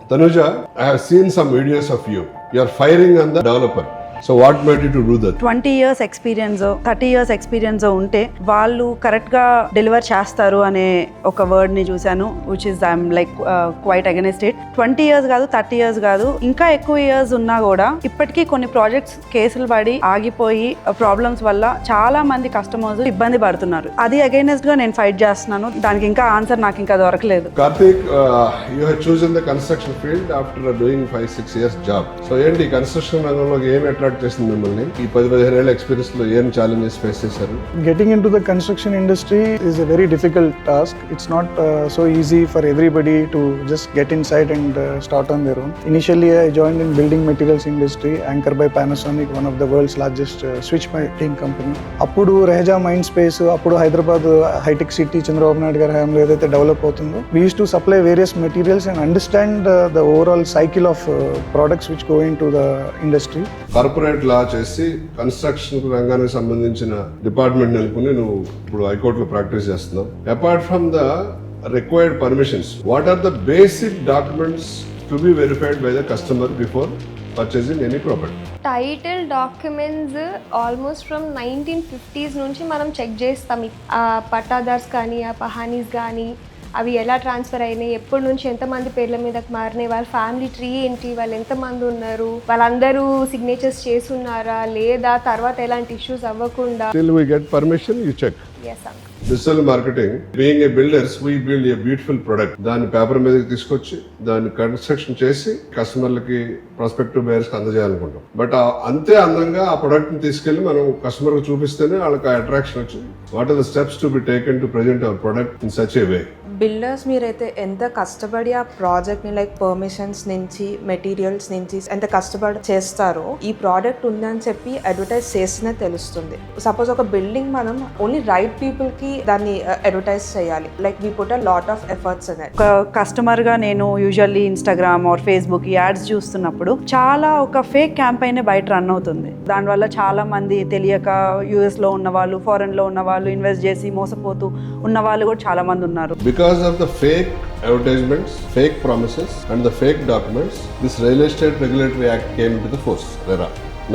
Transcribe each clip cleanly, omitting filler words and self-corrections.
Tanuja, I have seen some videos of you. You are firing on the developer. So what made you to do that? 20 years experience 30 years experience ఉంటే వాళ్ళు కరెక్ట్గా deliver చేస్తారు అనే ఒక వర్డ్ని చూశాను, which is I'm like quite against it. 20 years కాదు, 30 years కాదు, ఇంకా ఎక్కువ ఇయర్స్ ఉన్నా కూడా ఇప్పటికీ కొన్ని ప్రాజెక్ట్స్ కేసులు పడి ఆగిపోయి ప్రాబ్లమ్స్ వల్ల చాలా మంది కస్టమర్స్ ఇబ్బంది పడుతున్నారు. అది అగైనెస్ట్ గా నేను ఫైట్ చేస్తున్నాను. దానికి ఇంకా ఆన్సర్ నాకు ఇంకా దొరకలేదు. Karthik, you have chosen the construction field after doing 5-6 years job. So ఏంటి కన్స్ట్రక్షన్ రంగంలో ఏం అట్రాక్ట్ చేసింది మిమ్మల్ని? ఈ 10-15 ఏళ్ల ఎక్స్పీరియన్స్ లో ఏం ఛాలెంజెస్ ఫేస్ చేశారు? Getting into the construction industry is a very difficult task. It's not so easy for everybody to just get inside and start on their own. Initially, I joined in building materials industry, anchored by Panasonic, one of the world's largest switch making company. అప్పుడు రెహజా mind space, అప్పుడు Hyderabad hitech city Chandrababu Naidu గారి హయాంలో ఏదైతే develop అవుతుందో, we used to supply various materials and understand the overall cycle of products which go into the industry. Corporate law చేసి construction రంగానికి సంబంధించిన department అనుకుని నువ్వు ఇప్పుడు హైకోర్టులో ప్రాక్టీస్ చేస్తున్నావు. Apart from the required permissions, what are the basic documents to be verified by the customer before purchasing any property? Title documents almost from 1950s నుంచి మనం చెక్ చేస్తాం. ఆ పట్టాదార్స్ కానీ, ఆ పహానీస్ కానీ, అవి ఎలా ట్రాన్స్ఫర్ అయినాయి, ఎప్పటి నుంచి ఎంతమంది పేర్ల మీదకి మారినాయి, వాళ్ళ ఫ్యామిలీ ట్రీ ఏంటి, వాళ్ళు ఎంతమంది ఉన్నారు, వాళ్ళందరూ సిగ్నేచర్స్ చేసున్నారా లేదా, తర్వాత ఎలాంటి ఇష్యూస్ అవ్వకుండా. Till we get permission, you check. Yes, uncle. Digital marketing, being a builders, we build a beautiful product. దాన్ని పేపర్ మీదకి తీసుకొచ్చి దాన్ని కన్స్ట్రక్షన్ చేసి కస్టమర్లకి ప్రాస్పెక్టివ్ బయర్స్ కి అందజేయాలనుకుంటాం. బట్ అంతే అందంగా ఆ ప్రొడక్ట్ ని తీసుకెళ్లి మనం కస్టమర్ కి చూపిస్తేనే వాళ్ళకి అట్రాక్షన్ వచ్చింది. What are the steps to be taken to present our product in such a way? Builders మీరైతే ఎంత కష్టపడి ఆ ప్రాజెక్ట్ని లైక్ పర్మిషన్స్ నుంచి మెటీరియల్స్ నుంచి ఎంత కష్టపడి చేస్తారో, ఈ ప్రోడక్ట్ ఉందని చెప్పి అడ్వర్టైజ్ చేస్తేనే తెలుస్తుంది. సపోజ్ ఒక బిల్డింగ్ మనం ఓన్లీ రైట్ పీపుల్కి దాన్ని అడ్వర్టైజ్ చేయాలి. Like we put a lot of efforts in it. ఒక కస్టమర్గా నేను యూజువల్లీ ఇన్స్టాగ్రామ్ ఆర్ ఫేస్బుక్ ఈ యాడ్స్ చూస్తున్నప్పుడు చాలా ఒక ఫేక్ క్యాంపెయిన్ బయట రన్ అవుతుంది. దానివల్ల చాలా మంది తెలియక యూఎస్లో ఉన్న వాళ్ళు, ఫారెన్లో ఉన్న వాళ్ళు ఇన్వెస్ట్ చేసి మోసపోతూ ఉన్న వాళ్ళు కూడా చాలా మంది ఉన్నారు. Because of the fake advertisements, fake promises and the fake documents, this Real Estate Regulatory Act came into the force.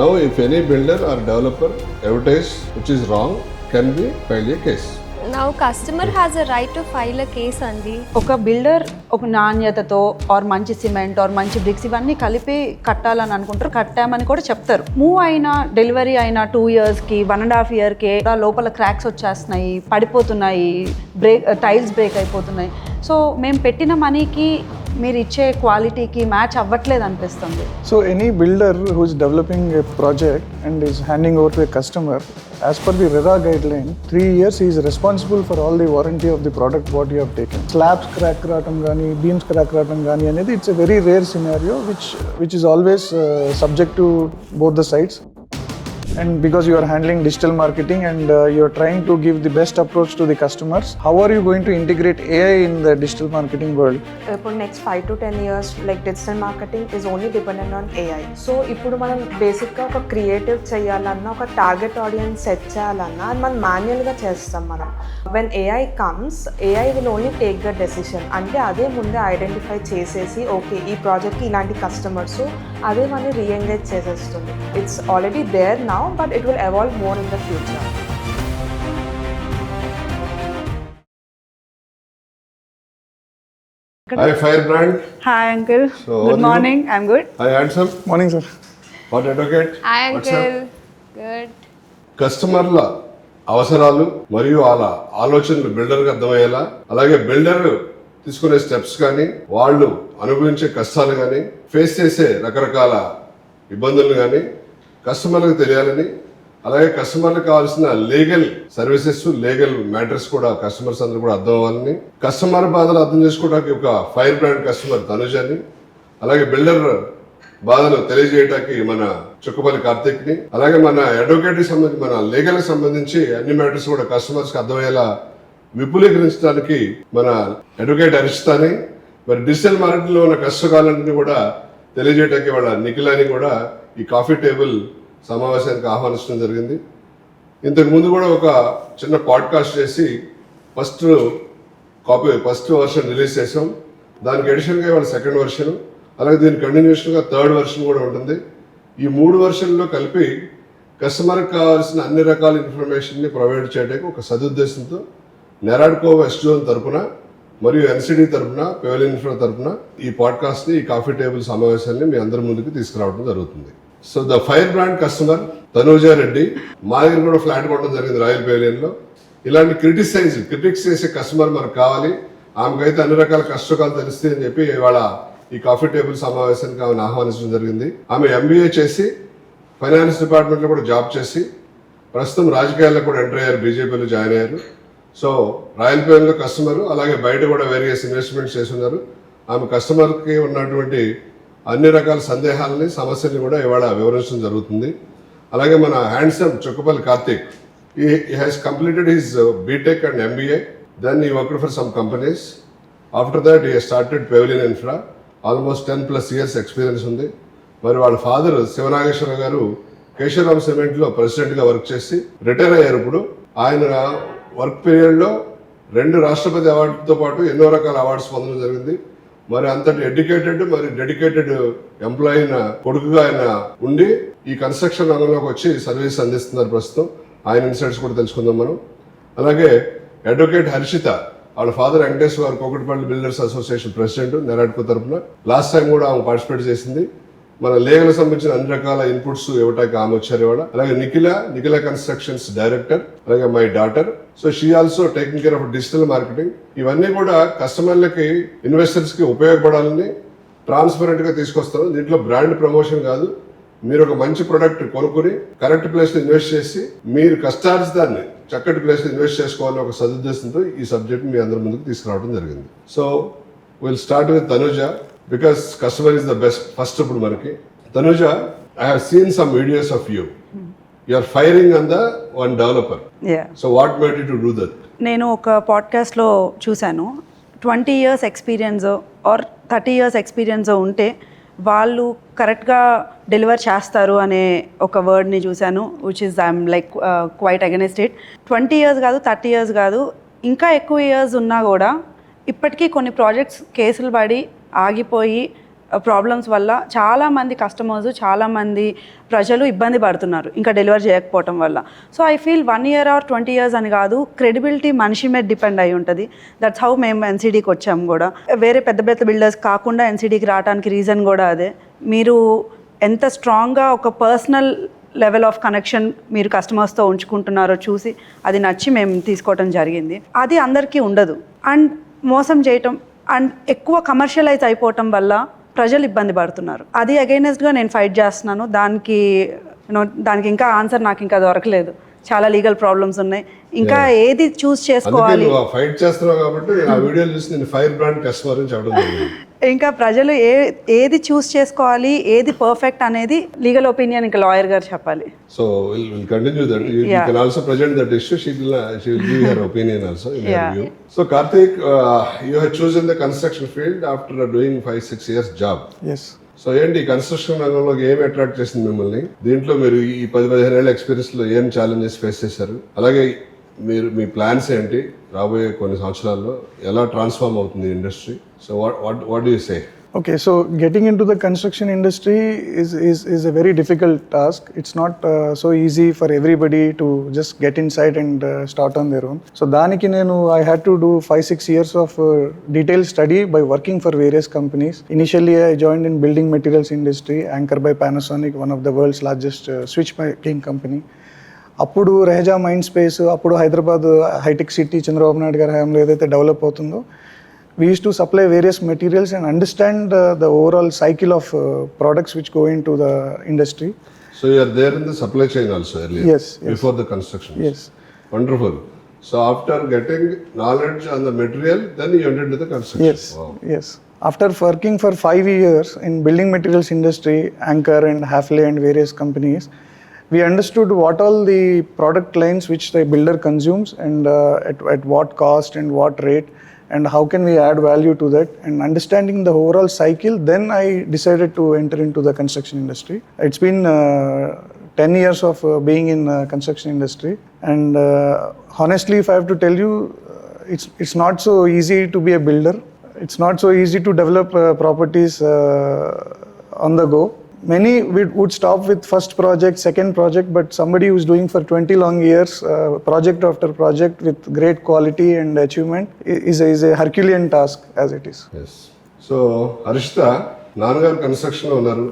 Now if any builder or developer advertise which is wrong, can be filed a case. Now customer has a right to file a case అండి. ఒక builder ఒక నాణ్యతతో are మంచి cement are మంచి bricks ఇవన్నీ కలిపి కట్టాలని అనుకుంటారు, కట్టామని కూడా చెప్తారు. మూవ్ అయిన డెలివరీ అయిన 2 yearsకి 1.5 yearకి లోపల క్రాక్స్ వచ్చేస్తున్నాయి, పడిపోతున్నాయి, టైల్స్ బ్రేక్ అయిపోతున్నాయి. సో మేము పెట్టిన మనీకి మీరు ఇచ్చే క్వాలిటీకి మ్యాచ్ అవ్వట్లేదు అనిపిస్తుంది. So any builder who is developing a project and is handing over to a customer, as per the RERA guideline, 3 years he is responsible for all the warranty of the product what you have taken. Slabs crack ratam gaani, beams crack ratam gaani anedi, it's a very rare scenario which is always subject to both the sides. And because you are handling digital marketing and you are trying to give the best approach to the customers, how are you going to integrate AI in the digital marketing world? ఇప్పుడు next 5 to 10 years like digital marketing is only dependent on AI. So ఇప్పుడు మనం బేసిక్గా ఒక creative చేయాలన్నా, ఒక target audience set చేయాలన్నా అది మనం మాన్యువల్గా చేస్తాం మనం. When AI comes, AI will only take the decision. అంటే అదే ముందే ఐడెంటిఫై చేసేసి ఓకే ఈ ప్రాజెక్ట్కి ఇలాంటి కస్టమర్స్, అదే మనం రీఎంగేజ్ చేసేస్తుంది. It's already there now, but it will evolve more in the future. Hi Firebrand. Hi uncle. So, Good morning. I'm good. Hi handsome. Morning sir. What advocate? Hi What's uncle. up? Good. కస్టమర్ల అవసరాలు మరియు వాళ్ళ ఆలోచనలు బిల్డర్కి అర్థమయ్యేలా, అలాగే builder తీసుకునే steps కానీ, వాళ్ళు అనుభవించే కష్టాలు కానీ, ఫేస్ చేసే రకరకాల ఇబ్బందులు కానీ కస్టమర్లకు తెలియాలని, అలాగే కస్టమర్లకు కావాల్సిన లీగల్ సర్వీసెస్, లీగల్ మ్యాటర్స్ కూడా కస్టమర్స్ అందరూ కూడా అర్థం అవ్వాలని, కస్టమర్ బాధలు అర్థం చేసుకోవడానికి ఒక ఫైర్ బ్రాండ్ కస్టమర్ తనుజని, అలాగే బిల్డర్ బాధలు తెలియజేయడానికి మన చుక్కపల్లి కార్తిక్ని, అలాగే మన అడ్వకేట్కి సంబంధించి మన లీగల్ కి సంబంధించి అన్ని మ్యాటర్స్ కూడా కస్టమర్స్ కి అర్థమయ్యేలా విపులీకరించడానికి మన అడ్వకేట్ హరిష్తాని, మరి డిజిటల్ మార్కెట్లో ఉన్న కష్టకాలన్నీ కూడా తెలియజేయడానికి వాళ్ళ నిఖిలాని కూడా ఈ కాఫీ టేబుల్ సమావేశానికి ఆహ్వానించడం జరిగింది. ఇంతకు ముందు కూడా ఒక చిన్న పాడ్కాస్ట్ చేసి ఫస్ట్ వర్షన్ రిలీజ్ చేసాం. దానికి ఎడిషన్గా వాళ్ళ సెకండ్ వర్షన్ అలాగే దీని కంటిన్యూషన్గా 3rd వెర్షన్ కూడా ఉంటుంది. ఈ 3 వెర్షన్లో కలిపి కస్టమర్కి కావాల్సిన అన్ని రకాల ఇన్ఫర్మేషన్ని ప్రొవైడ్ చేయడానికి ఒక సదుద్దేశంతో నెరాడ్కో వెస్ట్ జోన్ తరపున మరియు ఎన్సిడి తరపున పెవెలియన్ ఇన్ఫ్రా తరపున ఈ పాడ్కాస్ట్ని, ఈ కాఫీ టేబుల్ సమావేశాన్ని మీ అందరి ముందుకు తీసుకురావడం జరుగుతుంది. So the fire brand customer Tanuja Reddy మా దగ్గర కూడా ఫ్లాట్ కొనడం జరిగింది రాయల్ పెవిలియన్లో. ఇలాంటి క్రిటిక్స్ చేసే కస్టమర్ మనకు కావాలి, ఆమెకైతే అన్ని రకాల కష్టకాలు తెలుస్తాయి అని చెప్పి ఇవాళ ఈ కాఫీ టేబుల్ సమావేశానికి ఆమెను ఆహ్వానించడం జరిగింది. ఆమె MBA చేసి ఫైనాన్స్ డిపార్ట్మెంట్లో కూడా జాబ్ చేసి ప్రస్తుతం రాజకీయాల్లో కూడా ఎంటర్ అయ్యారు, బీజేపీలో జాయిన్ అయ్యారు. సో రాయల్ పెవిలియన్లో కస్టమర్, అలాగే బయట కూడా వేరియస్ ఇన్వెస్ట్మెంట్స్ చేస్తున్నారు. ఆమె కస్టమర్కి ఉన్నటువంటి అన్ని రకాల సందేహాలని, సమస్యల్ని కూడా ఇవాళ వివరించడం జరుగుతుంది. అలాగే మన handsome Chukkapalli Karthik, he has completed his BTech and MBA, then he worked for some companies. After that he has started Pavilion Infra, almost 10+ years experience ఉంది. మరి వాళ్ళ ఫాదర్ శివనాగేశ్వర గారు కేశవరామ్ సిమెంట్లో ప్రెసిడెంట్గా వర్క్ చేసి రిటైర్ అయ్యారు. ఇప్పుడు ఆయన వర్క్ పీరియడ్లో 2 రాష్ట్రపతి అవార్డుతో పాటు ఎన్నో రకాల అవార్డ్స్ పొందడం జరిగింది. మరి అంతటి ఎడ్యుకేటెడ్ మరి డెడికేటెడ్ ఎంప్లాయీ అయిన కొడుకుగా ఆయన ఉండి ఈ కన్స్ట్రక్షన్ రంగంలోకి వచ్చి సర్వీస్ అందిస్తున్నారు ప్రస్తుతం. ఆయన ఇన్సైట్స్ కూడా తెలుసుకుందాం మనం. అలాగే అడ్వకేట్ హర్షిత, వాళ్ళ ఫాదర్ వెంకటేశ్వర గారు కోకటిపల్లి బిల్డర్స్ అసోసియేషన్ ప్రెసిడెంట్ నెరాడ్కో తరఫున. లాస్ట్ టైం కూడా ఆమె పార్టిసిపేట్ చేసింది. మన లీగల్ సంబంధించిన అన్ని రకాల ఇన్పుట్స్ ఇవ్వటానికి ఆమె వచ్చారు ఇవాళ. అలాగే నిఖిల కన్స్ట్రక్షన్స్ డైరెక్టర్, అలాగే my daughter. So she also taking care of digital marketing. ఇవన్నీ కూడా కస్టమర్లకి, ఇన్వెస్టర్స్కి ఉపయోగపడాలని ట్రాన్స్పరెంట్గా తీసుకొస్తాను. దీంట్లో బ్రాండ్ ప్రమోషన్ కాదు, మీరు ఒక మంచి ప్రొడక్ట్ కొనుక్కుని కరెక్ట్ ప్లేస్లో ఇన్వెస్ట్ చేసి మీరు కష్టార్జితాన్ని చక్కటి ప్లేస్లో ఇన్వెస్ట్ చేసుకోవాలని ఒక సదుద్దేశంతో ఈ సబ్జెక్ట్ మీ అందరి ముందుకు తీసుకురావడం జరిగింది. So will start with Tanuja because customer is the best. First ఇప్పుడు మనకి Tanuja, I have seen some videos of you are firing on the one developer. So what made you to do that? నేను ఒక పాడ్కాస్ట్లో చూశాను, 20 years experience or 30 years experience ఉంటే వాళ్ళు కరెక్ట్గా deliver చేస్తారు అనే ఒక వర్డ్ని చూశాను, which is I'm like quite against it. 20 years కాదు, 30 years కాదు, ఇంకా ఎక్కువ ఇయర్స్ ఉన్నా కూడా ఇప్పటికీ కొన్ని ప్రాజెక్ట్స్ కేసులు పడి ఆగిపోయి ప్రాబ్లమ్స్ వల్ల చాలామంది కస్టమర్స్, చాలామంది ప్రజలు ఇబ్బంది పడుతున్నారు ఇంకా డెలివర్ చేయకపోవటం వల్ల. So I feel 1 year or 20 years అని కాదు, క్రెడిబిలిటీ మనిషి మీద డిపెండ్ అయి ఉంటుంది. దట్స్ హౌ మేము ఎన్సీడీకి వచ్చాము కూడా. వేరే పెద్ద పెద్ద బిల్డర్స్ కాకుండా ఎన్సీడీకి రావడానికి రీజన్ కూడా అదే. మీరు ఎంత స్ట్రాంగ్గా ఒక పర్సనల్ లెవెల్ ఆఫ్ కనెక్షన్ మీరు కస్టమర్స్తో ఉంచుకుంటున్నారో చూసి అది నచ్చి మేము తీసుకోవటం జరిగింది. అది అందరికీ ఉండదు. అండ్ మోసం చేయటం అండ్ ఎక్కువ కమర్షియలైజ్ అయిపోవటం వల్ల ప్రజలు ఇబ్బంది పడుతున్నారు. అది అగైనెస్ట్గా నేను ఫైట్ చేస్తున్నాను. దానికి ఇంకా ఆన్సర్ నాకు ఇంకా దొరకలేదు. చాలా లీగల్ ప్రాబ్లమ్స్ ఉన్నాయి. ఇంకా ఏది చూస్ చేసుకోవాలి, ఫైట్ చేస్తున్నావు కాబట్టి ఆ వీడియోలు చూసి నేను ఫైర్ బ్రాండ్ కస్టమర్ అని చెప్పడం జరిగింది. ఇంకా ప్రజలు ఏది చూస్ చేసుకోవాలి, ఏది పర్ఫెక్ట్ అనేది లీగల్ ఒపీనియన్ ఇంకా లాయర్ గారు చెప్పాలి. So will continue that. You can also present that issue. She will give her opinion also in her view. So Karthik, you have chosen the construction field after doing 5-6 years job. Yes. So ఏంటి construction రంగంలోకి ఏం attract చేసింది మిమ్మల్ని? దీంట్లో మీరు ఈ 10-15 ఏళ్ళ ఎక్స్పీరియన్స్లో ఏం ఛాలెంజెస్ ఫేస్ చేశారు? అలాగే మీ ప్లాన్స్ ఏంటి రాబోయే కొన్ని సంవత్సరాల్లో? ఎలా ట్రాన్స్ఫార్మ్ అవుతుంది industry? So what do you say? Okay, so getting into the construction industry is a very difficult task. It's not so easy for everybody to just get inside and start on their own. So daniki I had to do 5-6 years of detailed study by working for various companies. Initially I joined in building materials industry, anchored by Panasonic, one of the world's largest switch making company. అప్పుడు రెహజా mind space, అప్పుడు Hyderabad hitech city Chandrababu Naidu గారి హయాంలో ఏదైతే develop అవుతుందో, we used to supply various materials and understand the overall cycle of products which go into the industry. So you are there in the supply chain also earlier? Yes. Before the construction? Yes. Wonderful. So after getting knowledge on the material, then you entered into the construction? Yes. Wow. Yes. After working for 5 years in building materials industry, Anchor and Hafele and various companies, we understood what all the product lines which the builder consumes and at what cost and what rate, and how can we add value to that, and understanding the overall cycle, then I decided to enter into the construction industry. It's been 10 years of being in construction industry, and honestly if I have to tell you, it's not so easy to be a builder. it's not so easy to develop properties on the go. Many would stop with first project, second project, but somebody who's doing for 20 long years, project after project with great quality and achievement is a Herculean task as it is. Yes. So Harshita, నాన్నగారు కన్స్ట్రక్షన్లో ఉన్నారు,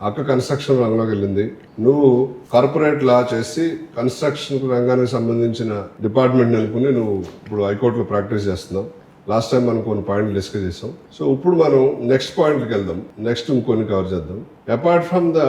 అక్క construction రంగంలోకి వెళ్ళింది, నువ్వు corporate law చేసి construction రంగానికి సంబంధించిన డిపార్ట్మెంట్ అనుకుని నువ్వు ఇప్పుడు హైకోర్టులో ప్రాక్టీస్ చేస్తున్నావు. లాస్ట్ టైం మనం కొన్ని పాయింట్లు డిస్కస్ చేసాం. సో ఇప్పుడు మనం నెక్స్ట్ పాయింట్కి వెళ్దాం, నెక్స్ట్ ఇంకొన్ని కవర్ చేద్దాం. Apart from the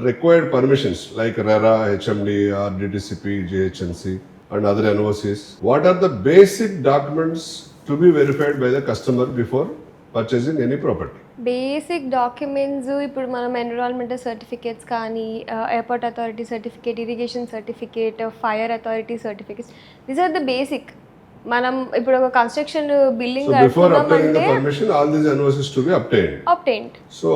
required permissions like RERA, HMD, DTCP, GHMC and other NOCs, what are the basic documents to be verified by the customer before purchasing any property? Basic documents ఇప్పుడు మనం environmental certificates కానీ, airport authority certificate, irrigation certificate, fire authority certificates, these are the basic. మనం ఇప్పుడు ఒక construction building So before obtaining the permission, all these NOCs to be obtained. obtained. So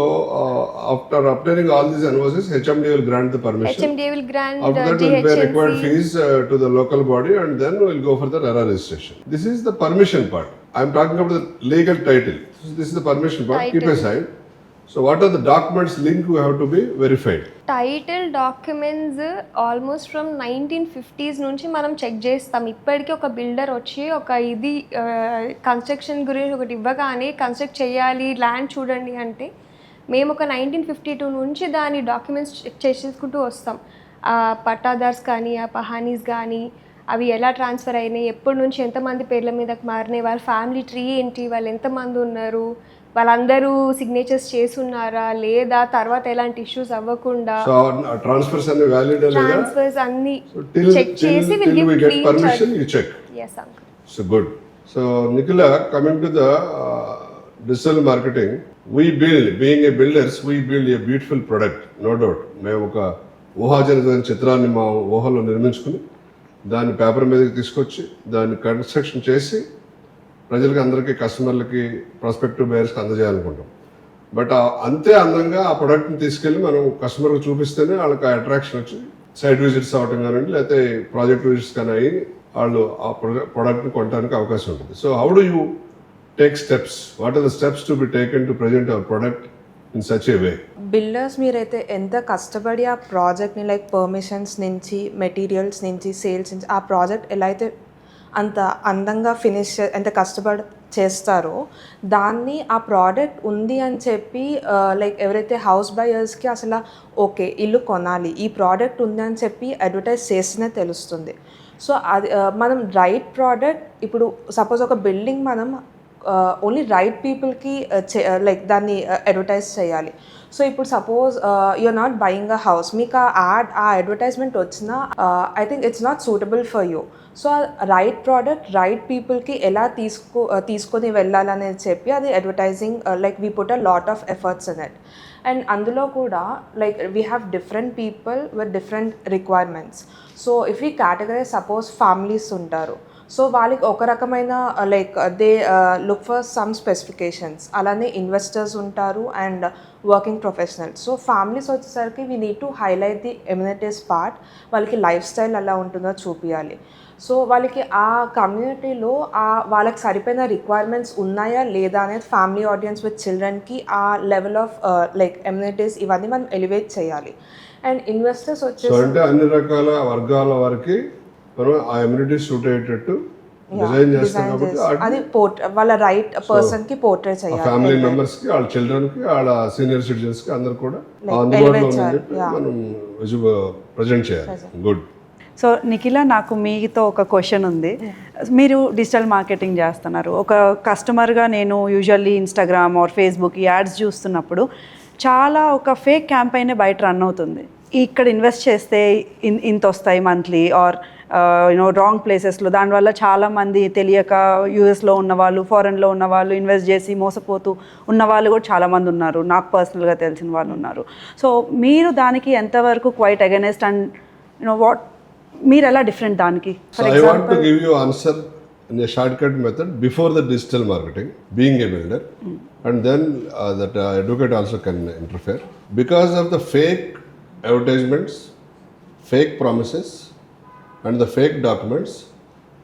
after obtaining all these NOCs, HMD will grant the permission. HMD will grant After that, will pay required GHMC. fees to the local body, and then we'll go for the RERA registration. This is the permission part. I'm talking about the legal title. This is the permission part. Keep Title. aside. So what are the documents linked who have to be verified? Title documents almost from 1950s నుంచి మనం check చేస్తాం. ఇప్పటికీ ఒక builder వచ్చి ఒక ఇది construction గురించి ఒకటి ఇవ్వగానే కన్స్ట్రక్ట్ చేయాలి, ల్యాండ్ చూడండి అంటే మేము ఒక 1952 నుంచి దాని డాక్యుమెంట్స్ చెక్ చేసుకుంటూ వస్తాం. ఆ పట్టాదార్స్ కానీ, ఆ పహానీస్ కానీ, అవి ఎలా ట్రాన్స్ఫర్ అయినాయి, ఎప్పటి నుంచి ఎంతమంది పేర్ల మీదకి మారినాయి, వాళ్ళ ఫ్యామిలీ ట్రీ ఏంటి, వాళ్ళు ఎంతమంది ఉన్నారు, వాళ్ళందరూ సిగ్నేచర్స్ చేసున్నారా లేదా, తర్వాత ఎలాంటి ఇష్యూస్ అవ్వకుండా So transfers are valid or not? Transfers అన్ని So till చెక్ చేసి till we get permission, you check. Yes uncle. So good. So Nicola, coming to the digital marketing, we build, being a builders, we build a beautiful product, no doubt. మేము ఒక ఊహాజనితమైన చిత్రాన్ని మా ఊహలో నిర్మించుకుని దాన్ని paper మీదకి తీసుకొచ్చి దాన్ని కన్స్ట్రక్షన్ చేసి ప్రజలకి, అందరికీ, కస్టమర్లకి, ప్రాస్పెక్టివ్ బయర్స్కి అందజేయాలనుకుంటాం. బట్ అంతే అందంగా ఆ ప్రోడక్ట్ని తీసుకెళ్ళి మనం కస్టమర్కి చూపిస్తేనే వాళ్ళకి ఆ అట్రాక్షన్ వచ్చి సైట్ విజిట్స్ అవటం కానివ్వండి, లేకపోతే ప్రాజెక్ట్ విజిట్స్ కానీ అయ్యి వాళ్ళు ఆ ప్రోడక్ట్ని కొనడానికి అవకాశం ఉంటుంది. So how do you take steps? What are the steps to be taken to present our product in such a way? Builders మీరైతే ఎంత కష్టపడి ఆ ప్రాజెక్ట్ని లైక్ పర్మిషన్స్ నుంచి, మెటీరియల్స్ నుంచి, సేల్స్ నుంచి ఆ ప్రాజెక్ట్ ఎలా అయితే అంత అందంగా ఫినిష్ ఎంత కష్టపడి చేస్తారో, దాన్ని ఆ ప్రోడక్ట్ ఉంది అని చెప్పి లైక్ ఎవరైతే హౌస్ బయర్స్కి అసలు ఓకే ఇల్లు కొనాలి, ఈ ప్రోడక్ట్ ఉంది అని చెప్పి అడ్వర్టైజ్ చేస్తేనే తెలుస్తుంది. సో అది మనం రైట్ ప్రోడక్ట్, ఇప్పుడు సపోజ్ ఒక బిల్డింగ్ మనం ఓన్లీ రైట్ పీపుల్కి లైక్ దాన్ని అడ్వర్టైజ్ చేయాలి. సో ఇప్పుడు suppose you're not buying a house, మీకు ఆ అడ్వర్టైజ్మెంట్ వచ్చినా I think it's not suitable for you. So right product right పీపుల్కి ఎలా తీసుకొని వెళ్ళాలనేది చెప్పి అది advertising like we put a lot of efforts in it. And అందులో కూడా like we have different people with different requirements. So if you categorize suppose families ఉంటారు, so వాళ్ళకి ఒక రకమైన like they look for some specifications, అలానే investors ఉంటారు and working professionals. So families వచ్చేసరికి we need to highlight the amenities part, వాళ్ళకి lifestyle ఎలా ఉంటుందో చూపించాలి. సో వాళ్ళకి ఆ కమ్యూనిటీలో వాళ్ళకి సరిపోయిన రిక్వైర్మెంట్స్ ఉన్నాయా లేదా అనేది ఫ్యామిలీ ఆడియన్స్ విత్ చిల్డ్రన్కి ఆ లెవెల్ ఆఫ్ లైక్ ఎమ్యూనిటీస్ ఇవన్నీ మనం ఎలివేట్ చేయాలి. అండ్ ఇన్వెస్టర్స్ వచ్చేసి అంటే అన్ని రకాల వర్గాల వారికి మనం ఆ ఎమ్యూనిటీ సూట్ అయ్యేటట్టు డిజైన్ చేస్తాం కాబట్టి అది వాళ్ళ రైట్ పర్సన్ కి పోర్ట్రేట్ చేయాలి. ఫ్యామిలీ మెంబర్స్ కి, వాళ్ళ చిల్డ్రన్ కి, వాళ్ళ సీనియర్ సిటిజన్స్ కి అందరు కూడా అందుబాటులో ఉందని చెప్పి మనం ప్రజెంట్ చేయాలి. గుడ్. సో నిఖిల, నాకు మీతో ఒక క్వశ్చన్ ఉంది. మీరు డిజిటల్ మార్కెటింగ్ చేస్తున్నారు. ఒక కస్టమర్గా నేను usually Instagram are Facebook ads చూస్తున్నప్పుడు చాలా ఒక ఫేక్ క్యాంపెయిన్ బయట రన్ అవుతుంది. ఇక్కడ ఇన్వెస్ట్ చేస్తే ఇంత వస్తాయి మంత్లీ, ఆర్ రాంగ్ ప్లేసెస్లో. దానివల్ల చాలామంది తెలియక యూఎస్లో ఉన్నవాళ్ళు, ఫారెన్లో ఉన్నవాళ్ళు ఇన్వెస్ట్ చేసి మోసపోతూ ఉన్న వాళ్ళు కూడా చాలామంది ఉన్నారు. నాకు పర్సనల్గా తెలిసిన వాళ్ళు ఉన్నారు. సో మీరు దానికి ఎంతవరకు క్వైట్ అగెనెస్ట్ అండ్ వాట్, మీరు ఎలా డిఫరెంట్ దానికి? So I want to give you answer in a shortcut method before the digital marketing, being a builder, and then that advocate also can interfere. Because of the fake advertisements, fake promises, and the fake documents,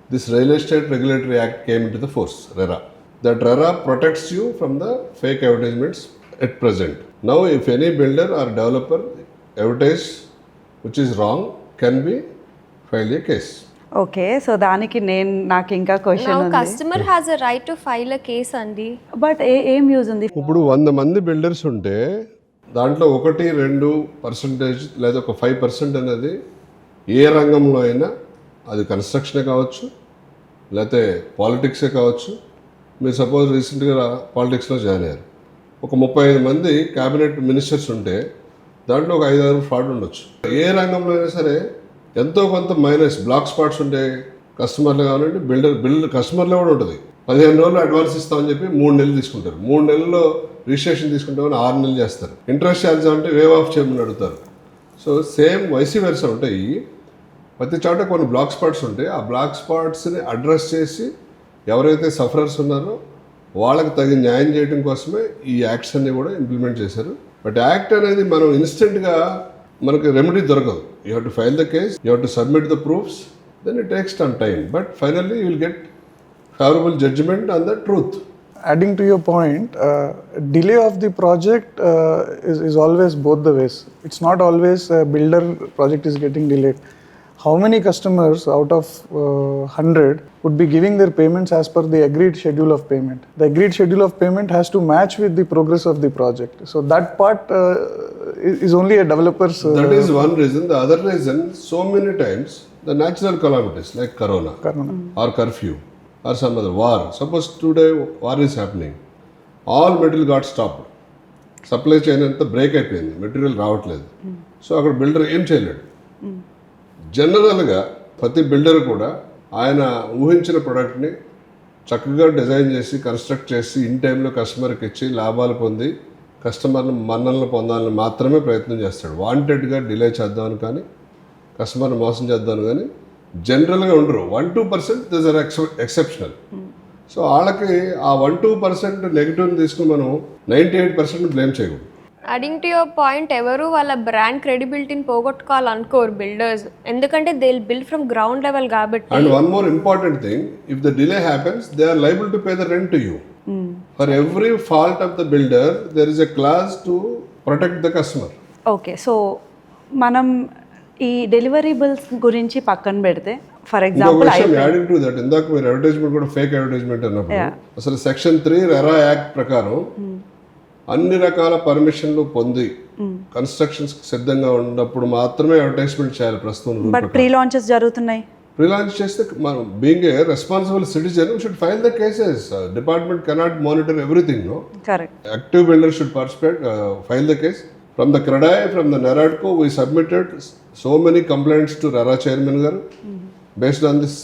this Real Estate Regulatory Act came into the force, RERA. that RERA protects you from the fake advertisements at present. Now, if any builder or developer advertise which is wrong, can be filed a case. Okay, so దానికి నాకు ఇంకా question ఉంది. Customer has a right to file a case అండి. But ఏం use ఉంది? ఇప్పుడు 100 మంది builders ఉంటే దాంట్లో 1-2% లేదా ఒక 5% అనేది ఏ రంగంలో అయినా, అది కన్స్ట్రక్షనే కావచ్చు, లేకపోతే పాలిటిక్సే కావచ్చు. మీరు సపోజ్ రీసెంట్గా పాలిటిక్స్లో జాయిన్ అయ్యారు, ఒక 35 మంది క్యాబినెట్ మినిస్టర్స్ ఉంటే దాంట్లో ఒక 5-6 ఫ్రాడ్ ఉండొచ్చు. ఏ రంగంలో అయినా సరే ఎంతో కొంత మైనస్ బ్లాక్ స్పాట్స్ ఉంటే కస్టమర్లు కావాలంటే బిల్డర్ కస్టమర్లో కూడా ఉంటుంది. 15 రోజులు అడ్వాన్స్ ఇస్తామని చెప్పి 3 నెలలు తీసుకుంటారు. 3 నెలల్లో రిజిస్ట్రేషన్ తీసుకుంటామని 6 నెలలు చేస్తారు. ఇంట్రెస్ట్ ఛార్జ్ అంటే వేవ్ ఆఫ్ చేయమని అడుగుతారు. సో సేమ్ వైసీ వెర్సా ఉంటాయి. ప్రతి చోట కొన్ని బ్లాక్ స్పాట్స్ ఉంటాయి. ఆ బ్లాక్ స్పాట్స్ని అడ్రస్ చేసి ఎవరైతే సఫరర్స్ ఉన్నారో వాళ్ళకి తగిన న్యాయం చేయడం కోసమే ఈ యాక్ట్స్ అన్ని కూడా ఇంప్లిమెంట్ చేశారు. బట్ యాక్ట్ అనేది మనం ఇన్స్టెంట్గా మనకి రెమెడీ దొరకదు. You have to file the case, you have to submit the proofs, then it takes some time. But finally you will get favourable judgement on the truth. Adding to your point, delay of the project is always both the ways. It's not always builder project is getting delayed. How many customers out of 100 would be giving their payments as per the agreed schedule of payment? The agreed schedule of payment has to match with the progress of the project. So that part is only a developer's. That is one reason. The other reason, so many times the natural calamities like corona. Or curfew or some other war. Suppose today war is happening. All material got stopped. Supply chain అంతా break అయిపోయింది, material రావట్లేదు. So అక్కడ builder ఏం చేయలేడు. జనరల్గా ప్రతి builder కూడా ఆయన ఊహించిన ప్రోడక్ట్ని చక్కగా డిజైన్ చేసి కన్స్ట్రక్ట్ చేసి ఇన్ టైంలో కస్టమర్కి ఇచ్చి లాభాలు పొంది కస్టమర్ని మన్ననలు పొందాలని మాత్రమే ప్రయత్నం చేస్తాడు. వాంటెడ్గా డిలే చేద్దామని కానీ కస్టమర్ని మోసం చేద్దామని కానీ జనరల్గా ఉండరు. 1-2% దిస్ ఆర్ ఎక్సెప్షనల్. సో వాళ్ళకి ఆ 1-2% నెగిటివ్ని తీసుకుని మనం 98% బ్లేమ్ చేయకూడదు. అడింగ్ టు యువర్ పాయింట్, ఎవరు వాళ్ళ బ్రాండ్ క్రెడిబిలిటీని పోగొట్టుకోవాలనుకోరు బిల్డర్స్, ఎందుకంటే they will build from ground level కాబట్టి. And one more important thing, if the delay happens they are liable to pay the rent to you. For every fault of the builder there is a clause to protect the customer. Okay, so మనం ఈ delivery bills గురించి పక్కన పెడితే, for example adding to that, ఇందాక మీరు advertisement కూడా fake advertisement అన్నప్పుడు అసలు సెక్షన్ 3 రెరా యాక్ట్ ప్రకారం అన్ని రకాల పర్మిషన్లు పొంది కన్స్ట్రక్షన్స్ సిద్ధంగా ఉన్నప్పుడు మాత్రమే అడ్వర్టైజ్మెంట్ చేయాలి ప్రస్తుతం. బట్ ప్రీ లాంచెస్ జరుగుతున్నాయి. ప్రీ లాంచ్ చేస్తే మనం being a responsible citizen should file the cases. Department cannot monitor everything. No, correct. Active builder should participate, file the case. From the CREDAI, from the NARADCO, we submitted so many complaints to RERA chairman garu based on this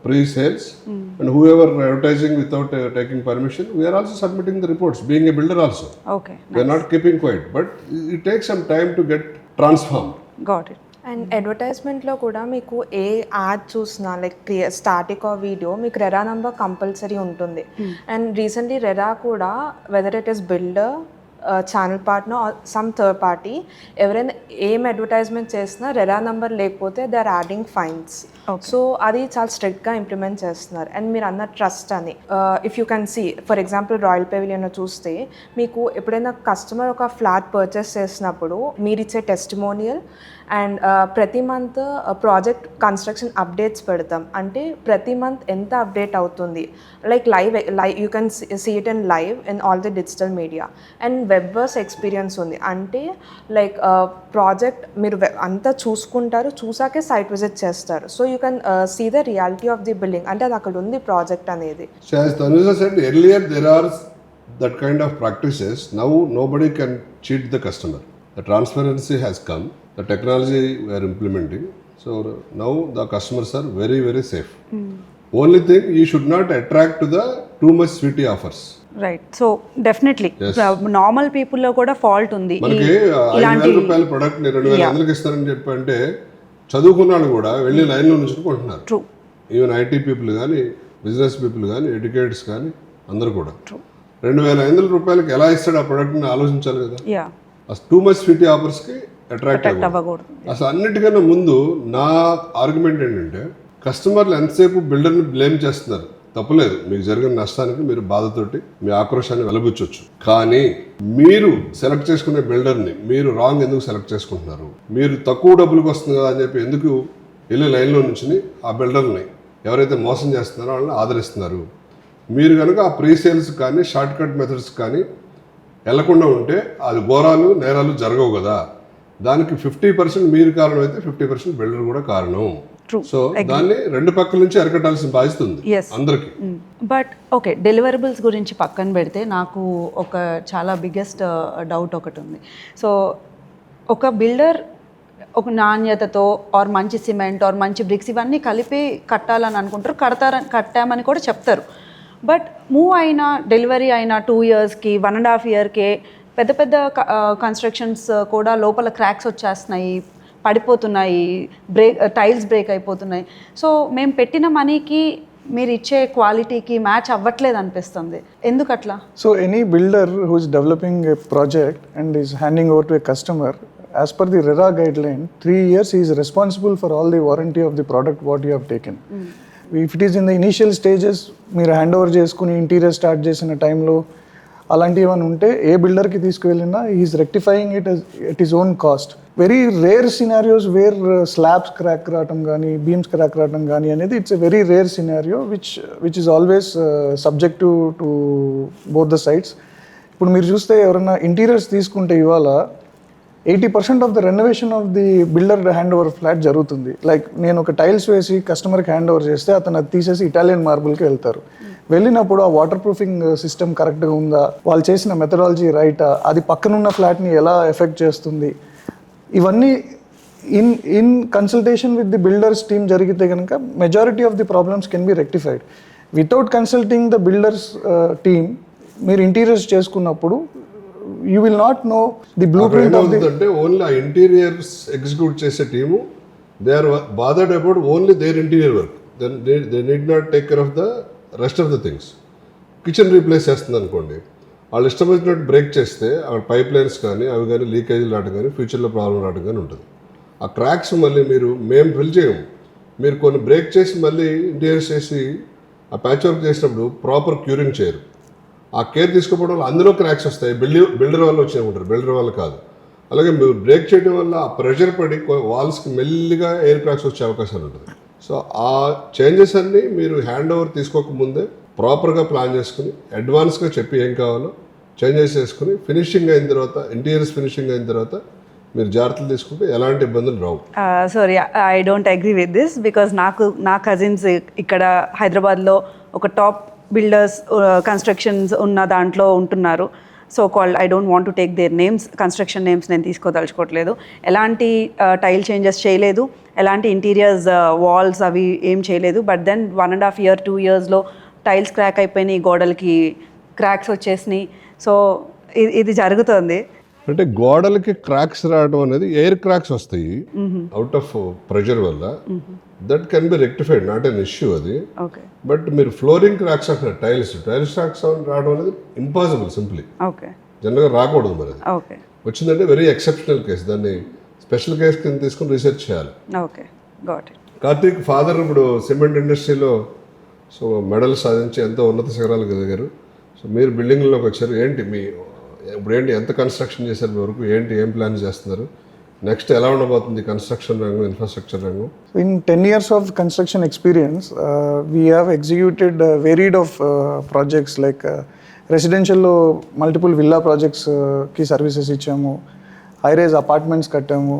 pre-sales, and whoever advertising without taking permission, we are also submitting the reports, being a builder also. Okay, we are not keeping quiet, but it takes some time to get transformed. Got it. And అడ్వర్టైజ్మెంట్లో కూడా మీకు ఏ ad చూసినా like static or video మీకు RERA number compulsory ఉంటుంది. And recently RERA కూడా whether it is builder, channel partner or some third party, ఎవరైనా ఏం అడ్వర్టైజ్మెంట్ చేసినా రెరా నెంబర్ లేకపోతే they are adding fines. So అది చాలా స్ట్రిక్ట్గా ఇంప్లిమెంట్ చేస్తున్నారు. అండ్ మీరు అన్న ట్రస్ట్ అని, if you can see for example Royal పెవిలియన్లో చూస్తే మీకు ఎప్పుడైనా కస్టమర్ ఒక ఫ్లాట్ పర్చేస్ చేసినప్పుడు మీరు ఇచ్చే టెస్టిమోనియల్ అండ్ ప్రతి మంత్ ప్రాజెక్ట్ కన్స్ట్రక్షన్ అప్డేట్స్ పెడతాం. అంటే ప్రతి మంత్ ఎంత అప్డేట్ అవుతుంది, like live you can see it in live in all the digital media. And webverse experience ఉంది, అంటే లైక్ ప్రాజెక్ట్ మీరు అంతా చూసుకుంటారు, చూసాకే సైట్ విజిట్ చేస్తారు. So you can see the reality of the building, అంటే అది అక్కడ ఉంది ప్రాజెక్ట్ అనేది. So as Tanuja said earlier, there are that kind of practices. Now nobody can cheat the customer. The transparency has come. The technology we are implementing. So now the customers are very, very safe. Only thing, you should not attract to the too much sweetie offers. Right. So definitely normal పీపుల్లో కూడా fault ఉంది. మనకి 5,000 రూపాయల product 2,500కి ఇస్తారని చెప్పి అంటే చదువుకున్నాడు కూడా వెళ్ళి లైన్లో నుంచి కొంటున్నారు. ట్రూ. ఈవెన్ ఐటీ పీపుల్ కానీ, బిజినెస్ పీపుల్ కానీ, ఎడ్యుకేటర్స్ కానీ అందరూ కూడా 2,500 రూపాయలకి ఎలా ఇస్తాడు ఆ ప్రోడక్ట్ని ఆలోచించాలి కదా. టూ మచ్ స్వీటీ ఆఫర్స్కి అట్రాక్ట్ అవ్వకూడదు. అసలు అన్నిటికన్నా ముందు నా ఆర్గ్యుమెంట్ ఏంటంటే, కస్టమర్లు ఎంతసేపు బిల్డర్ని బ్లేమ్ చేస్తున్నారు తప్పులేదు, మీకు జరిగిన నష్టానికి మీరు బాధతోటి మీ ఆక్రోశాన్ని వెలబుచ్చొచ్చు. కానీ మీరు సెలెక్ట్ చేసుకునే బిల్డర్ని మీరు రాంగ్ ఎందుకు సెలెక్ట్ చేసుకుంటున్నారు? మీరు తక్కువ డబ్బులకు వస్తుంది కదా అని చెప్పి ఎందుకు వెళ్ళి లైన్లో నుంచి ఆ బిల్డర్ని ఎవరైతే మోసం చేస్తున్నారో వాళ్ళని ఆదరిస్తున్నారు? మీరు కనుక ఆ ప్రీ సేల్స్ కానీ షార్ట్ కట్ మెథడ్స్ కానీ వెళ్లకుండా ఉంటే అది ఘోరాలు నేరాలు జరగవు కదా. దానికి 50% మీరు కారణం అయితే 50% బిల్డర్ కూడా కారణం. సో దాన్ని రెండు పక్కల నుంచి అరికట్టాల్సిన బాధ్యత ఉంది అందరికి. బట్ ఓకే, డెలివరబుల్స్ గురించి పక్కన పెడితే నాకు ఒక చాలా బిగ్గెస్ట్ డౌట్ ఒకటి ఉంది. సో ఒక బిల్డర్ ఒక నాణ్యతతో ఆర్ మంచి సిమెంట్ ఆర్ మంచి బ్రిక్స్ ఇవన్నీ కలిపి కట్టాలని అనుకుంటారు, కట్టామని కూడా చెప్తారు. బట్ మూవ్ అయిన డెలివరీ అయిన 2 ఇయర్స్కి 1.5 ఇయర్కే పెద్ద పెద్ద కన్స్ట్రక్షన్స్ కూడా లోపల క్రాక్స్ వచ్చేస్తున్నాయి, పడిపోతున్నాయి, టైల్స్ బ్రేక్ అయిపోతున్నాయి. సో మేము పెట్టిన మనీకి మీరు ఇచ్చే క్వాలిటీకి మ్యాచ్ అవ్వట్లేదు అనిపిస్తుంది. ఎందుకు అట్లా? So any builder who is developing a project and is handing over to a customer, as per the RERA guideline, 3 years he is responsible for all the warranty of the product what you have taken. If it is in the initial stages, మీరు hand over చేసుకుని interior start చేసిన టైంలో అలాంటివి ఏమైనా ఉంటే ఏ బిల్డర్కి తీసుకువెళ్ళినా is rectifying it at his own cost. Very rare scenarios where slabs crack రావటం కానీ బీమ్స్ క్రాక్ రావటం కానీ అనేది it's a very rare scenario which is always subject to both the sides. ఇప్పుడు మీరు చూస్తే ఎవరైనా ఇంటీరియర్స్ తీసుకుంటే ఇవాళ 80% of the renovation of the builder hand over flat జరుగుతుంది. లైక్ నేను ఒక టైల్స్ వేసి కస్టమర్కి హ్యాండ్ ఓవర్ చేస్తే అతను అది తీసేసి ఇటాలియన్ మార్బుల్కి వెళ్తారు. వెళ్ళినప్పుడు ఆ వాటర్ ప్రూఫింగ్ సిస్టమ్ కరెక్ట్గా ఉందా, వాళ్ళు చేసిన మెథడాలజీ రైటా, అది పక్కనున్న ఫ్లాట్ని ఎలా ఎఫెక్ట్ చేస్తుంది, ఇవన్నీ in consultation with the builders team జరిగితే కనుక majority of the problems can be rectified. Without consulting the builders team మీరు ఇంటీరియర్స్ చేసుకున్నప్పుడు you will not know the blueprint of the అంటే ఓన్లీ ఆ ఇంటీరియర్స్ ఎగ్జిక్యూట్ చేసే team they are bothered about only their interior work. They need not take care of the rest of the things. Kitchen replace చేస్తుంది అనుకోండి, వాళ్ళు ఇష్టం వచ్చినట్టు break చేస్తే అక్కడ పైప్ లైన్స్ కానీ అవి కానీ లీకేజీలు రావడం కానీ ఫ్యూచర్లో ప్రాబ్లం రావడం కానీ ఉంటుంది. ఆ క్రాక్స్ మళ్ళీ మేము ఫిల్ చేయము, మీరు కొన్ని బ్రేక్ చేసి మళ్ళీ ఇంటీరియర్స్ చేసి ఆ ప్యాచ్ వర్క్ చేసినప్పుడు ప్రాపర్ క్యూరింగ్ చేయరు. ఆ కేర్ తీసుకోవడం వల్ల అందులో క్రాక్స్ వస్తాయి. బిల్డర్ వల్ల వచ్చే ఉంటారు, బిల్డర్ వల్ల కాదు. అలాగే మీరు బ్రేక్ చేయడం వల్ల ఆ ప్రెషర్ పడి వాల్స్కి మెల్లిగా ఎయిర్ క్రాక్స్ వచ్చే అవకాశాలు ఉంటుంది. సో ఆ చేంజెస్ అన్నీ మీరు హ్యాండ్ ఓవర్ తీసుకోకముందే ప్రాపర్గా ప్లాన్ చేసుకుని అడ్వాన్స్గా చెప్పి ఏం కావాలో చేంజెస్ చేసుకుని ఫినిషింగ్ అయిన తర్వాత ఇంటీరియర్స్ ఫినిషింగ్ అయిన తర్వాత మీరు జాగ్రత్తలు తీసుకుంటే ఎలాంటి ఇబ్బందులు రావు. Sorry, I don't agree with this because నా కజిన్స్ ఇక్కడ హైదరాబాద్లో ఒక టాప్ బిల్డర్స్ కన్స్ట్రక్షన్స్ ఉన్న దాంట్లో ఉంటున్నారు. So called, I don't want to take their names, construction names నేను తీసుకోదలుచుకోవట్లేదు. ఎలాంటి టైల్ చేంజెస్ చేయలేదు, ఎలాంటి ఇంటీరియర్స్ వాల్స్ అవి ఏం చేయలేదు. బట్ దెన్ 1.5 ఇయర్ 2 ఇయర్స్లో టైల్స్ క్రాక్ అయిపోయినాయి, గోడలకి క్రాక్స్ వచ్చేసినాయి. సో ఇది జరుగుతుంది. అంటే గోడలకి క్రాక్స్ రావడం అనేది ఎయిర్ క్రాక్స్ వస్తాయి అవుట్ ఆఫ్ ప్రెషర్ వల్ల. That can be rectified, not an issue అది. బట్ మీరు ఫ్లోరింగ్ క్రాక్స్ అంటున్నారు, టైల్స్ క్రాక్స్ రావడం అనేది ఇంపాసిబుల్, సింప్లీ జనరల్గా రాకూడదు. మరి అది వచ్చిందంటే వెరీ ఎక్సెప్షనల్ కేసు, దాన్ని స్పెషల్ కేసు కింద తీసుకుని రీసెర్చ్ చేయాలి. కార్తీక్ ఫాదర్ ఇప్పుడు సిమెంట్ ఇండస్ట్రీలో సో మెడల్ సాధించి ఎంతో ఉన్నత శిఖరాలకు ఎదిగారు. సో మీరు బిల్డింగ్లోకి వచ్చారు, ఏంటి మీ ఇప్పుడు ఏంటి ఎంత కన్స్ట్రక్షన్ చేశారు మీ వరకు, ఏంటి ఏం ప్లాన్ చేస్తున్నారు, నెక్స్ట్ ఎలా ఉండబోతుంది కన్స్ట్రక్షన్ రంగం, ఇన్ఫ్రాస్ట్రక్చర్ రంగం? In 10 years of construction experience, we have executed varied of projects like రెసిడెన్షియల్లో మల్టిపుల్ విల్లా ప్రాజెక్ట్స్కి సర్వీసెస్ ఇచ్చాము, హైరైజ్ అపార్ట్మెంట్స్ కట్టాము,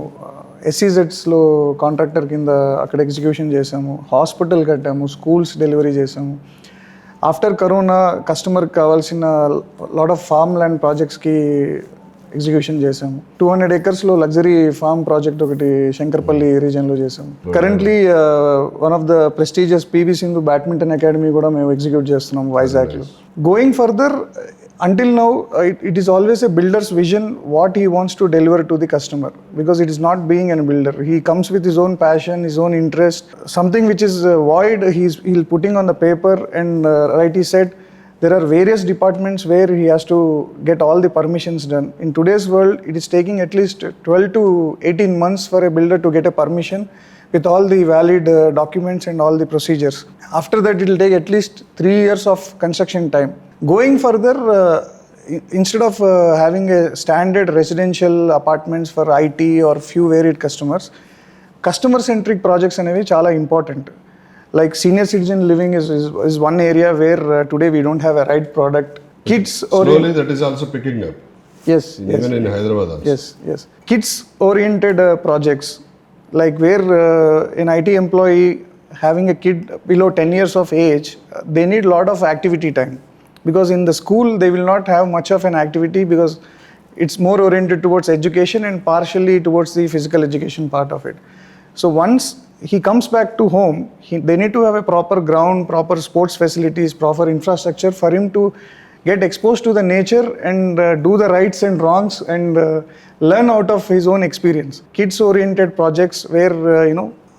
ఎస్సీజెడ్స్లో కాంట్రాక్టర్ కింద అక్కడ ఎగ్జిక్యూషన్ చేసాము, హాస్పిటల్ కట్టాము, స్కూల్స్ డెలివరీ చేసాము. ఆఫ్టర్ కరోనా కస్టమర్కి కావాల్సిన లాట్ ఆఫ్ ఫార్మ్ ల్యాండ్ ప్రాజెక్ట్స్కి ఎగ్జిక్యూషన్ చేసాము. 200 acresలో లగ్జరీ ఫార్మ్ ప్రాజెక్ట్ ఒకటి శంకర్పల్లి రీజియన్లో చేసాము. Currently one of the prestigious PV Sindhu badminton academy కూడా మేము ఎగ్జిక్యూట్ చేస్తున్నాం వైజాగ్లో. Going further, until now it is always a builder's vision what he wants to deliver to the customer, because it is not being a builder, he comes with his own passion, his own interest, something which is void he'll putting on the paper. And right, he said there are various departments where he has to get all the permissions done. In today's world it is taking at least 12 to 18 months for a builder to get a permission with all the valid documents and all the procedures. After that, it will take at least 3 years of construction time. Going further, instead of having a standard residential apartments for IT or few varied customers, customer-centric projects అనేవి చాలా important. Like senior citizen living is one area where today we don't have a right product. Kids Slowly that is also picking up. Yes, Even in Hyderabad also. yes. Kids-oriented projects, like where an IT employee having a kid below 10 years of age, they need a lot of activity time. Because in the school, they will not have much of an activity because it's more oriented towards education and partially towards the physical education part of it. So once he comes back to home, they need to have a proper ground, proper sports facilities, proper infrastructure for him to get exposed to the nature and do the rights and wrongs and learn out of his own experience. Kids oriented projects where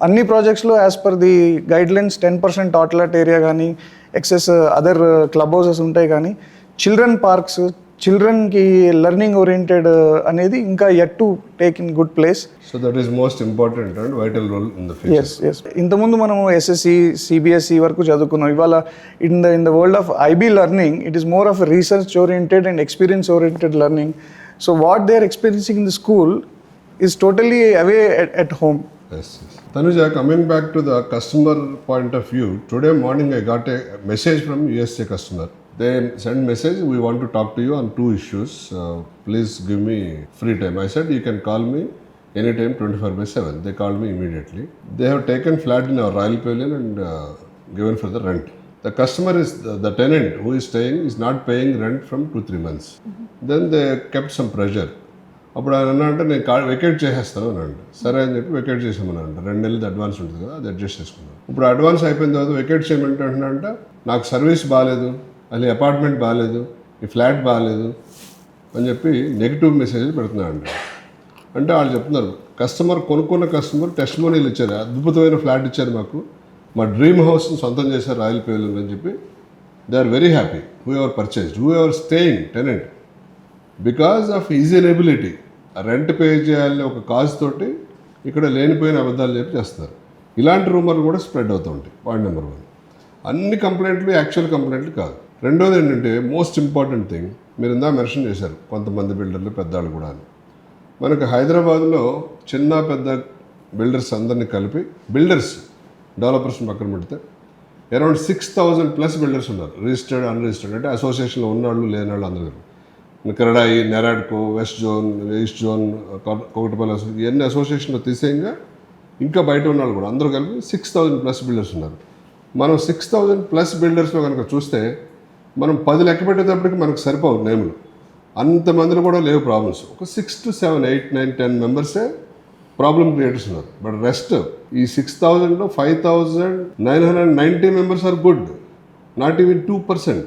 అన్ని ప్రాజెక్ట్స్లో as per the guidelines 10% outlet area కానీ access other club houses ఉంటాయి, కానీ children parks, చిల్డ్రన్కి learning oriented అనేది ఇంకా yet to take in good place. So that is most important and vital role in the future. Yes ఇంతకుముందు మనం SSC CBSE వరకు చదువుకున్నాం. ఇవాళ in the world of IB learning it is more of research oriented and experience oriented learning. So what they are experiencing in the school is totally away at home. Yes. Tanuja, coming back to the customer point of view, today morning I got a message from USA customer. They sent message, we want to talk to you on 2 issues. Please give me free time. I said, you can call me anytime 24/7. They called me immediately. They have taken flat in our Royal Pavilion and given for the rent. The customer is, the tenant who is staying is not paying rent from 2-3 months. Then they kept some pressure. అప్పుడు ఆయన అన్నాడంటే నేను vacate చేసేస్తాను అన్నాడు. సరే అని చెప్పి vacate చేసామన్నాడు. 2 నెలలు అడ్వాన్స్ ఉంటుంది కదా, అది అడ్జస్ట్ చేసుకున్నాను. ఇప్పుడు అడ్వాన్స్ అయిపోయిన తర్వాత వెకేట్ చేయమంటే అంటున్నాడంట నాకు సర్వీస్ బాగాలేదు, అది అపార్ట్మెంట్ బాగాలేదు, ఈ ఫ్లాట్ బాగాలేదు అని చెప్పి నెగిటివ్ మెసేజ్లు పెడుతున్నాడు. అంటే వాళ్ళు చెప్తున్నారు, కస్టమర్ కొనుక్కున్న కస్టమర్ టెస్టిమోనీలు ఇచ్చారు, అద్భుతమైన ఫ్లాట్ ఇచ్చారు మాకు, మా డ్రీమ్ హౌస్ని సొంతం చేశారు రాయల్ పేవిలియన్ అని చెప్పి. They are very happy whoever purchased, whoever staying tenant, because of easy ability. Rent pay చేయాలని ఒక కాజ్ తోటి ఇక్కడ లేనిపోయిన అబద్ధాలు చెప్పి చేస్తారు. ఇలాంటి రూమర్లు కూడా స్ప్రెడ్ అవుతూ ఉంటాయి. Point number 1. అన్ని కంప్లైంట్లు యాక్చువల్ కంప్లైంట్లు కాదు. రెండోది ఏంటంటే మోస్ట్ ఇంపార్టెంట్ థింగ్, మీరు ఇందా మెన్షన్ చేశారు కొంతమంది బిల్డర్లు పెద్దవాళ్ళు కూడా అని. మనకు హైదరాబాద్లో చిన్న పెద్ద బిల్డర్స్ అందరినీ కలిపి, బిల్డర్స్ డెవలపర్స్ని పక్కన పెడితే అరౌండ్ 6,000+ బిల్డర్స్ ఉన్నారు, రిజిస్టర్డ్ అన్రిజిస్టర్డ్, అంటే అసోసియేషన్లో ఉన్నవాళ్ళు లేని వాళ్ళు అందరూ. CREDAI, NAREDCO, west zone, east zone, Kukatpally ఇవన్నీ అసోసియేషన్లో తీసేయంగా ఇంకా బయట ఉన్న వాళ్ళు కూడా అందరూ కలిపి 6,000+ బిల్డర్స్ ఉన్నారు. మనం 6,000+ బిల్డర్స్లో కనుక చూస్తే మనం 10 లెక్క పెట్టేటప్పటికి మనకు సరిపోవు నేములు. అంతమందిలో కూడా లేవు ప్రాబ్లమ్స్. ఒక 6 to 7, 8, 9, 10 మెంబర్సే ప్రాబ్లమ్ క్రియేటర్స్ ఉన్నారు. బట్ రెస్ట్ ఈ 6,000లో 5,990 members are good, not even 2%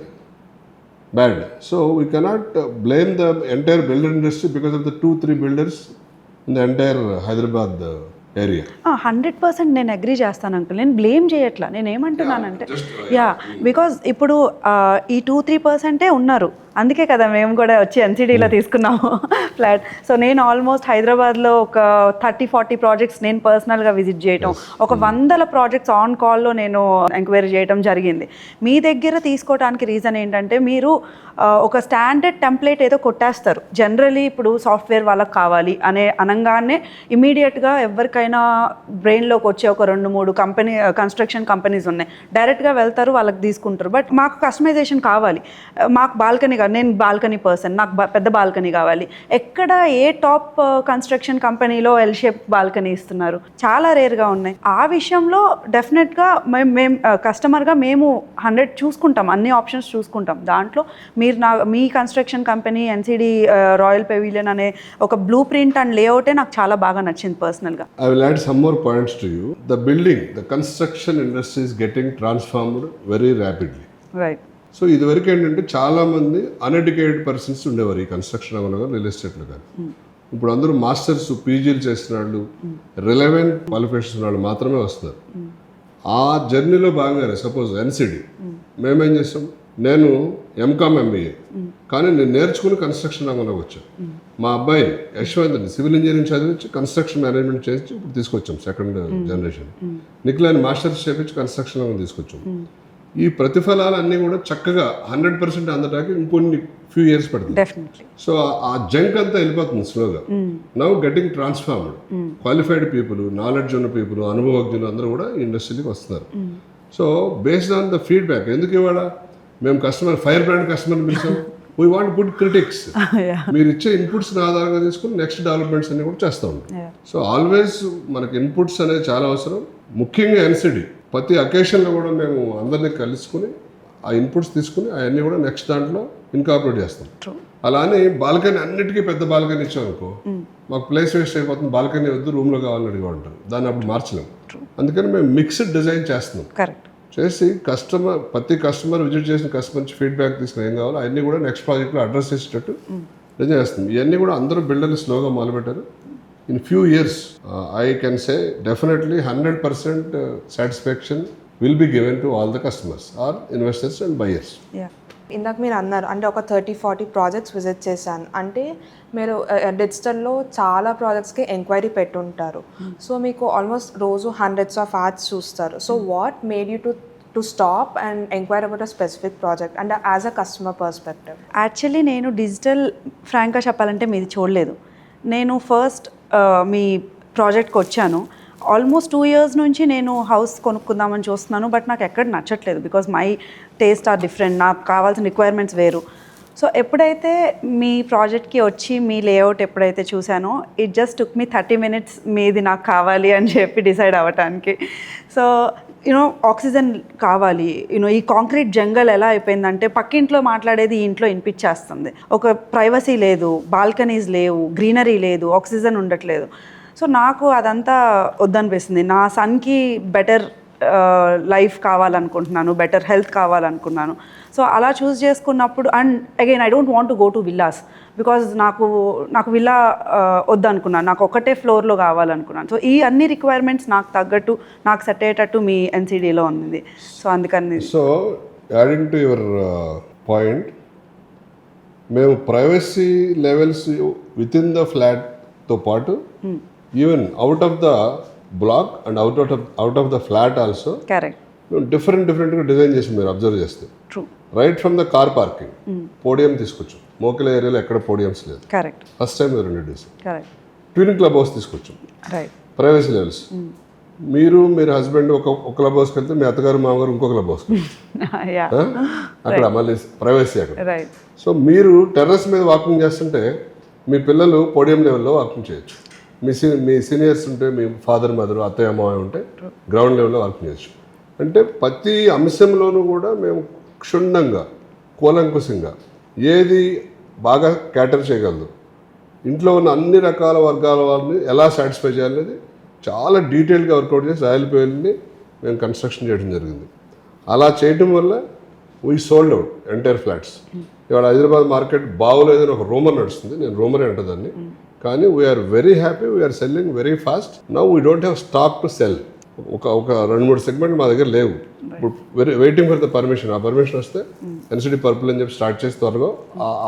bad. So we cannot blame the entire builder industry because of the 2-3 builders in the entire Hyderabad area. 100% నేను అగ్రీ చేస్తాను అంకుల్. నేను blame చేయట్లా. నేను ఏమంటున్నానంటే బికాజ్ ఇప్పుడు ఈ 2-3% ఉన్నారు, అందుకే కదా మేము కూడా వచ్చి ఎన్సిడీలో తీసుకున్నాము ఫ్లాట్. సో నేను ఆల్మోస్ట్ హైదరాబాద్లో ఒక 30-40 ప్రాజెక్ట్స్ నేను పర్సనల్గా విజిట్ చేయటం, ఒక 100 ప్రాజెక్ట్స్ ఆన్ కాల్లో నేను ఎంక్వైరీ చేయడం జరిగింది. మీ దగ్గర తీసుకోవడానికి రీజన్ ఏంటంటే మీరు ఒక స్టాండర్డ్ టెంప్లెట్ ఏదో కొట్టేస్తారు. జనరలీ ఇప్పుడు సాఫ్ట్వేర్ వాళ్ళకి కావాలి అనగానే ఇమీడియట్గా ఎవరికైనా బ్రెయిన్లోకి వచ్చే ఒక 2-3 కన్స్ట్రక్షన్ కంపెనీస్ ఉన్నాయి, డైరెక్ట్గా వెళ్తారు, వాళ్ళకి తీసుకుంటారు. బట్ మాకు కస్టమైజేషన్ కావాలి, మాకు బాల్కనీ, నేను బాల్కనీ పర్సన్, నాకు పెద్ద బాల్కనీ కావాలి. ఎక్కడ ఏ టాప్ కన్స్ట్రక్షన్ కంపెనీలో ఎల్ షేప్ బాల్కనీ ఇస్తున్నారు? చాలా రేర్గా ఉన్నాయి. ఆ విషయంలో డెఫినెట్గా మేము కస్టమర్గా మేము 100 చూసుకుంటాం, అన్ని ఆప్షన్స్ చూసుకుంటాం. దాంట్లో మీరు మీ construction company NCD Royal Pavilion అనే ఒక బ్లూ ప్రింట్ అండ్ లేఅవుటే నాకు చాలా బాగా నచ్చింది పర్సనల్గా. I will add some more points to you. The building, the construction industry is getting transformed very rapidly. Right. So ఇదివరకు ఏంటంటే చాలామంది అన్ఎడ్యుకేటెడ్ పర్సన్స్ ఉండేవారు ఈ కన్స్ట్రక్షన్ రంగంలో కానీ రియల్ ఎస్టేట్లో కానీ. ఇప్పుడు అందరూ మాస్టర్స్, పీజీలు చేసిన వాళ్ళు, రిలవెంట్ క్వాలిఫికేషన్స్ వాళ్ళు మాత్రమే వస్తున్నారు. ఆ జర్నీలో భాగంగానే సపోజ్ ఎన్సిడి మేమేం చేస్తాం, నేను ఎంకామ్ ఎంబీఏ కానీ నేను నేర్చుకుని కన్స్ట్రక్షన్ రంగంలోకి వచ్చాను. మా అబ్బాయిని యశ్వంత్ని సివిల్ ఇంజనీరింగ్ చదివించి కన్స్ట్రక్షన్ మేనేజ్మెంట్ చేసి ఇప్పుడు తీసుకొచ్చాం సెకండ్ జనరేషన్. నిఖిలాని మాస్టర్స్ చేపించి కన్స్ట్రక్షన్ రంగం తీసుకొచ్చాం. ఈ ప్రతిఫలాలన్నీ కూడా చక్కగా 100% అందడానికి ఇంకొన్ని ఫ్యూ ఇయర్స్ పడుతుంది. డెఫినెట్లీ. సో ఆ జంక్ అంతా వెళ్ళిపోతుంది స్లోగా. Now getting transformed. Qualified people, knowledge ఉన్న పీపుల్, అనుభవజ్ఞులు అందరూ కూడా ఈ ఇండస్ట్రీకి వస్తున్నారు. So based on the feedback, ఎందుకు ఇవాళ మేము కస్టమర్ ఫైర్ బ్రాండ్ కస్టమర్ పిలిచాం, వీ వాంట్ గుడ్ క్రిటిక్స్. మీరు ఇచ్చే ఇన్పుట్స్ ఆధారంగా తీసుకుని నెక్స్ట్ డెవలప్మెంట్స్ అన్ని కూడా చేస్తూ ఉంటాం. సో ఆల్వేస్ మనకి ఇన్పుట్స్ అనేది చాలా అవసరం. ముఖ్యంగా ఎన్సిడి ప్రతి అకేషన్లో కూడా మేము అందరినీ కలుసుకుని ఆ ఇన్పుట్స్ తీసుకుని అవన్నీ కూడా నెక్స్ట్ దాంట్లో ఇన్కార్పొరేట్ చేస్తాం. అలానే బాల్కనీ అన్నిటికీ పెద్ద బాల్కనీ ఇచ్చాం అనుకో, మాకు ప్లేస్ వేస్ట్ అయిపోతుంది, బాల్కనీ వద్దు రూమ్లో కావాలని అడిగి ఉంటారు, దాన్ని అప్పుడు మార్చలేము. అందుకని మేము మిక్స్డ్ డిజైన్ చేస్తున్నాం. కరెక్ట్. చేసి ప్రతి కస్టమర్ విజిట్ చేసిన కస్టమర్ నుంచి ఫీడ్బ్యాక్ తీసుకుని ఏం కావాలో అవన్నీ కూడా నెక్స్ట్ ప్రాజెక్ట్లో అడ్రస్ చేసేటట్టు డిజైన్ చేస్తుంది. ఇవన్నీ కూడా అందరూ బిల్డర్లు స్లోగా మొదలుపెట్టారు. In few years, I can say definitely 100% satisfaction will be given to all the customers or investors and buyers. Yeah. ఇందాక మీరు అన్నారు అంటే ఒక 30-40 ప్రాజెక్ట్స్ విజిట్ చేశాను అంటే మీరు డిజిటల్లో చాలా ప్రాజెక్ట్స్కి ఎంక్వైరీ పెట్టుంటారు. సో మీకు ఆల్మోస్ట్ రోజు హండ్రెడ్స్ ఆఫ్ యాడ్స్ చూస్తారు. So what made you to stop and enquire about a specific project and as a customer perspective? Actually నేను డిజిటల్ ఫ్రాంక్గా చెప్పాలంటే మీది చూడలేదు. నేను ఫస్ట్ మీ ప్రాజెక్ట్కి వచ్చాను. ఆల్మోస్ట్ 2 years నుంచి నేను హౌస్ కొనుక్కుందామని చూస్తున్నాను, బట్ నాకు ఎక్కడ నచ్చట్లేదు. Because my taste are different, నాకు కావాల్సిన రిక్వైర్మెంట్స్ వేరు. సో ఎప్పుడైతే మీ ప్రాజెక్ట్కి వచ్చి మీ లేఅవుట్ ఎప్పుడైతే చూసానో, it just took me 30 minutes మీది నాకు కావాలి అని చెప్పి డిసైడ్ అవ్వటానికి. సో యూనో ఆక్సిజన్ కావాలి. యూనో ఈ కాంక్రీట్ జంగల్ ఎలా అయిపోయిందంటే పక్కింట్లో మాట్లాడేది ఈ ఇంట్లో వినిపించేస్తుంది. ఒక ప్రైవసీ లేదు, బాల్కనీస్ లేవు, గ్రీనరీ లేదు, ఆక్సిజన్ ఉండట్లేదు. సో నాకు అదంతా వద్దనిపిస్తుంది. నా సన్కి బెటర్ లైఫ్ కావాలనుకుంటున్నాను, బెటర్ హెల్త్ కావాలనుకున్నాను. సో అలా చూస్ చేసుకున్నప్పుడు, and again I don't want to go to villas because నాకు విల్లా వద్దనుకున్నాను, నాకు ఒకటే ఫ్లోర్లో కావాలనుకున్నాను. సో ఈ అన్ని రిక్వైర్మెంట్స్ నాకు తగ్గట్టు, నాకు సెట్ అయ్యేటట్టు మీ ఎన్సిడీలో ఉంది. సో అందుకని. So adding to your point, మేము privacy levels within the ఫ్లాట్తో పాటు even out of the block and out of the flat also correct డిఫరెంట్గా డిజైన్ చేసి మీరు అబ్జర్వ్ చేస్తే, true, right from the car parking podium తీసుకొచ్చాం. మోకిల ఏరియాలో ఎక్కడ పోడియంస్ లేదు, కరెక్ట్, ఫస్ట్ టైం మీరు introduce. Correct. Tuning club house తీసుకొచ్చాం, రైట్, ప్రైవసీ లెవెల్స్. మీరు హస్బెండ్ ఒక క్లబ్ హౌస్కి వెళ్తే మీ అత్తగారు మామగారు ఇంకో క్లబ్ హౌస్కి అక్కడ మళ్ళీ ప్రైవసీ అక్కడ. రైట్. సో మీరు టెర్రస్ మీద వాకింగ్ చేస్తుంటే మీ పిల్లలు పోడియం లెవెల్లో వాకింగ్ చేయొచ్చు. మీ సీనియర్స్ ఉంటే, మీ ఫాదర్ మదర్ అత్తయ్య అమ్మాయి ఉంటే గ్రౌండ్ లెవెల్లో వాకింగ్ చేయొచ్చు. అంటే ప్రతి అంశంలోనూ కూడా మేము క్షుణ్ణంగా, కూలంకుశంగా ఏది బాగా క్యాటర్ చేయగలదు, ఇంట్లో ఉన్న అన్ని రకాల వర్గాల వాళ్ళని ఎలా సాటిస్ఫై చేయాలనేది చాలా డీటెయిల్గా వర్కౌట్ చేసి రాయలపేల్ని మేము కన్స్ట్రక్షన్ చేయడం జరిగింది. అలా చేయడం వల్ల we sold out entire flats. ఇవాళ హైదరాబాద్ మార్కెట్ బాగోలేదని ఒక రూమర్ నడుస్తుంది, నేను రూమరే అంటే దాన్ని. కానీ we're very happy, we're selling very fast. Now we don't have stock to sell. ఒక 2-3 సెగ్మెంట్ మా దగ్గర లేవు. ఇప్పుడు వెయిటింగ్ ఫర్ ద పర్మిషన్. ఆ పర్మిషన్ వస్తే ఎన్సిడి పర్పుల్ అని చెప్పి స్టార్ట్ చేసి త్వరగా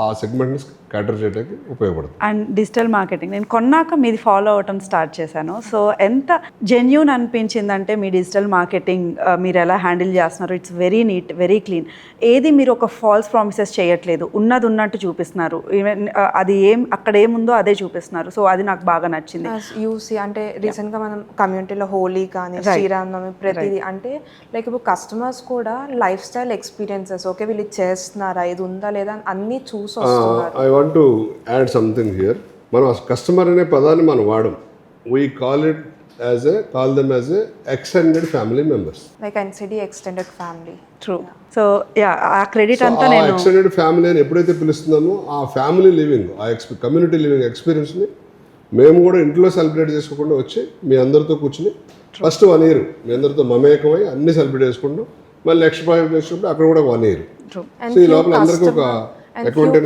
ఆ సెగ్మెంట్ని క్యాటర్ చేయడానికి ఉపయోగపడుతుంది. అండ్ డిజిటల్ మార్కెటింగ్ నేను కొన్నాక మీది ఫాలో అవటం స్టార్ట్ చేశాను. సో ఎంత జెన్యూన్ అనిపించిందంటే మీ డిజిటల్ మార్కెటింగ్ మీరు ఎలా హ్యాండిల్ చేస్తున్నారు. It's very neat, very clean. ఏది మీరు ఒక ఫాల్స్ ప్రామిసెస్ చేయట్లేదు, ఉన్నది ఉన్నట్టు చూపిస్తున్నారు. ఈవెన్ అది అక్కడ ఏముందో అదే చూపిస్తున్నారు. సో అది నాకు బాగా నచ్చింది. యూసీ అంటే రీసెంట్గా మనం కమ్యూనిటీలో హోలీ కానీ శ్రీరామనవమి ప్రతిదీ అంటే లైక్ ఇప్పుడు కస్టమర్స్ కూడా లైఫ్ స్టైల్ ఎక్స్పీరియన్సెస్, ఓకే వీళ్ళు చేస్తున్నారా, ఇది ఉందా లేదా అన్నీ చూసి వస్తున్నారు. I want to add something here. మనం కస్టమర్ అనే పదాన్ని మనం వాడం. We call them as a extended family members, like NCD extended family. True. So ఆ క్రెడిట్ అంతా నేను ఎక్స్టెండెడ్ ఫ్యామిలీ అని ఎప్పుడైతే పిలుస్తున్నామో ఆ ఫ్యామిలీ లివింగ్, ఆ కమ్యూనిటీ లివింగ్ ఎక్స్పీరియన్స్ని మేము కూడా ఇంట్లో సెలబ్రేట్ చేసుకోకుండా వచ్చి మీ అందరితో కూర్చుని ఫస్ట్ 1 year మీ అందరితో మమేకమై అన్ని సెలబ్రేట్ చేసుకుంటాం. మళ్ళీ నెక్స్ట్ ప్రాజెక్ట్ చేసుకుంటే అక్కడ కూడా 1 year. సో ఈ లోపల అందరికీ ఒక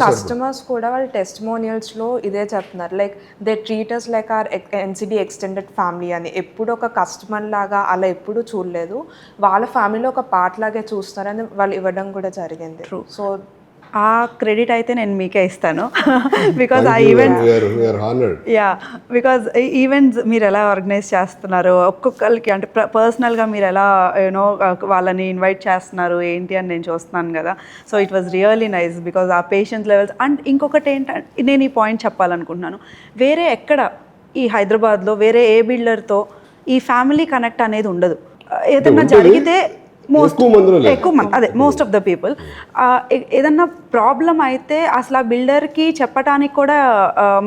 కస్టమర్స్ కూడా వాళ్ళ టెస్టిమోనియల్స్లో ఇదే చెప్తున్నారు, like they treat us like our NCD extended family అని. ఎప్పుడు ఒక కస్టమర్ లాగా అలా ఎప్పుడు చూడలేదు, వాళ్ళ ఫ్యామిలీలో ఒక పార్ట్ లాగే చూస్తున్నారని వాళ్ళు ఇవ్వడం కూడా జరిగింది. సో ఆ క్రెడిట్ అయితే నేను మీకే ఇస్తాను బికాజ్ ఆ ఈవెంట్ యా బికాజ్ ఈవెంట్స్ మీరు ఎలా ఆర్గనైజ్ చేస్తున్నారు, ఒక్కొక్కరికి అంటే పర్సనల్గా మీరు ఎలా యూనో వాళ్ళని ఇన్వైట్ చేస్తున్నారు ఏంటి అని నేను చూస్తున్నాను కదా. So it was really nice because ఆ పేషెన్స్ లెవెల్స్. అండ్ ఇంకొకటి ఏంటంటే నేను ఈ పాయింట్ చెప్పాలనుకుంటున్నాను, వేరే ఎక్కడ ఈ హైదరాబాద్లో వేరే ఏ బిల్డర్తో ఈ ఫ్యామిలీ కనెక్ట్ అనేది ఉండదు. ఏదైనా జరిగితే ఎక్కువ మంది అదే మోస్ట్ ఆఫ్ ద పీపుల్ ఏదన్నా ప్రాబ్లం అయితే అసలు ఆ బిల్డర్కి చెప్పడానికి కూడా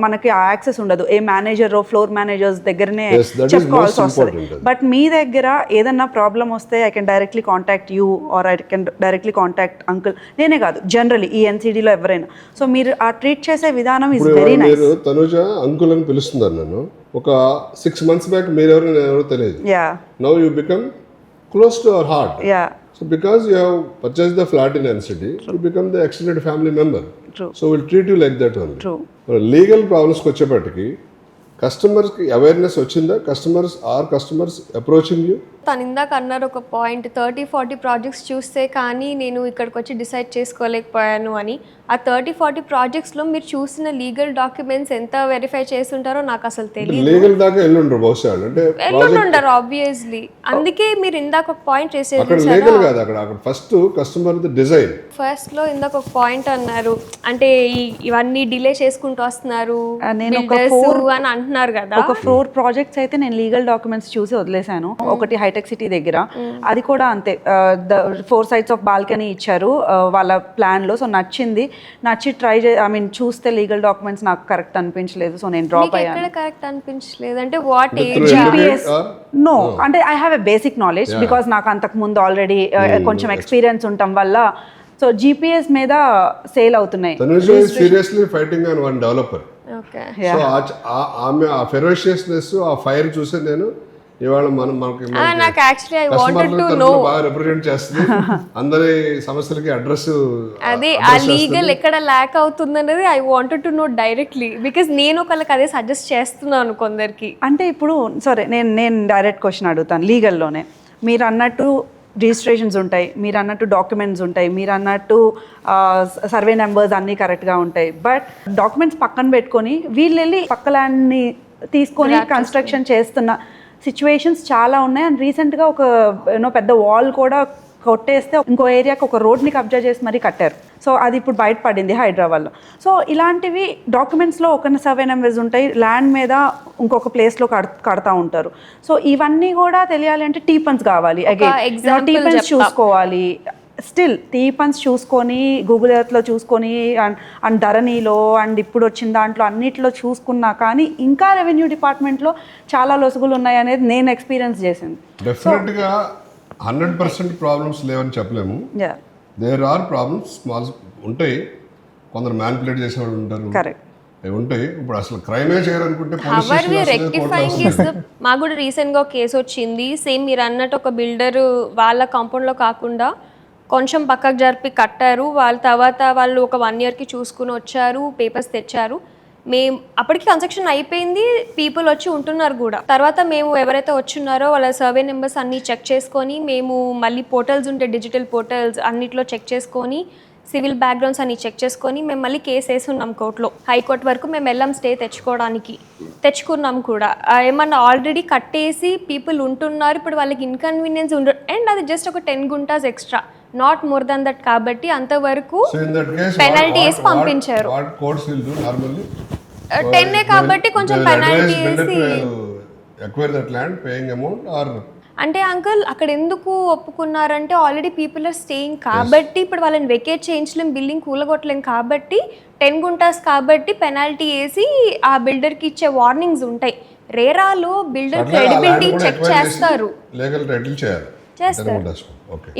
మనకి ఆ యాక్సెస్ ఉండదు. ఏ మేనేజర్ ఫ్లోర్ మేనేజర్స్ దగ్గరనే చెప్పుకోవాల్సి వస్తుంది. బట్ మీ దగ్గర ఏదన్నా ప్రాబ్లం వస్తే I can directly contact you or I can directly contact uncle. నేనే కాదు జనరలీ ఈ ఎన్సిడిలో ఎవరైనా. సో మీరు ఆ ట్రీట్ చేసే విధానం is very nice. Tanuja uncle అని పిలుస్తున్నారు నన్ను. ఒక 6 months బ్యాక్ మీరెవరు నేను ఎవరో తెలియదు. Now you become close to our heart. Yeah. So because you have purchased the flat in NCD, you become the extended family member. True. So we'll treat you like that only. True. Legal problems వచ్చేపటికి కస్టమర్స్కి awareness వచ్చిందా? Customers approaching you? తను ఇందాక అన్నారు ఒక point 30-40 projects చూస్తే కానీ నేను ఇక్కడికి వచ్చి డిసైడ్ చేసుకోలేకపోయాను అని. ఆ 30-40 ప్రాజెక్ట్స్లో మీరు చూసిన లీగల్ డాక్యుమెంట్స్ ఎంత వెరిఫై చేస్తుంటారో నాకు అసలు తెలియదు. లీగల్ దాకా ఎల్లుండరు బహుశా, అంటే ఎల్లుండరు ఆబ్వియస్లీ. అందుకే మీరు ఇందాక ఒక పాయింట్ అక్కడ లీగల్ కాదు, అక్కడ ఫస్ట్ కస్టమర్ డిజైన్. ఫస్ట్లో ఇందాక ఒక పాయింట్ అన్నారు, అంటే ఇవన్నీ డిలే చేసుకుంటూ వస్తున్నారు నేను అని అంటున్నారు కదా. ఒక 4 ప్రాజెక్ట్స్ అయితే నేను లీగల్ డాక్యుమెంట్స్ చూసి వదిలేశాను. ఒకటి హైటెక్ సిటీ దగ్గర, అది కూడా అంతే 4 sides ఆఫ్ బాల్కనీ ఇచ్చారు వాళ్ళ ప్లాన్లో. సో నచ్చి ట్రై చూస్తే లీగల్ డాక్యుమెంట్స్ నాకు కరెక్ట్ అనిపించలేదు. సో నేను డ్రాప్ అయ్యాను. కరెక్ట్ అనిపించలేదు అంటే వాట్ GPS నో అంటే I have a basic knowledge because నాకు అంతకు ముందు ఆల్రెడీ కొంచెం ఎక్స్పీరియన్స్ ఉండటం వల్ల. సో GPS మీద సేల్ అవుతున్నాయి. Seriously fighting on one developer. Okay. So ఆమె ఆ ఫెరోషియస్నెస్, ఆ ఫైర్ చూసి నేను ఇవాళ మనకి నాకు actually I wanted to know బాగా రిప్రజెంట్ చేస్తుంది అందరి సమస్యలకి అడ్రస్. అదే ఆ లీగల్ ఎక్కడ ల్యాక్ అవుతుందనేది I wanted to know directly because నేను ఒకళ్ళకి అదే సజెస్ట్ చేస్తున్నాను కొందరికి. అంటే ఇప్పుడు సరే నేను డైరెక్ట్ క్వశ్చన్ అడుగుతాను. లీగల్లోనే మీరు అన్నట్టు రిజిస్ట్రేషన్స్ ఉంటాయి, మీరు అన్నట్టు డాక్యుమెంట్స్ ఉంటాయి, మీరు అన్నట్టు సర్వే నెంబర్స్ అన్నీ కరెక్ట్గా ఉంటాయి. బట్ డాక్యుమెంట్స్ పక్కన పెట్టుకొని వీళ్ళు వెళ్ళి పక్క ల్యాండ్ని తీసుకొని కన్స్ట్రక్షన్ చేస్తున్న సిచ్యువేషన్స్ చాలా ఉన్నాయి. అండ్ రీసెంట్గా ఒక పెద్ద వాల్ కూడా కొట్టేస్తే ఇంకో ఏరియాకి ఒక రోడ్ని కబ్జా చేసి మరీ కట్టారు. సో అది ఇప్పుడు బయటపడింది హైదరాబాద్లో. సో ఇలాంటివి డాక్యుమెంట్స్లో ఒక సర్వే నెంబర్స్ ఉంటాయి, ల్యాండ్ మీద ఇంకొక ప్లేస్లో కడతా ఉంటారు. సో ఇవన్నీ కూడా తెలియాలి అంటే టీపన్స్ కావాలి, అగైన్ టీపన్స్ చూసుకోవాలి. స్టిల్ టీపన్స్ చూసుకొని గూగుల్ ఎర్త్లో చూసుకొని అండ్ ధరణిలో అండ్ ఇప్పుడు వచ్చిన దాంట్లో అన్నిట్లో చూసుకున్నా కానీ ఇంకా రెవెన్యూ డిపార్ట్మెంట్లో చాలా లొసుగులు ఉన్నాయి అనేది నేను ఎక్స్పీరియన్స్ చేసింది. డెఫినెట్గా 100% ప్రాబ్లమ్స్ లేవని చెప్పలేము. దేర్ ఆర్ ప్రాబ్లమ్స్ స్మాల్ ఉంటాయి, కొందరు మ్యానిపులేట్ చేసేవాళ్ళు ఉంటారు. కరెక్ట్. అవి ఉంటాయి. ఇప్పుడు అసలు క్రైమే చేయాలనుకుంటే మాకు కూడా రీసెంట్గా ఒక కేసు వచ్చింది. సేమ్ మీరు అన్నట్టు ఒక బిల్డర్ వాళ్ళ కాంపౌండ్లో కాకుండా కొంచెం పక్కకు జరిపి కట్టారు. వాళ్ళ తర్వాత వాళ్ళు ఒక 1 yearకి చూసుకుని వచ్చారు, పేపర్స్ తెచ్చారు. మేము అప్పటికి కన్స్ట్రక్షన్ అయిపోయింది, పీపుల్ వచ్చి ఉంటున్నారు కూడా. తర్వాత మేము ఎవరైతే వచ్చున్నారో వాళ్ళ సర్వే నెంబర్స్ అన్నీ చెక్ చేసుకొని మేము మళ్ళీ పోర్టల్స్ ఉంటే డిజిటల్ పోర్టల్స్ అన్నిట్లో చెక్ చేసుకొని సివిల్ బ్యాక్గ్రౌండ్స్ అన్ని చెక్ చేసుకొని మేము మళ్ళీ కేసు వేసున్నాం కోర్టులో. హైకోర్టు వరకు మేము వెళ్ళాం స్టే తెచ్చుకున్నాం కూడా. ఏమన్నా ఆల్రెడీ కట్టేసి పీపుల్ ఉంటున్నారు, ఇప్పుడు వాళ్ళకి ఇన్కన్వీనియన్స్ అండ్ అది జస్ట్ ఒక 10 guntas extra, not more than that. కాబట్టి అంతవరకు పెనాల్టీ వేసి పంపించారు. 10 కాబట్టి కొంచెం పెనాల్టీ వేసి అంటే అంకుల్ అక్కడ ఎందుకు ఒప్పుకున్నారంటే ఆల్రెడీ పీపుల్ ఆర్ స్టేయింగ్ కాబట్టి ఇప్పుడు వాళ్ళని వెకేట్ చేయించలేం, బిల్డింగ్ కూలగొట్టలేం కాబట్టి 10 గుంటాస్ కాబట్టి పెనాల్టీ వేసి ఆ బిల్డర్కి ఇచ్చే వార్నింగ్స్ ఉంటాయి. రేరాలో బిల్డర్ క్రెడిబిలిటీ చెక్ చేస్తారు.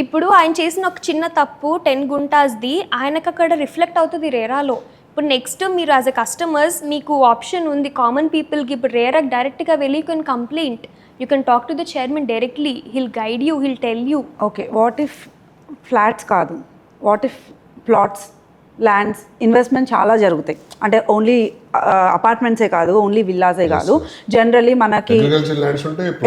ఇప్పుడు ఆయన చేసిన ఒక చిన్న తప్పు 10 గుంటాస్ది ఆయనకు అక్కడ రిఫ్లెక్ట్ అవుతుంది రేరాలో. ఇప్పుడు నెక్స్ట్ మీరు యాజ్ ఎ కస్టమర్స్ మీకు ఆప్షన్ ఉంది కామన్ పీపుల్కి. ఇప్పుడు రేరాకి డైరెక్ట్గా వెళ్ళి you can complaint, you can talk to the chairman directly, he'll guide you, he'll tell you. Okay, what if flats కాదు, what if plots, lands, investment చాలా జరుగుతాయి. అంటే ఓన్లీ అపార్ట్మెంట్సే కాదు, ఓన్లీ విల్లాసే కాదు, జనరలీ మనకి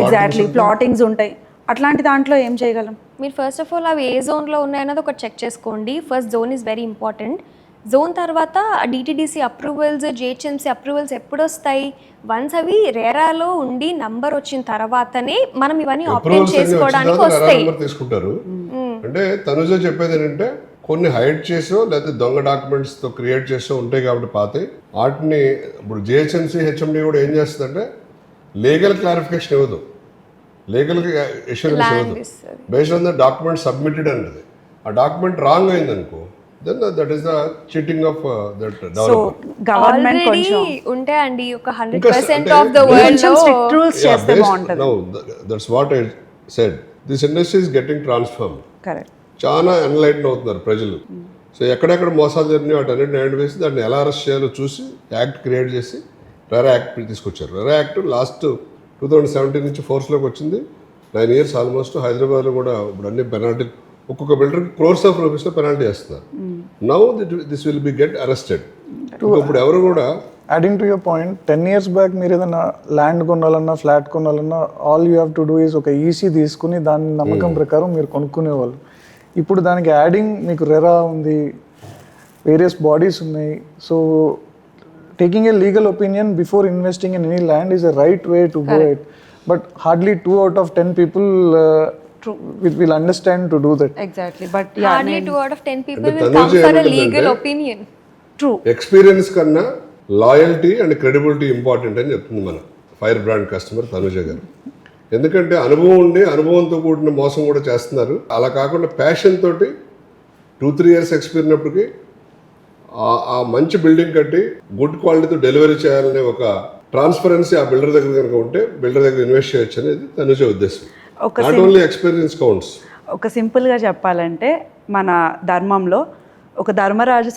ఎగ్జాక్ట్లీ ప్లాటింగ్స్ ఉంటాయి. అట్లాంటి దాంట్లో ఏం చేయగలం? మీరు ఫస్ట్ ఆఫ్ ఆల్ అవి ఏ జోన్లో ఉన్నాయన్నది ఒకటి చెక్ చేసుకోండి. First zone is very important. Zone తర్వాత డిటీడీసీ అప్రూవల్స్, జిహెచ్ఎంసీ అప్రూవల్స్ ఎప్పుడు వస్తాయి? వన్స్ అవి రేరాలో ఉండి నంబర్ వచ్చిన తర్వాతనే మనం ఇవన్నీ ఆప్టైన్ చేసుకోవడానికి వస్తాయి. తీసుకుంటారు. అంటే తనుజ చెప్పేది ఏంటంటే కొన్ని హైడ్ చేసో లేకపోతే దొంగ డాక్యుమెంట్స్ తో క్రియేట్ చేసో ఉంటాయి కాబట్టి పాతే వాటిని ఇప్పుడు జిహెచ్ఎంసీ హెచ్ఎండి కూడా ఏం చేస్తుందంటే లీగల్ క్లారిఫికేషన్ ఇవ్వదు, లీగల్ ఎష్యూరెన్స్ ఇవ్వదు. Based on the document submitted అన్నది ఆ డాక్యుమెంట్ రాంగ్ అయింది అనుకో, then that is the cheating of that developer. Government కొంచెం ఉంటే అండి ఒక 100% ఆఫ్ ద వరల్డ్ లో స్ట్రిక్ట్ రూల్స్ చేస్తే బాగుంటది. No that's what I said, this industry is getting transform. Correct. చాలా ఎన్లైటన్ అవుతున్నారు ప్రజలు. సో ఎక్కడెక్కడ మోసాలు జరిగినాయి వాటన్నిటిని హ్యాండ్ వేసి దాన్ని ఎలా అరెస్ట్ చేయాలో చూసి యాక్ట్ క్రియేట్ చేసి రెరా యాక్ట్ తీసుకొచ్చారు. రెరా యాక్ట్ లాస్ట్ 2017 నుంచి ఫోర్స్లోకి వచ్చింది. 9 years ఆల్మోస్ట్. హైదరాబాద్లో కూడా ఇప్పుడు అన్ని పెనాల్టీ ఒక్కొక్క బిల్డర్కి crores of rupees పెనాల్టీ వేస్తున్నారు. Now this will be get arrested. ఇప్పుడు ఎవరు కూడా Adding to your point, 10 years back మీరు ఏదైనా ల్యాండ్ కొనాలన్నా ఫ్లాట్ కొనాలన్నా all you have to do is ఒక ఈసీ తీసుకుని దాని నమ్మకం ప్రకారం మీరు కొనుక్కునేవాళ్ళు. ఇప్పుడు దానికి యాడింగ్ మీకు రెరా ఉంది, వేరియస్ బాడీస్ ఉన్నాయి. So taking a legal opinion before investing in any land is a right way to go it. But hardly 2 out of 10 people will understand to do that. Exactly. But hardly 2 out of 10 people will come for a legal opinion. True. Experience కన్నా loyalty and credibility important అని చెప్తుంది మన fire brand customer Tanuja గారు. ఎందుకంటే అనుభవం ఉండి అనుభవంతో కూడిన మోసం కూడా చేస్తున్నారు. అలా కాకుండా ప్యాషన్ తోటి 2-3 years ఎక్స్పీరియన్స్ ఉన్నప్పటికీ ఆ మంచి బిల్డింగ్ కట్టి గుడ్ క్వాలిటీతో డెలివరీ చేయాలనే ఒక ట్రాన్స్పరెన్సీ ఆ బిల్డర్ దగ్గర కనుక ఉంటే బిల్డర్ దగ్గర ఇన్వెస్ట్ చేయొచ్చు అనేది తనుజ ఉద్దేశం. Not only experience counts. ఒక సింపుల్గా చెప్పాలంటే మన ధర్మంలో ఒక ధర్మరాజు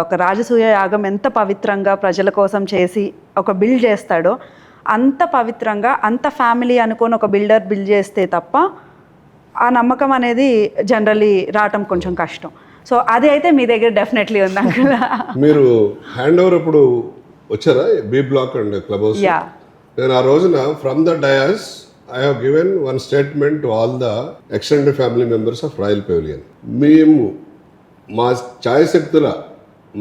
ఒక రాజసూయ యాగం ఎంత పవిత్రంగా ప్రజల కోసం చేసి ఒక బిల్డ్ చేస్తాడో అంత పవిత్రంగా అంత ఫ్యామిలీ అనుకొని ఒక బిల్డర్ బిల్డ్ చేస్తే తప్ప ఆ నమ్మకం అనేది జనరలీ రావటం కొంచెం కష్టం. సో అది అయితే మీ దగ్గర డెఫినెట్లీ ఉంది కదా. మీరు హ్యాండ్ ఓవర్ అప్పుడు వచ్చారా B block and club house? నేను ఆ రోజున from the dais I have given one statement to all the extended family members of Royal Pavilion. మేము మా ఛాయశక్తుల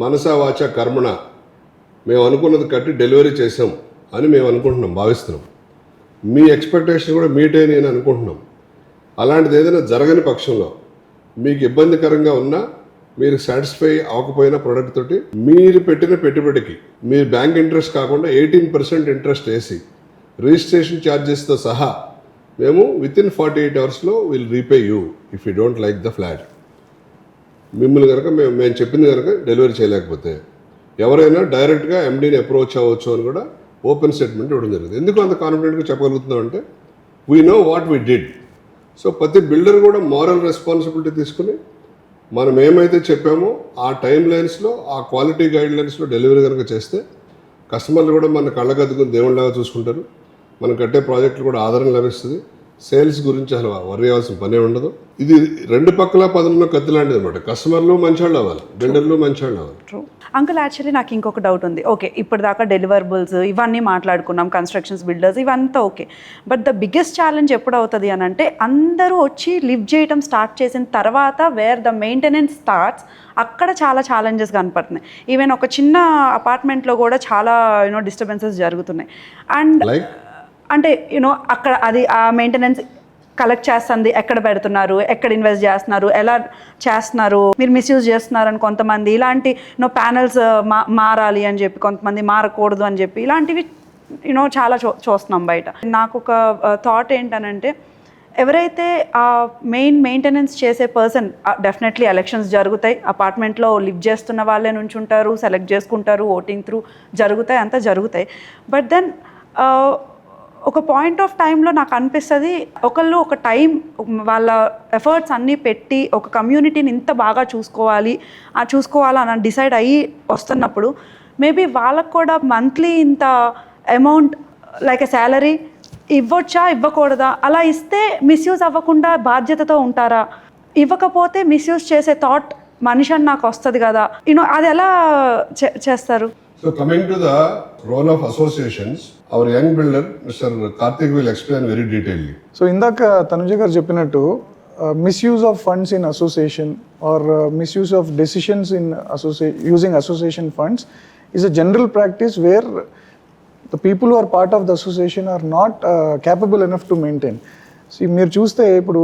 మనస వాచ కర్మణ మేము అనుకున్నది కట్టి డెలివరీ చేసాం అని మేము అనుకుంటున్నాం, భావిస్తున్నాం. మీ ఎక్స్పెక్టేషన్ కూడా మీట్ అయినాయి అని అనుకుంటున్నాం. అలాంటిది ఏదైనా జరగని పక్షంలో మీకు ఇబ్బందికరంగా ఉన్నా మీరు సాటిస్ఫై అవ్వకపోయిన ప్రోడక్ట్ తోటి మీరు పెట్టిన పెట్టుబడికి మీరు బ్యాంక్ ఇంట్రెస్ట్ కాకుండా 18% ఇంట్రెస్ట్ వేసి రిజిస్ట్రేషన్ ఛార్జెస్తో సహా మేము within 48 hours will repay you if you don't like the flat. మిమ్మల్ని కనుక మేము చెప్పింది కనుక డెలివరీ చేయలేకపోతే ఎవరైనా డైరెక్ట్గా ఎండీని అప్రోచ్ అవ్వచ్చు అని కూడా ఓపెన్ స్టేట్మెంట్ ఇవ్వడం జరిగింది. ఎందుకు అంత కాన్ఫిడెంట్గా చెప్పగలుగుతున్నాం అంటే we know what we did. So ప్రతి బిల్డర్ కూడా మారల్ రెస్పాన్సిబిలిటీ తీసుకుని మనం ఏమైతే చెప్పామో ఆ టైం లైన్స్లో ఆ క్వాలిటీ గైడ్ లైన్స్లో డెలివరీ కనుక చేస్తే కస్టమర్లు కూడా మన కళ్ళకద్దుకుని దేవుళ్ళలాగా చూసుకుంటారు. మనం కట్టే ప్రాజెక్టులు కూడా ఆదరణ లభిస్తుంది. సేల్స్ గురించి అసలు వర్రీ అవ్వాల్సిన పనే ఉండదు. ఇది 2 పక్కల పదునున్న కత్తి లాంటిది అనమాట. కస్టమర్లు మంచివాళ్ళు అవ్వాలి, బిల్డర్లు మంచివాళ్ళు అవ్వాలి. ట్రూ. అంకుల్ యాక్చువల్లీ నాకు ఇంకొక డౌట్ ఉంది. ఓకే, ఇప్పటిదాకా డెలివరబుల్స్ ఇవన్నీ మాట్లాడుకున్నాం, కన్స్ట్రక్షన్స్, బిల్డర్స్ ఇవంతా okay. But the biggest challenge ఎప్పుడు అవుతుంది అని అంటే అందరూ వచ్చి లివ్ చేయటం స్టార్ట్ చేసిన తర్వాత వేర్ ద మెయింటెనెన్స్ స్టార్ట్స్ అక్కడ చాలా ఛాలెంజెస్ కనపడుతున్నాయి. ఈవెన్ ఒక చిన్న అపార్ట్మెంట్లో కూడా చాలా డిస్టర్బెన్సెస్ జరుగుతున్నాయి. అండ్ అంటే అక్కడ అది ఆ మెయింటెనెన్స్ కలెక్ట్ చేస్తుంది, ఎక్కడ పెడుతున్నారు, ఎక్కడ ఇన్వెస్ట్ చేస్తున్నారు, ఎలా చేస్తున్నారు, మీరు మిస్యూజ్ చేస్తున్నారు అని కొంతమంది, ఇలాంటి ప్యానల్స్ మారాలి అని చెప్పి కొంతమంది మారకూడదు అని చెప్పి ఇలాంటివి చాలా చూస్తున్నాం బయట. నాకు ఒక థాట్ ఏంటనంటే ఎవరైతే ఆ మెయింటెనెన్స్ చేసే పర్సన్ డెఫినెట్లీ ఎలక్షన్స్ జరుగుతాయి, అపార్ట్మెంట్లో లివ్ చేస్తున్న వాళ్ళే నుంచి ఉంటారు, సెలెక్ట్ చేసుకుంటారు, ఓటింగ్ త్రూ జరుగుతాయి, అంతా జరుగుతాయి. బట్ దెన్ ఒక పాయింట్ ఆఫ్ టైంలో నాకు అనిపిస్తుంది ఒకళ్ళు ఒక టైం వాళ్ళ ఎఫర్ట్స్ అన్నీ పెట్టి ఒక కమ్యూనిటీని ఇంత బాగా చూసుకోవాలని డిసైడ్ అయ్యి వస్తున్నప్పుడు మేబీ వాళ్ళకు కూడా మంత్లీ ఇంత అమౌంట్ లైక్ ఎ శాలరీ ఇవ్వచ్చా ఇవ్వకూడదా, అలా ఇస్తే మిస్యూజ్ అవ్వకుండా బాధ్యతతో ఉంటారా, ఇవ్వకపోతే మిస్యూజ్ చేసే థాట్ మనిషి అని నాకు వస్తుంది కదా, అది ఎలా చేస్తారు? So coming to the role of associations, our young builder, Mr. Karthik will explain very detailedly. So ఇందాక తనుజ గారు చెప్పినట్టు misuse of funds in association or misuse of decisions in using association funds is a general practice where the people who are part of the association are not capable enough to maintain. So మీరు చూస్తే ఇప్పుడు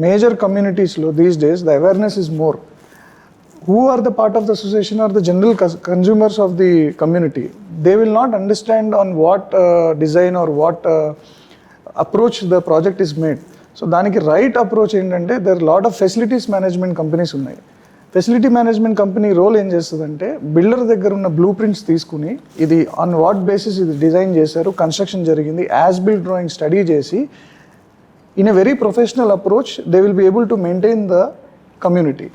major కమ్యూనిటీస్లో these days the awareness is more. Who are the part of the association are the general consumers of the community. They will not understand on what design or what approach the project is made. So దానికి right approach ఏంటంటే there are lot of facilities management companies ఉన్నాయి. Facility management company role ఏం చేస్తుందంటే builder దగ్గర ఉన్న blue prints తీసుకుని ఇది on what basis ఇది డిజైన్ చేశారు, కన్స్ట్రక్షన్ జరిగింది, యాజ్ బిల్డ్ డ్రాయింగ్ స్టడీ చేసి in a very professional approach they will be able to maintain the community.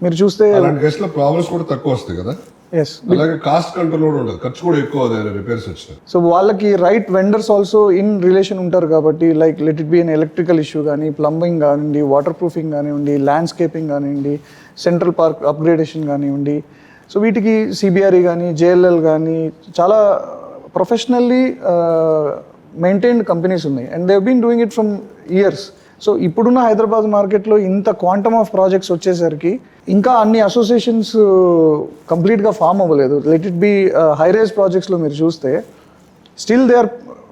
మీరు చూస్తే అలాంటి కేసులో ప్రాబ్లమ్స్ కూడా తక్కువ వస్తాయి కదా. ఎస్, అలాగే కాస్ట్ కంట్రోల్ కూడా ఉండదు, ఖర్చు కూడా ఎక్కువ అవుతుంది రిపేర్స్ వచ్చిన. సో వాళ్ళకి right vendors also in relation ఉంటారు కాబట్టి like let it be an electrical issue కానీ, ప్లంబింగ్ కానివ్వండి, వాటర్ ప్రూఫింగ్ కానివ్వండి, ల్యాండ్స్కేపింగ్ కానివ్వండి, సెంట్రల్ పార్క్ అప్గ్రేడేషన్ కానివ్వండి. సో వీటికి సిబిఆర్ఈ కానీ, జేఎల్ఎల్ కానీ చాలా ప్రొఫెషనల్లీ మెయింటైన్డ్ కంపెనీస్ ఉన్నాయి and they been doing it from years. So ఇప్పుడున్న హైదరాబాద్ మార్కెట్లో ఇంత క్వాంటమ్ ఆఫ్ ప్రాజెక్ట్స్ వచ్చేసరికి ఇంకా అన్ని అసోసియేషన్స్ కంప్లీట్గా ఫామ్ అవ్వలేదు. Let it be high rise ప్రాజెక్ట్స్లో మీరు చూస్తే still they are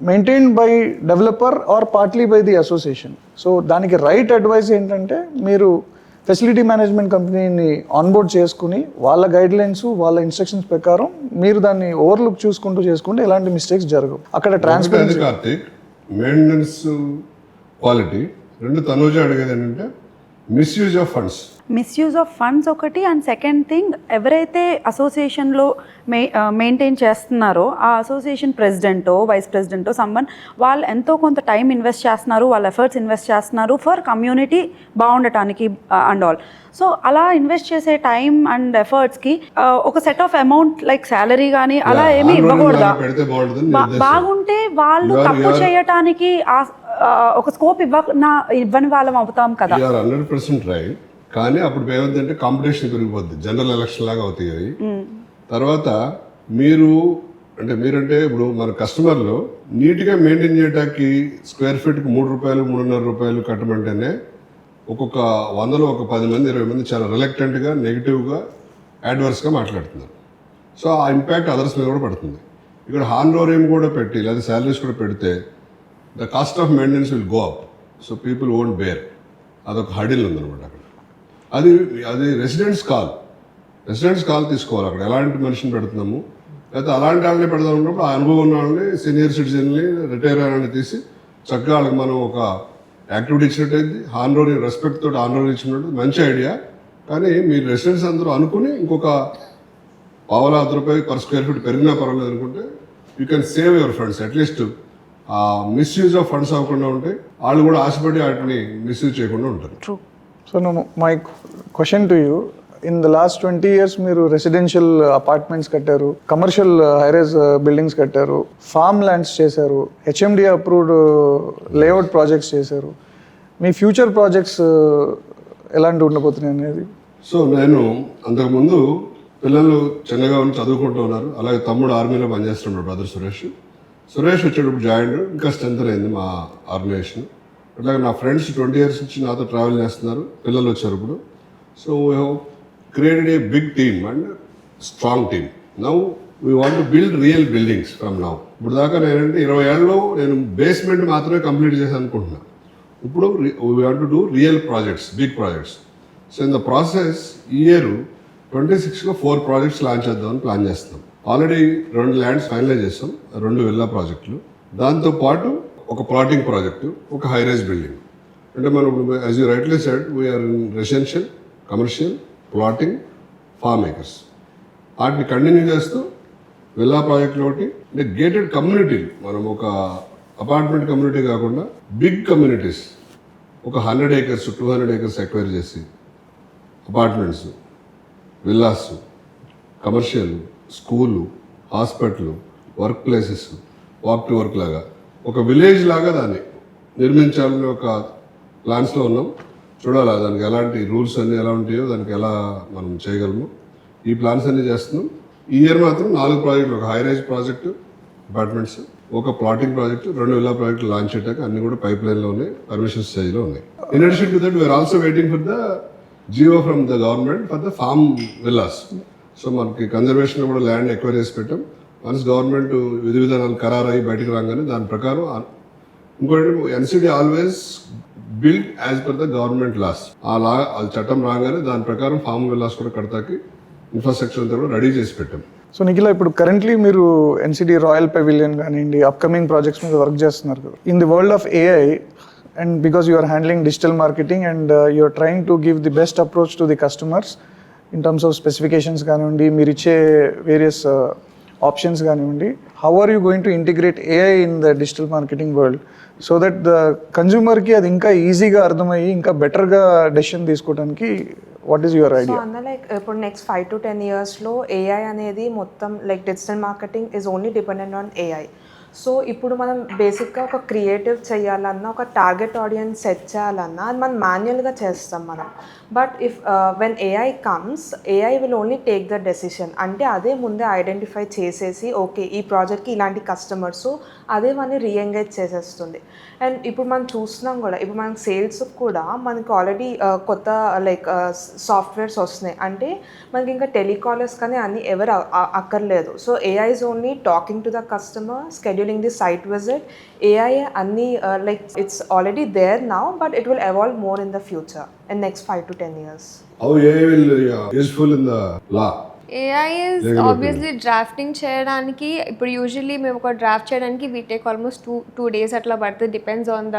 maintained by developer or partly by the association. So దానికి రైట్ అడ్వైస్ ఏంటంటే మీరు ఫెసిలిటీ మేనేజ్మెంట్ కంపెనీని ఆన్బోర్డ్ చేసుకుని వాళ్ళ గైడ్లైన్స్, వాళ్ళ ఇన్స్ట్రక్షన్స్ ప్రకారం మీరు దాన్ని ఓవర్లుక్ చూసుకుంటూ చేసుకుంటే ఎలాంటి మిస్టేక్స్ జరగవు. అక్కడ ట్రాన్స్పరెన్సీ. కార్తిక్, మెయింటెనెన్స్ క్వాలిటీ రెండు తనుజ అడిగేది ఏంటంటే misuse of funds. Misuse of funds ఒకటి, అండ్ సెకండ్ థింగ్ ఎవరైతే అసోసియేషన్లో మెయింటైన్ చేస్తున్నారో ఆ అసోసియేషన్ ప్రెసిడెంటో వైస్ ప్రెసిడెంటో సమ్వన్ వాళ్ళు ఎంతో కొంత టైం ఇన్వెస్ట్ చేస్తున్నారు, వాళ్ళ ఎఫర్ట్స్ ఇన్వెస్ట్ చేస్తున్నారు ఫర్ కమ్యూనిటీ బాగుండటానికి అండ్ ఆల్. సో అలా ఇన్వెస్ట్ చేసే టైం అండ్ ఎఫర్ట్స్కి ఒక set of amount like salary కానీ అలా ఏమీ ఇవ్వకూడదా? బాగుంటే వాళ్ళు తప్పు చేయటానికి ఒక స్కోప్ ఇవ్వని వాళ్ళం అవుతాం కదా. 100% రైట్. కానీ అప్పుడు ఏమవుతుందంటే కాంపిటీషన్ పెరిగిపోద్ది, జనరల్ ఎలక్షన్ లాగా అవుతాయి అవి. తర్వాత మీరంటే ఇప్పుడు మన కస్టమర్లు నీట్గా మెయింటైన్ చేయడానికి స్క్వేర్ ఫీట్కి 3 రూపాయలు 3.5 రూపాయలు కట్టమంటేనే ఒక్కొక్క 100లో ఒక 10 మంది 20 మంది చాలా రిలక్టెంట్గా, నెగిటివ్గా, యాడ్వర్స్గా మాట్లాడుతున్నారు. సో ఆ ఇంపాక్ట్ అదర్స్ మీద కూడా పడుతుంది. ఇక్కడ హానోరియం కూడా పెట్టి లేదా శాలరీస్ కూడా పెడితే the cost of maintenance will go up. So people won't bear. అదొక హడిల్ ఉందన్నమాట అక్కడ. అది రెసిడెంట్స్ కాల్ తీసుకోవాలి. అక్కడ ఎలాంటి మనిషిని పెడుతున్నాము, లేకపోతే అలాంటి వాళ్ళని పెడదాం ఉన్నప్పుడు ఆ అనుభవం ఉన్న వాళ్ళని, సీనియర్ సిటిజన్ని, రిటైర్ వాళ్ళని తీసి చక్కగా వాళ్ళకి మనం ఒక యాక్టివిటీ ఇచ్చినట్టయితే హానోరీ రెస్పెక్ట్ తోటి హానోరీ ఇచ్చినట్టు మంచి ఐడియా. కానీ మీరు రెసిడెంట్స్ అందరూ అనుకుని ఇంకొక ₹1.5 పర్ స్క్వేర్ ఫీట్ పెరిగినా పర్వాలేదు అనుకుంటే you can save your funds. At least misuse of funds అవ్వకుండా ఉంటే వాళ్ళు కూడా ఆశపడి వాటిని మిస్యూజ్ చేయకుండా ఉంటారు. True. So my question to you, in the last 20 years మీరు రెసిడెన్షియల్ అపార్ట్మెంట్స్ కట్టారు, కమర్షియల్ హైరైజ్ బిల్డింగ్స్ కట్టారు, ఫార్మ్ ల్యాండ్స్ చేశారు, హెచ్ఎండి అప్రూవ్డ్ లేఅవుట్ ప్రాజెక్ట్స్ చేశారు. మీ ఫ్యూచర్ ప్రాజెక్ట్స్ ఎలాంటి ఉండబోతున్నాయి అనేది? సో నేను అంతకుముందు పిల్లలు చిన్నగా ఉండి చదువుకుంటూ ఉన్నారు. అలాగే తమ్ముడు ఆర్మీలో పనిచేస్తున్నాడు, బ్రదర్ సురేష్ వచ్చేటప్పుడు జాయిన్, ఇంకా స్ట్రెంత్ అయింది మా ఆర్గనైజేషన్. అట్లాగే నా ఫ్రెండ్స్ 20 years నుంచి నాతో ట్రావెల్ చేస్తున్నారు, పిల్లలు వచ్చారు ఇప్పుడు. So we have created a big team and strong team. Now we want to build real buildings from now. ఇప్పుడు దాకా నేనంటే 20 ఏళ్ళలో నేను బేస్మెంట్ మాత్రమే కంప్లీట్ చేశాను అనుకుంటున్నాను. ఇప్పుడు we want to do real projects, big projects. So in the process ఈ ఇయర్ 26లో 4 ప్రాజెక్ట్స్ లాంచ్ చేద్దామని ప్లాన్ చేస్తున్నాం. ఆల్రెడీ 2 ల్యాండ్స్ ఫైనలైజ్ చేస్తాం, 2 విల్లా ప్రాజెక్టులు. దాంతోపాటు ఒక ప్లాటింగ్ ప్రాజెక్టు, ఒక హైరైజ్ బిల్డింగ్. అంటే మనం as you rightly said we're in residential, commercial, plotting, farm acres. వాటిని కంటిన్యూ చేస్తూ విల్లా ప్రాజెక్టులు ఒకటి, అంటే గేటెడ్ కమ్యూనిటీలు. మనం ఒక అపార్ట్మెంట్ కమ్యూనిటీ కాకుండా బిగ్ కమ్యూనిటీస్, ఒక 100 acres, 200 acres ఎక్వైర్ చేసి apartments, villas, commercial, school, hospital, work places, walk to work లాగా ఒక విలేజ్ లాగా దాన్ని నిర్మించాలని ఒక ప్లాన్స్లో ఉన్నాం. చూడాలి దానికి ఎలాంటి రూల్స్ అన్నీ ఎలా ఉంటాయో, దానికి ఎలా మనం చేయగలము. ఈ ప్లాన్స్ అన్నీ చేస్తున్నాం. ఈ ఇయర్ మాత్రం 4 ప్రాజెక్టులు, ఒక హై రైజ్ ప్రాజెక్టు అపార్ట్మెంట్స్, ఒక ప్లాటింగ్ ప్రాజెక్టు, 2 విల్లా ప్రాజెక్టులు లాంచ్ చేయడానికి అన్ని కూడా పైప్ లైన్లో ఉన్నాయి, పర్మిషన్ స్టేజ్లో ఉన్నాయి. In addition to that we're also waiting for the GO from the government for the farm villas. So మనకి కన్జర్వేషన్ కూడా ల్యాండ్ ఎక్వైర్ చేసి పెట్టాం. వన్స్ గవర్నమెంట్ విధి విధానాలు ఖరారు అయ్యి బయటకు రాగానే దాని ప్రకారం ఇంకోటి NCD always build as per the government laws. ఆ చట్టం రాగానే దాని ప్రకారం ఫార్మ్ విల్లాస్ కూడా కడతాకి ఇన్ఫ్రాస్ట్రక్చర్ అంతా కూడా రెడీ చేసి పెట్టాం. సో నిఖిల, ఇప్పుడు కరెంట్లీ మీరు ఎన్సిడి రాయల్ పెవిలియన్ కానివ్వండి, అప్కమింగ్ ప్రాజెక్ట్స్ మీద వర్క్ చేస్తున్నారు కదా. In the world of AI and because you are handling digital marketing and you are trying to give the best approach to the customers in terms of specifications కానివ్వండి, మీరు ఇచ్చే various options కానివ్వండి, how are you going to integrate AI in the digital marketing world so that the కన్జ్యూమర్కి అది ఇంకా ఈజీగా అర్థమయ్యి ఇంకా బెటర్గా డెసిషన్ తీసుకోవడానికి what is your so idea? అన్న లైక్ ఇప్పుడు నెక్స్ట్ 5 to 10 yearsలో ఏఐ అనేది మొత్తం like digital marketing is only dependent on AI. So ఇప్పుడు మనం బేసిక్గా ఒక క్రియేటివ్ చేయాలన్నా, ఒక టార్గెట్ ఆడియన్స్ సెట్ చేయాలన్నా అది మనం మాన్యువల్గా చేస్తాం మనం. But if when AI comes, AI will only take the decision. అంటే అదే ముందే ఐడెంటిఫై చేసేసి ఓకే ఈ ప్రాజెక్ట్కి ఇలాంటి కస్టమర్స్, అదే మనని రీఎంగేజ్ చేసేస్తుంది. అండ్ ఇప్పుడు మనం చూస్తున్నాం కూడా, ఇప్పుడు మనకి సేల్స్ కూడా మనకి ఆల్రెడీ కొత్త లైక్ సాఫ్ట్వేర్స్ వస్తున్నాయి. అంటే మనకి ఇంకా టెలికాలర్స్ కానీ అన్నీ ఎవరు అక్కర్లేదు. So AI is only talking to the customer, scheduling the site visit. AI anni like it's already there now, but it will evolve more in the future in next 5 to 10 years. How AI will useful in the law? AI is obviously drafting చేయడానికి, ఇప్పుడు usually మేము ఒక draft చేయడానికి we take almost two days అట్లా పడుతుంది, depends on the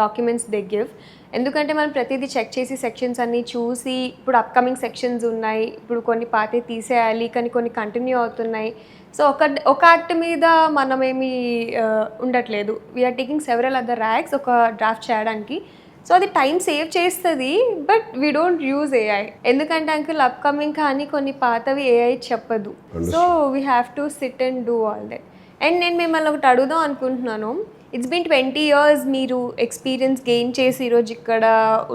documents they give. ఎందుకంటే మనం ప్రతిదీ చెక్ చేసి సెక్షన్స్ అన్నీ చూసి, ఇప్పుడు అప్కమింగ్ సెక్షన్స్ ఉన్నాయి, ఇప్పుడు కొన్ని పాతే తీసేయాలి కానీ కొన్ని కంటిన్యూ అవుతున్నాయి. సో ఒక యాక్ట్ మీద మనమేమి ఉండట్లేదు, we're taking several other acts ఒక డ్రాఫ్ట్ చేయడానికి. సో అది టైం సేవ్ చేస్తుంది, but we don't use AI. ఎందుకంటే అంకుల్ అప్కమింగ్ కానీ కొన్ని పాతవి ఏఐ చెప్పదు. So we have to sit and do all that. And నేను మిమ్మల్ని ఒకటి అడుగుదాం అనుకుంటున్నాను. ఇట్స్ బీన్ 20 years మీరు ఎక్స్పీరియన్స్ గెయిన్ చేసి ఈరోజు ఇక్కడ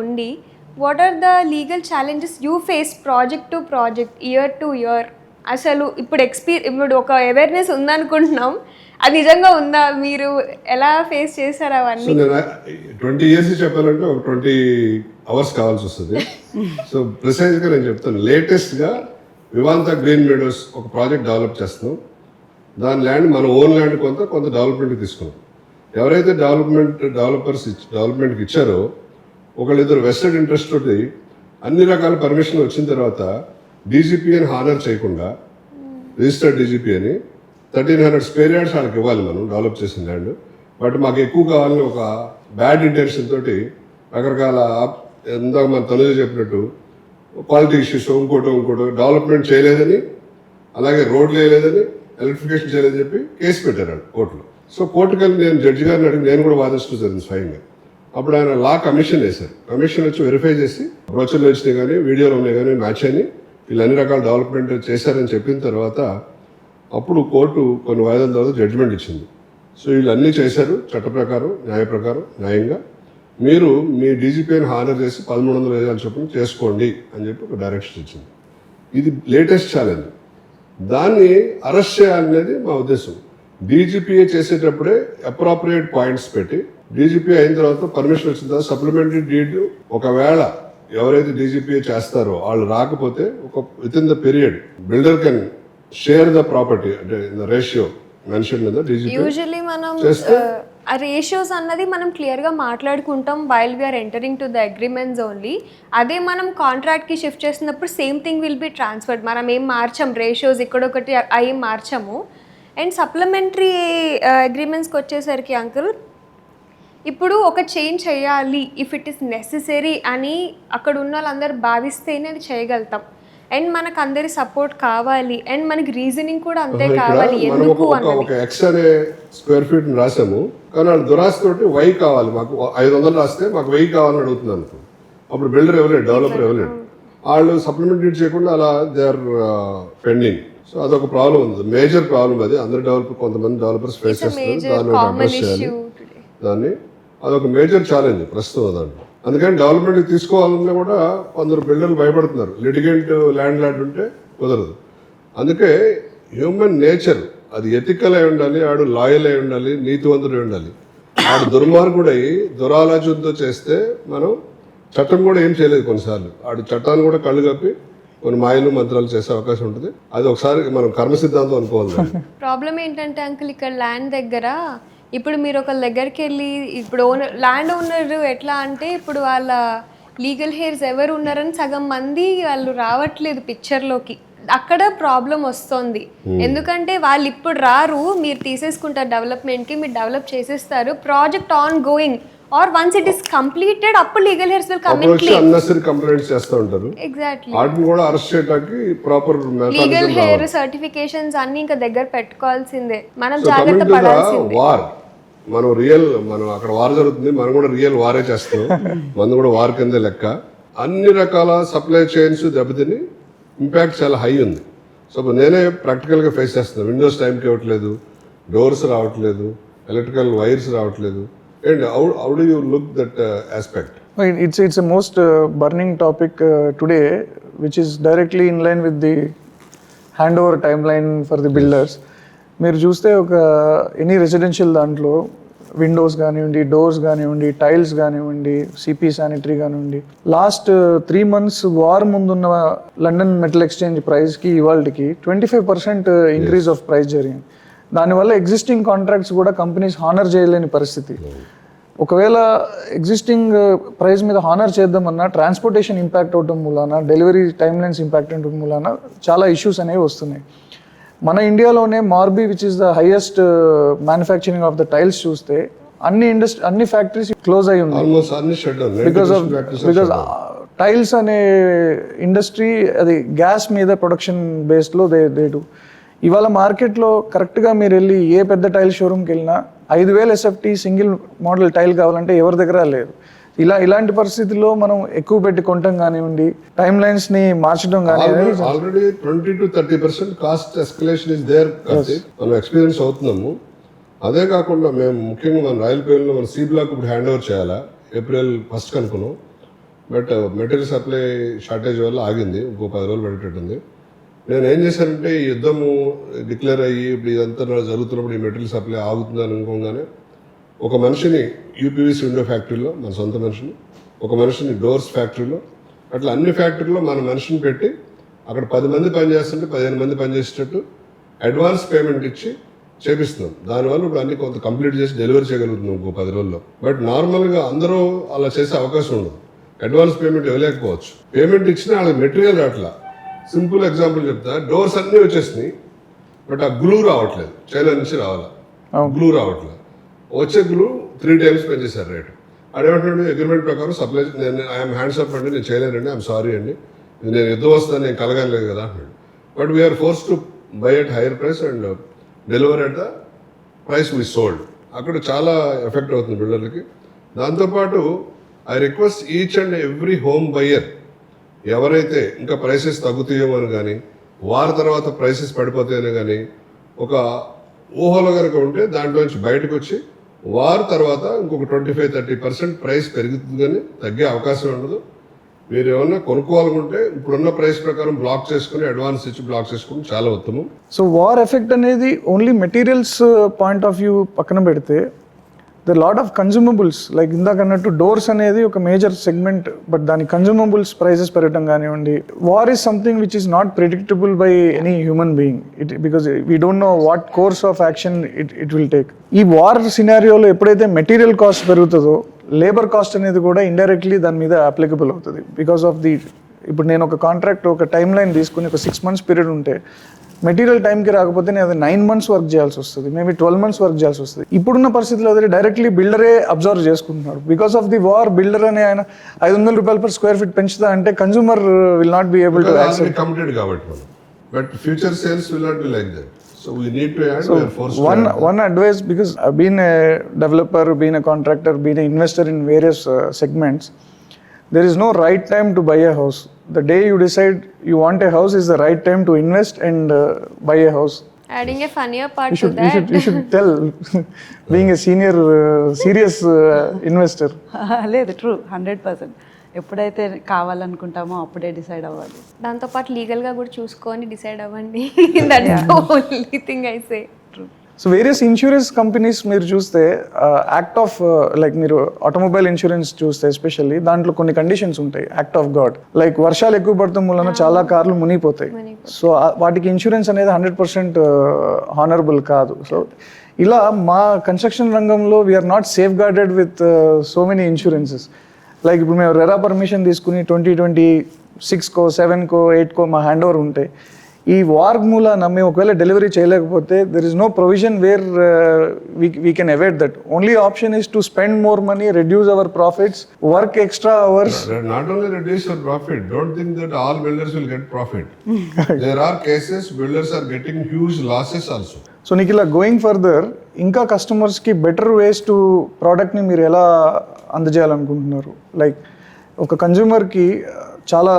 ఉండి, what are the legal challenges you face project to project, year to year? అసలు ఇప్పుడు ఒక అవేర్నెస్ ఉందనుకుంటున్నాం, అది నిజంగా ఉందా? మీరు ఎలా ఫేస్ చేశారు అవన్నీ? సో నేను 20 years చెప్పాలంటే ఒక 20 hours కావాల్సి వస్తుంది. సో ప్రిసైజ్గా నేను చెప్తాను. లేటెస్ట్గా వివాంత గ్రీన్ మెడోస్ ఒక ప్రాజెక్ట్ డెవలప్ చేస్తున్నాం. దాని ల్యాండ్ మన ఓన్ ల్యాండ్ కొంత డెవలప్మెంట్కి తీసుకున్నాం. ఎవరైతే డెవలప్మెంట్కి ఇచ్చారో ఒకళ్ళిద్దరు వెస్టెడ్ ఇంట్రెస్ట్ తోటి అన్ని రకాల పర్మిషన్ వచ్చిన తర్వాత డీజీపీ అని హానర్ చేయకుండా, రిజిస్టర్డ్ డీజీపీ అని 1300 స్క్వేర్ యార్డ్స్ వాళ్ళకి ఇవ్వాలి మనం డెవలప్ చేసిన ల్యాండ్. బట్ మాకు ఎక్కువ కావాలని ఒక బ్యాడ్ ఇంటెన్షన్ తోటి రకరకాల ఇందాక మన తనుజ చెప్పినట్టు క్వాలిటీ ఇష్యూస్ ఇంకోటో డెవలప్మెంట్ చేయలేదని, అలాగే రోడ్లు వేయలేదని, ఎలక్ట్రిఫికేషన్ చేయలేదని చెప్పి కేసు పెట్టారు కోర్టులో. సో కోర్టుకి వెళ్ళి నేను జడ్జి గారిని అడిగి నేను కూడా వాదిస్తూ జరిగింది స్వయంగా. అప్పుడు ఆయన లా కమిషన్ వేశారు. కమిషన్ వచ్చి వెరిఫై చేసి బ్రోచర్లు వచ్చినాయి కానీ వీడియోలు ఉన్నాయి కానీ మ్యాచ్ అని వీళ్ళు అన్ని రకాల డెవలప్మెంట్ చేశారని చెప్పిన తర్వాత అప్పుడు కోర్టు కొన్ని వాయిదాల తర్వాత జడ్జిమెంట్ ఇచ్చింది. సో వీళ్ళు అన్నీ చేశారు చట్ట ప్రకారం, న్యాయ ప్రకారం, న్యాయంగా. మీరు మీ డీజీపీని హానర్ చేసి 1300 వేల చొప్పున చేసుకోండి అని చెప్పి ఒక డైరెక్షన్ ఇచ్చింది. ఇది లేటెస్ట్ ఛాలెంజ్. దాన్ని అరెస్ట్ చేయాలనేది మా ఉద్దేశం. డీజీపీఏ చేసేటప్పుడే అప్రాప్రియేట్ పాయింట్స్ పెట్టి, డీజీపీ అయిన తర్వాత పర్మిషన్ వచ్చిన తర్వాత సప్లిమెంటరీ డీడ్ ఒకవేళ ఎవరైతే డీజీపీఏ చేస్తారో వాళ్ళు రాకపోతే ఒక within the period builder can share the property, అంటే the ratio mention in the DGP. Usually మనం ఆ రేషియోస్ అన్నది మనం క్లియర్గా మాట్లాడుకుంటాం while we're entering to the agreements only. అదే మనం కాంట్రాక్ట్కి షిఫ్ట్ చేసినప్పుడు same thing will be transferred. మనం ఏం మార్చాం, రేషియోస్ ఇక్కడొకటి ఏం మార్చాము. అండ్ సప్లిమెంటరీ అగ్రిమెంట్స్కి వచ్చేసరికి అంకుల్, ఇప్పుడు ఒక చేంజ్ చేయాలి ఇఫ్ ఇట్ ఈస్ నెసెసరీ అని అక్కడ ఉన్న వాళ్ళందరూ భావిస్తేనే అది చేయగలుగుతాం. అండ్ మనకు అందరి సపోర్ట్ కావాలి, అండ్ మనకి రీజనింగ్ కూడా అంతే కావాలి. ఎందుకు ఒక ఎక్స్ అనే స్క్వేర్ ఫీట్ రాసాము, కానీ వాళ్ళు దురాస్తోటి 1000 కావాలి, మాకు 500 రాస్తే మాకు 1000 కావాలని అడుగుతుంది అనుకో. అప్పుడు బిల్డర్ ఇవ్వలేడు, డెవలపర్ ఇవ్వలేడు. వాళ్ళు సప్లిమెంటరీ చేయకుండా అలా దే ఆర్ పెండింగ్. సో అదొక ప్రాబ్లం ఉంది, మేజర్ ప్రాబ్లం. అది అందరు కొంతమంది డెవలపర్స్ ఫేస్ చేస్తున్నారు. దాన్ని అడ్రస్ చేయాలి. దాన్ని అదొక మేజర్ ఛాలెంజ్ ప్రస్తుతం దాంట్లో. అందుకని డెవలప్మెంట్కి తీసుకోవాలన్నా కూడా కొందరు బిల్డర్లు భయపడుతున్నారు. లిటిగెంట్ ల్యాండ్ ఉంటే కుదరదు. అందుకే హ్యూమన్ నేచర్ అది ఎథికల్ అయి ఉండాలి, ఆడు లాయల్ అయి ఉండాలి, నీతివంతుడు అయి ఉండాలి. ఆడు దుర్మార్గుడై దురాలోచనతో చేస్తే మనం చట్టం కూడా ఏం చేయలేదు. కొన్నిసార్లు ఆడు చట్టాన్ని కూడా కళ్ళు కప్పి కొన్ని మాయలు మంత్రాలు చేసే అవకాశం ఉంటుంది. అది ఒకసారి మనం కర్మ సిద్ధాంతం అనుకోవాలి. ప్రాబ్లం ఏంటంటే అంకుల్ ఇక్కడ ల్యాండ్ దగ్గర ఇప్పుడు మీరు ఒక దగ్గరికి వెళ్ళి ఇప్పుడు ల్యాండ్ ఓనర్ ఎట్లా అంటే ఇప్పుడు వాళ్ళ లీగల్ హెయిర్స్ ఎవరు ఉన్నారని సగం మంది వాళ్ళు రావట్లేదు పిక్చర్లోకి. అక్కడ ప్రాబ్లం వస్తుంది. ఎందుకంటే వాళ్ళు ఇప్పుడు రారు, మీరు తీసేసుకుంటారు డెవలప్మెంట్కి, మీరు డెవలప్ చేసేస్తారు, project ongoing or once it is completed అప్పుడు legal heirs will come in play. Unnecessary complaints చేస్తూ ఉంటారు. ఎగ్జాక్ట్లీ. వాటిని కూడా అరెస్ట్ చేయడానికి ప్రాపర్ లీగల్ హెయిర్ సర్టిఫికేషన్స్ అన్ని ఇంకా దగ్గర పెట్టుకోవాల్సిందే, మనం జాగ్రత్త పడాల్సిందే. వార్ మనం అక్కడ వార్ జరుగుతుంది, మనం కూడా రియల్ వారే చేస్తున్నాం. మనం కూడా వార్ కింద లెక్క. అన్ని రకాల సప్లై చైన్స్ దెబ్బతిని ఇంపాక్ట్ చాలా హై ఉంది. సో నేనే ప్రాక్టికల్గా ఫేస్ చేస్తున్నాను. విండోస్ టైంకి ఇవ్వట్లేదు, డోర్స్ రావట్లేదు, ఎలక్ట్రికల్ వైర్స్ రావట్లేదు. And how do you look that aspect? It's a most burning topic today, which is directly in line with the handover timeline for the builders. మీరు చూస్తే ఒక ఎనీ రెసిడెన్షియల్ దాంట్లో Windows కానివ్వండి, doors కానివ్వండి, tiles కానివ్వండి, CP sanitary కానివ్వండి, last 3 months war ముందున్న London metal exchange ప్రైస్కి ఇవాళకి 25% ఇంక్రీజ్ ఆఫ్ ప్రైస్ జరిగింది. దానివల్ల ఎగ్జిస్టింగ్ కాంట్రాక్ట్స్ కూడా కంపెనీస్ హానర్ చేయలేని పరిస్థితి. ఒకవేళ ఎగ్జిస్టింగ్ ప్రైస్ మీద హానర్ చేద్దామన్నా ట్రాన్స్పోర్టేషన్ ఇంపాక్ట్ అవడం మూలాన, డెలివరీ టైమ్ లైన్స్ ఇంపాక్ట్ అవడం మూలాన చాలా ఇష్యూస్ అనేవి వస్తున్నాయి. మన ఇండియాలోనే Morbi which is the highest manufacturing of the tiles చూస్తే అన్ని ఫ్యాక్టరీస్ క్లోజ్ అయి ఉన్నాయి. బికాస్ టైల్స్ అనే ఇండస్ట్రీ అది గ్యాస్ మీద ప్రొడక్షన్ బేస్లో దే డూ. ఇవాళ మార్కెట్లో కరెక్ట్గా మీరు వెళ్ళి ఏ పెద్ద టైల్ షోరూమ్కి వెళ్ళినా 5,000 SFT సింగిల్ మోడల్ టైల్ కావాలంటే ఎవరి దగ్గర లేదు. ఇలాంటి పరిస్థితుల్లో మనం ఎక్కువ పెట్టి కొనటం కానివ్వండి, టైమ్ లైన్స్ ని మార్చడం కానివ్వండి, already 20 to 30% cost escalation is there. మనం ఎక్స్పీరియన్స్ అవుతున్నాము. అదే కాకుండా మేము ముఖ్యంగా మన రాయలపేటలో మన సి బ్లాక్ ఇప్పుడు హ్యాండ్ ఓవర్ చేయాలా April 1st అనుకున్నాం. బట్ మెటీరియల్ సప్లై షార్టేజ్ వల్ల ఆగింది. ఇంకో 10 రోజులు పెట్టేటట్టుంది. నేను ఏం చేశానంటే ఈ యుద్ధము డిక్లేర్ అయ్యి ఇప్పుడు ఇదంతా జరుగుతున్నప్పుడు ఈ మెటీరియల్ సప్లై ఆగుతుందని అనుకోగానే ఒక మనిషిని యూపీవీసీ విండో ఫ్యాక్టరీలో, మన సొంత మనిషిని, ఒక మనిషిని డోర్స్ ఫ్యాక్టరీలో, అట్లా అన్ని ఫ్యాక్టరీలో మన మనిషిని పెట్టి అక్కడ 10 మంది పనిచేస్తుంటే 15 మంది పనిచేసేటట్టు అడ్వాన్స్ పేమెంట్ ఇచ్చి చేపిస్తున్నాం. దానివల్ల ఇప్పుడు అన్ని కొంత కంప్లీట్ చేసి డెలివరీ చేయగలుగుతున్నాం ఇంకో 10 రోజుల్లో. బట్ నార్మల్గా అందరూ అలా చేసే అవకాశం ఉండదు. Advance payment ఇవ్వలేకపోవచ్చు. పేమెంట్ ఇచ్చినా వాళ్ళకి మెటీరియల్ రావట్లా. సింపుల్ ఎగ్జాంపుల్ చెప్తా, డోర్స్ అన్నీ వచ్చేసినాయి, బట్ ఆ గ్లూ రావట్లేదు. చైనా నుంచి రావాలా, గ్లూ రావట్లేదు. వచ్చే గ్లూ 3 times పెంచేశారు రేటు. అదేమంటే అగ్రిమెంట్ ప్రకారం సప్లై ఐఎమ్ హ్యాండ్స్ అప్ అండి, నేను చేయలేనండి, ఐఎమ్ సారీ అండి, ఇది నేను యుద్ధం వస్తాను, నేను కలగలేదు కదా అన్నాడు. But we're force to buy at higher price and deliver at the price we sold. అక్కడ చాలా ఎఫెక్ట్ అవుతుంది బిల్డర్లకి. దాంతోపాటు I request each and every home buyer, ఎవరైతే ఇంకా ప్రైసెస్ తగ్గుతాయేమో అని కానీ, వారి తర్వాత ప్రైసెస్ పడిపోతాయని కానీ ఒక ఊహలో కనుక ఉంటే దాంట్లో నుంచి బయటకు వచ్చి వారి తర్వాత ఇంకొక 25-30% ప్రైస్ పెరుగుతుంది కానీ తగ్గే అవకాశం ఉండదు. మీరు ఏమన్నా కొనుక్కోవాలనుకుంటే ఇప్పుడున్న ప్రైస్ ప్రకారం బ్లాక్ చేసుకుని అడ్వాన్స్ ఇచ్చి బ్లాక్ చేసుకుని చాలా ఉత్తమం. సో వార్ ఎఫెక్ట్ అనేది only materials point of view పక్కన పెడితే the lot of consumables like ఇందాక అన్నట్టు డోర్స్ అనేది ఒక మేజర్ సెగ్మెంట్, బట్ దాని కన్జ్యూమబుల్స్ ప్రైసెస్ పెరగడం కానివ్వండి. War is something which is not predictable by any human being. Because we don't know what course of action it will take. ఈ war సినారియోలో ఎప్పుడైతే material cost పెరుగుతుందో labour cost అనేది కూడా indirectly దాని మీద అప్లికబుల్ అవుతుంది. బికాస్ ఆఫ్ ది ఇప్పుడు నేను ఒక కాంట్రాక్ట్ ఒక టైం లైన్ తీసుకుని ఒక 6 months పీరియడ్ ఉంటే మెటీరియల్ టైంకి రాకపోతే నేను అది 9 months వర్క్ చేయాల్సి వస్తుంది, మేబీ 12 months వర్క్ చేయాల్సి వస్తుంది. ఇప్పుడున్న పరిస్థితిలో అదే డైరెక్ట్లీ బిల్డరే అబ్జర్వ్ చేసుకుంటున్నాడు. Because of the war builder అనే ఆయన 500 రూపాయలు per square feet పెంచుతా అంటే consumer will not be able to accept. Committed కాబట్టి మనం, but future sales will not be like that. So we need to add, we are forced to add. One advice, because I've been a developer, been a contractor, been an investor in various segments. There is no right time to buy a house. The day you decide you want a house is the right time to invest and buy a house. Adding a funnier part to that. You should tell, being a senior serious investor. లేదు, true, 100%. ఎప్పుడైతే కావాలనుకుంటామో అప్పుడే decide అవ్వాలి. దాంతోపాటు లీగల్గా కూడా చూసుకొని decide అవ్వండి. That's the only thing I say. So various insurance companies మీరు చూస్తే యాక్ట్ ఆఫ్ లైక్ మీరు ఆటోమొబైల్ ఇన్సూరెన్స్ చూస్తే ఎస్పెషల్లీ దాంట్లో కొన్ని కండిషన్స్ ఉంటాయి, యాక్ట్ ఆఫ్ గాడ్. లైక్ వర్షాలు ఎక్కువ పడటం వలన చాలా కార్లు మునిగిపోతాయి. సో వాటికి ఇన్సూరెన్స్ అనేది 100% హానరబుల్ కాదు. సో ఇలా మా కన్స్ట్రక్షన్ రంగంలో we're not safeguarded with so many insurances. Like ఇప్పుడు మేము రెరా పర్మిషన్ తీసుకుని 2026కో 7కో 8కో మా హ్యాండ్ ఓవర్ ఉంటే ఈ వార్ మూలాన మేము ఒకవేళ డెలివరీ చేయలేకపోతే there is no provision where we can avoid that. Only option is to spend more money, reduce our profits, work extra hours. Not only reduce your profit, don't think that all builders will get profit. There are cases builders are getting huge losses also. So నీకు ఇలా going further ఇంకా కస్టమర్స్కి better ways to ప్రోడక్ట్ని మీరు ఎలా అందజేయాలనుకుంటున్నారు? Like ఒక కన్జ్యూమర్కి చాలా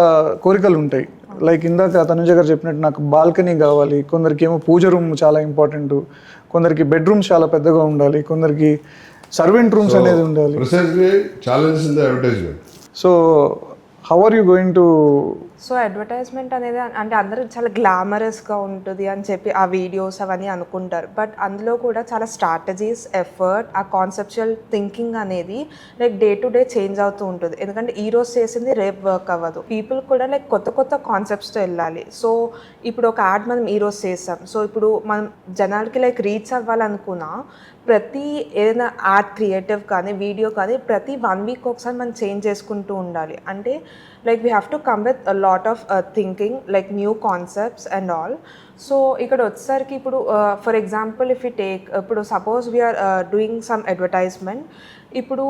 కోరికలు ఉంటాయి. లైక్ ఇందాక తనుజ గారు చెప్పినట్టు నాకు బాల్కనీ కావాలి, కొందరికి ఏమో పూజ రూమ్ చాలా ఇంపార్టెంట్, కొందరికి బెడ్రూమ్స్ చాలా పెద్దగా ఉండాలి, కొందరికి సర్వెంట్ రూమ్స్ అనేది ఉండాలి. Precisely challenge in the advertisement. So how are you going to? So advertisement అనేది అంటే అందరూ చాలా గ్లామరస్గా ఉంటుంది అని చెప్పి ఆ వీడియోస్ అవన్నీ అనుకుంటారు. బట్ అందులో కూడా చాలా స్ట్రాటజీస్, ఎఫర్ట్, ఆ కాన్సెప్చువల్ థింకింగ్ అనేది like day to day change అవుతూ ఉంటుంది. ఎందుకంటే ఈ రోజు చేసింది రేపు వర్క్ అవ్వదు. పీపుల్ కూడా లైక్ కొత్త కొత్త కాన్సెప్ట్స్తో వెళ్ళాలి. సో ఇప్పుడు ఒక యాడ్ మనం ఈ రోజు చేస్తాం. సో ఇప్పుడు మనం జనాలకి లైక్ రీచ్ అవ్వాలనుకున్నా ప్రతి ఏదైనా యాడ్ క్రియేటివ్ కానీ వీడియో కానీ ప్రతి 1 వీక్ ఒకసారి మనం చేంజ్ చేసుకుంటూ ఉండాలి. అంటే like we have to come with a lot of thinking, like new concepts and all. So ఇక్కడ వచ్చేసరికి ఇప్పుడు for example if you take, ఇప్పుడు suppose we're doing some advertisement. ఇప్పుడు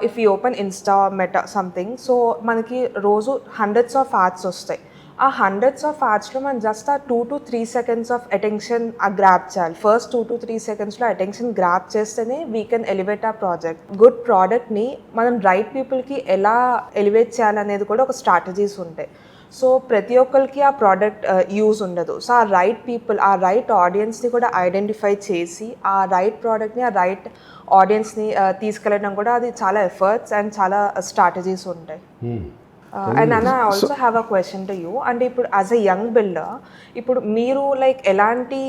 if you open Insta, Meta something, so మనకి రోజు hundreds of ads వస్తాయి. ఆ hundreds of యాడ్స్లో మనం జస్ట్ ఆ 2 to 3 seconds of attention grab చేయాలి. ఫస్ట్ 2 to 3 secondsలో అటెన్షన్ గ్రాప్ చేస్తేనే వీ కెన్ ఎలివేట్ ఆ ప్రాజెక్ట్. గుడ్ ప్రోడక్ట్ని మనం రైట్ పీపుల్కి ఎలా ఎలివేట్ చేయాలనేది కూడా ఒక స్ట్రాటజీస్ ఉంటాయి. సో ప్రతి ఒక్కరికి ఆ ప్రోడక్ట్ యూజ్ ఉండదు. సో ఆ రైట్ పీపుల్, ఆ రైట్ ఆడియన్స్ని కూడా ఐడెంటిఫై చేసి ఆ రైట్ ప్రోడక్ట్ని ఆ రైట్ ఆడియన్స్ని తీసుకెళ్ళడం కూడా అది చాలా ఎఫర్ట్స్ అండ్ చాలా స్ట్రాటజీస్ ఉంటాయి. అండ్ అన్న I also have a question to you. అంటే ఇప్పుడు యాజ్ అ యంగ్ బిల్డర్, ఇప్పుడు మీరు లైక్ ఎలాంటి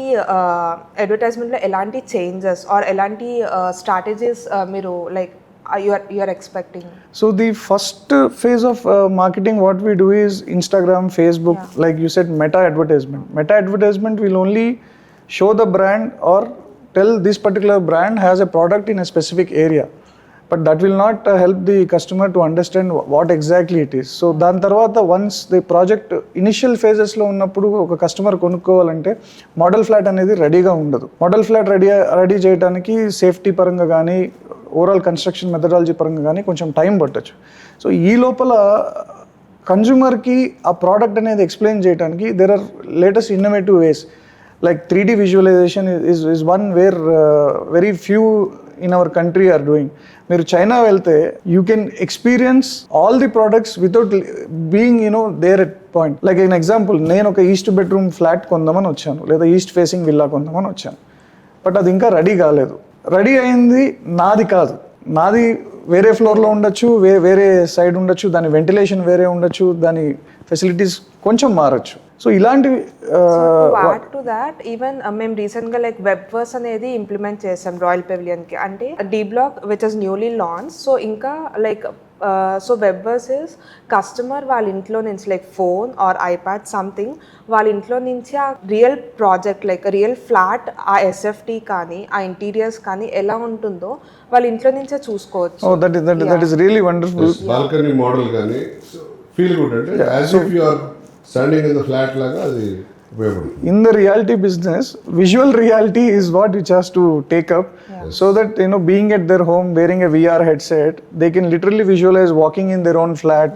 అడ్వర్టైజ్మెంట్లో ఎలాంటి చేంజెస్ ఆర్ ఎలాంటి స్ట్రాటజీస్ మీరు like you are expecting? So the first phase of marketing what we do is Instagram, Facebook, like you said, meta advertisement. Meta advertisement will only show the brand or tell this particular brand has a product in a specific area, but that will not help the customer to understand what exactly it is. So దాని తర్వాత once the project initial phases లో ఉన్నప్పుడు ఒక customer కొనుక్కోవాలంటే model flat అనేది రెడీగా ఉండదు. Model flat ready చేయడానికి సేఫ్టీ పరంగా కానీ ఓవరాల్ కన్స్ట్రక్షన్ మెథడాలజీ పరంగా కానీ కొంచెం టైం పట్టచ్చు. సో ఈ లోపల కన్జ్యూమర్కి ఆ ప్రోడక్ట్ అనేది ఎక్స్ప్లెయిన్ చేయడానికి there are latest innovative ways. Like 3D visualisation is one where very few in our country are doing. మీరు చైనా వెళ్తే you can experience all the products without being there at point. Like an example, నేను ఒక east bedroom flat కొందామని వచ్చాను, లేదా east facing villa కొందామని వచ్చాను. But అది ఇంకా రెడీ కాలేదు. రెడీ అయింది నాది కాదు, నాది వేరే ఫ్లోర్లో ఉండొచ్చు, వేరే సైడ్ ఉండొచ్చు, దాని వెంటిలేషన్ వేరే ఉండొచ్చు, దాని ఫెసిలిటీస్ కొంచెం మారచ్చు. సో ఇలాంటివి యాడ్ టు దాట్ ఈవెన్ మేము రీసెంట్గా లైక్ వెబ్వర్స్ అనేది ఇంప్లిమెంట్ చేసాం రాయల్ పెవిలియన్కి. అంటే D block which is newly launch. So ఇంకా like so Webverse is customer వాళ్ళ ఇంట్లో నుంచి like phone or iPad something వాళ్ళ ఇంట్లో నుంచి ఆ real project like real flat, ఆ ఎస్ఎఫ్టీ కానీ ఆ ఇంటీరియర్స్ కానీ ఎలా ఉంటుందో వాళ్ళ ఇంట్లో నుంచే చూసుకోవచ్చు. Oh, that is really wonderful. Balcony model కానీ ఫీల్ గుడ్, అంటే as if you are standing in the flat లాగా అది ఉపయోగపడుతుంది. In the reality business, visual reality is what which has to take up, so that being at their home wearing a VR headset, they can literally visualize walking in their own flat,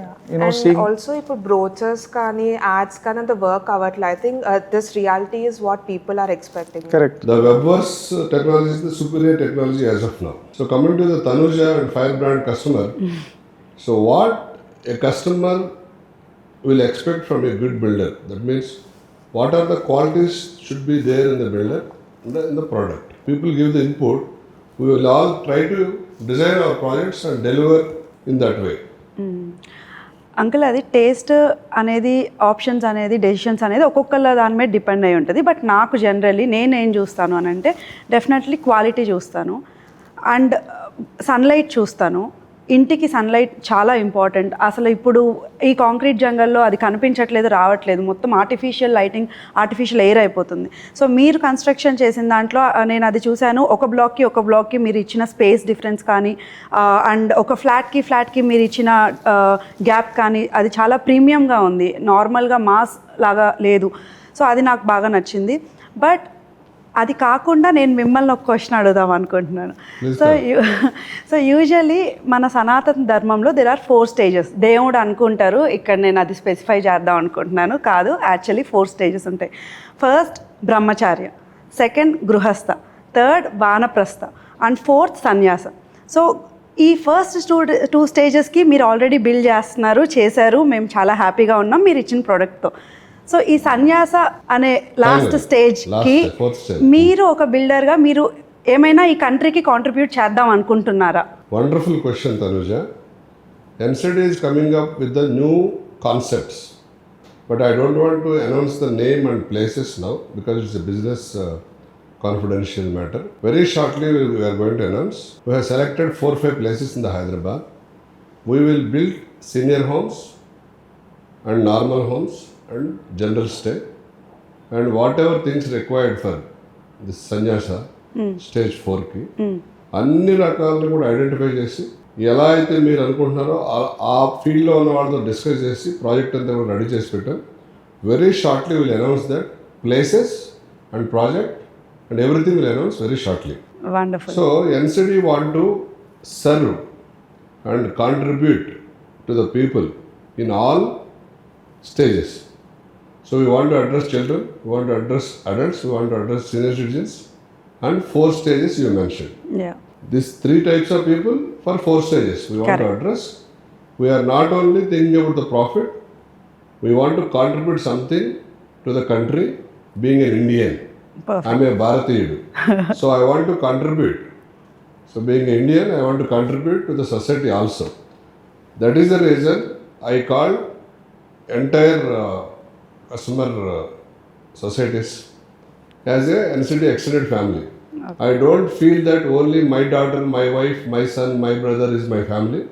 seeing. Also ఇప్పుడు brochures కానీ ads కానీ అంత work అవ్వట్లేదు. I think this reality is what people are expecting. Correct. The Webverse technology is the superior technology as of now. So coming to the Tanuja and Firebrand customer, so what a customer will expect from a good builder, that means what are the qualities should be there in the builder and in the product. People give the input, we will all try to design our projects and deliver in that way. Uncle అది taste అనేది options అనేది decisions అనేది ఒక్కొక్కళ్ళ దాని మీద depend అయి ఉంటుంది. But నాకు జనరల్లీ నేనేం చూస్తాను అని అంటే డెఫినెట్లీ క్వాలిటీ చూస్తాను అండ్ సన్లైట్ చూస్తాను. ఇంటికి సన్లైట్ చాలా ఇంపార్టెంట్. అసలు ఇప్పుడు ఈ కాంక్రీట్ జంగల్లో అది కనిపించట్లేదు, రావట్లేదు, మొత్తం ఆర్టిఫిషియల్ లైటింగ్, ఆర్టిఫిషియల్ ఎయిర్ అయిపోతుంది. సో మీరు కన్స్ట్రక్షన్ చేసిన దాంట్లో నేను అది చూశాను, ఒక బ్లాక్కి మీరు ఇచ్చిన స్పేస్ డిఫరెన్స్ కానీ అండ్ ఒక ఫ్లాట్కి మీరు ఇచ్చిన గ్యాప్ కానీ అది చాలా ప్రీమియంగా ఉంది, నార్మల్గా మాస్ లాగా లేదు. సో అది నాకు బాగా నచ్చింది. బట్ అది కాకుండా నేను మిమ్మల్ని ఒక క్వశ్చన్ అడుగుదాం అనుకుంటున్నాను. సో యూజువల్లీ మన సనాతన ధర్మంలో దెర్ ఆర్ 4 స్టేజెస్. దేవుడు అనుకుంటారు, ఇక్కడ నేను అది స్పెసిఫై చేద్దాం అనుకుంటున్నాను, కాదు, యాక్చువల్లీ 4 స్టేజెస్ ఉంటాయి. ఫస్ట్ బ్రహ్మచార్య, సెకండ్ గృహస్థ, థర్డ్ వానప్రస్థ అండ్ ఫోర్త్ సన్యాస. సో ఈ ఫస్ట్ 2 స్టేజెస్కి మీరు ఆల్రెడీ బిల్డ్ చేశారు, మేము చాలా హ్యాపీగా ఉన్నాం మీరు ఇచ్చిన ప్రోడక్ట్తో. సో ఈ సన్యాస అనే లాస్ట్ స్టేజ్కి మీరు ఒక బిల్డర్గా మీరు ఏమైనా ఈ కంట్రీకి కాంట్రిబ్యూట్ చేద్దాం అనుకుంటున్నారా? Wonderful question Tanuja. NCD is coming up with the new concepts, but I don't want to announce the name and places now because it's a business confidential matter. Very shortly we are going to announce. We have selected 4-5 places in the Hyderabad. We will build senior homes and normal homes and general stay and whatever things required for this sannyasa stage 4కి అన్ని రకాలను కూడా identify చేసి ఎలా అయితే మీరు అనుకుంటున్నారో ఆ ఫీల్డ్లో ఉన్న వాళ్ళతో డిస్కస్ చేసి ప్రాజెక్ట్ అంతా కూడా రెడీ చేసి పెట్టాం. Very shortly will announce that places and project and everything will announce very shortly. Wonderful. So NCD want to serve and contribute to the people in all stages. So we want to address children, we want to address adults, we want to address senior citizens, and 4 stages you mentioned. Yeah. These 3 types of people for 4 stages we want to address. We are not only thinking about the profit, we want to contribute something to the country. Being an Indian, Perfect. I am a Bharatiyudu, so I want to contribute. So being an Indian, I want to contribute to the society also. That is the reason I called entire customer societies as a NCD extended family. Okay. I don't feel that only my daughter, my wife, my son, my brother is my family.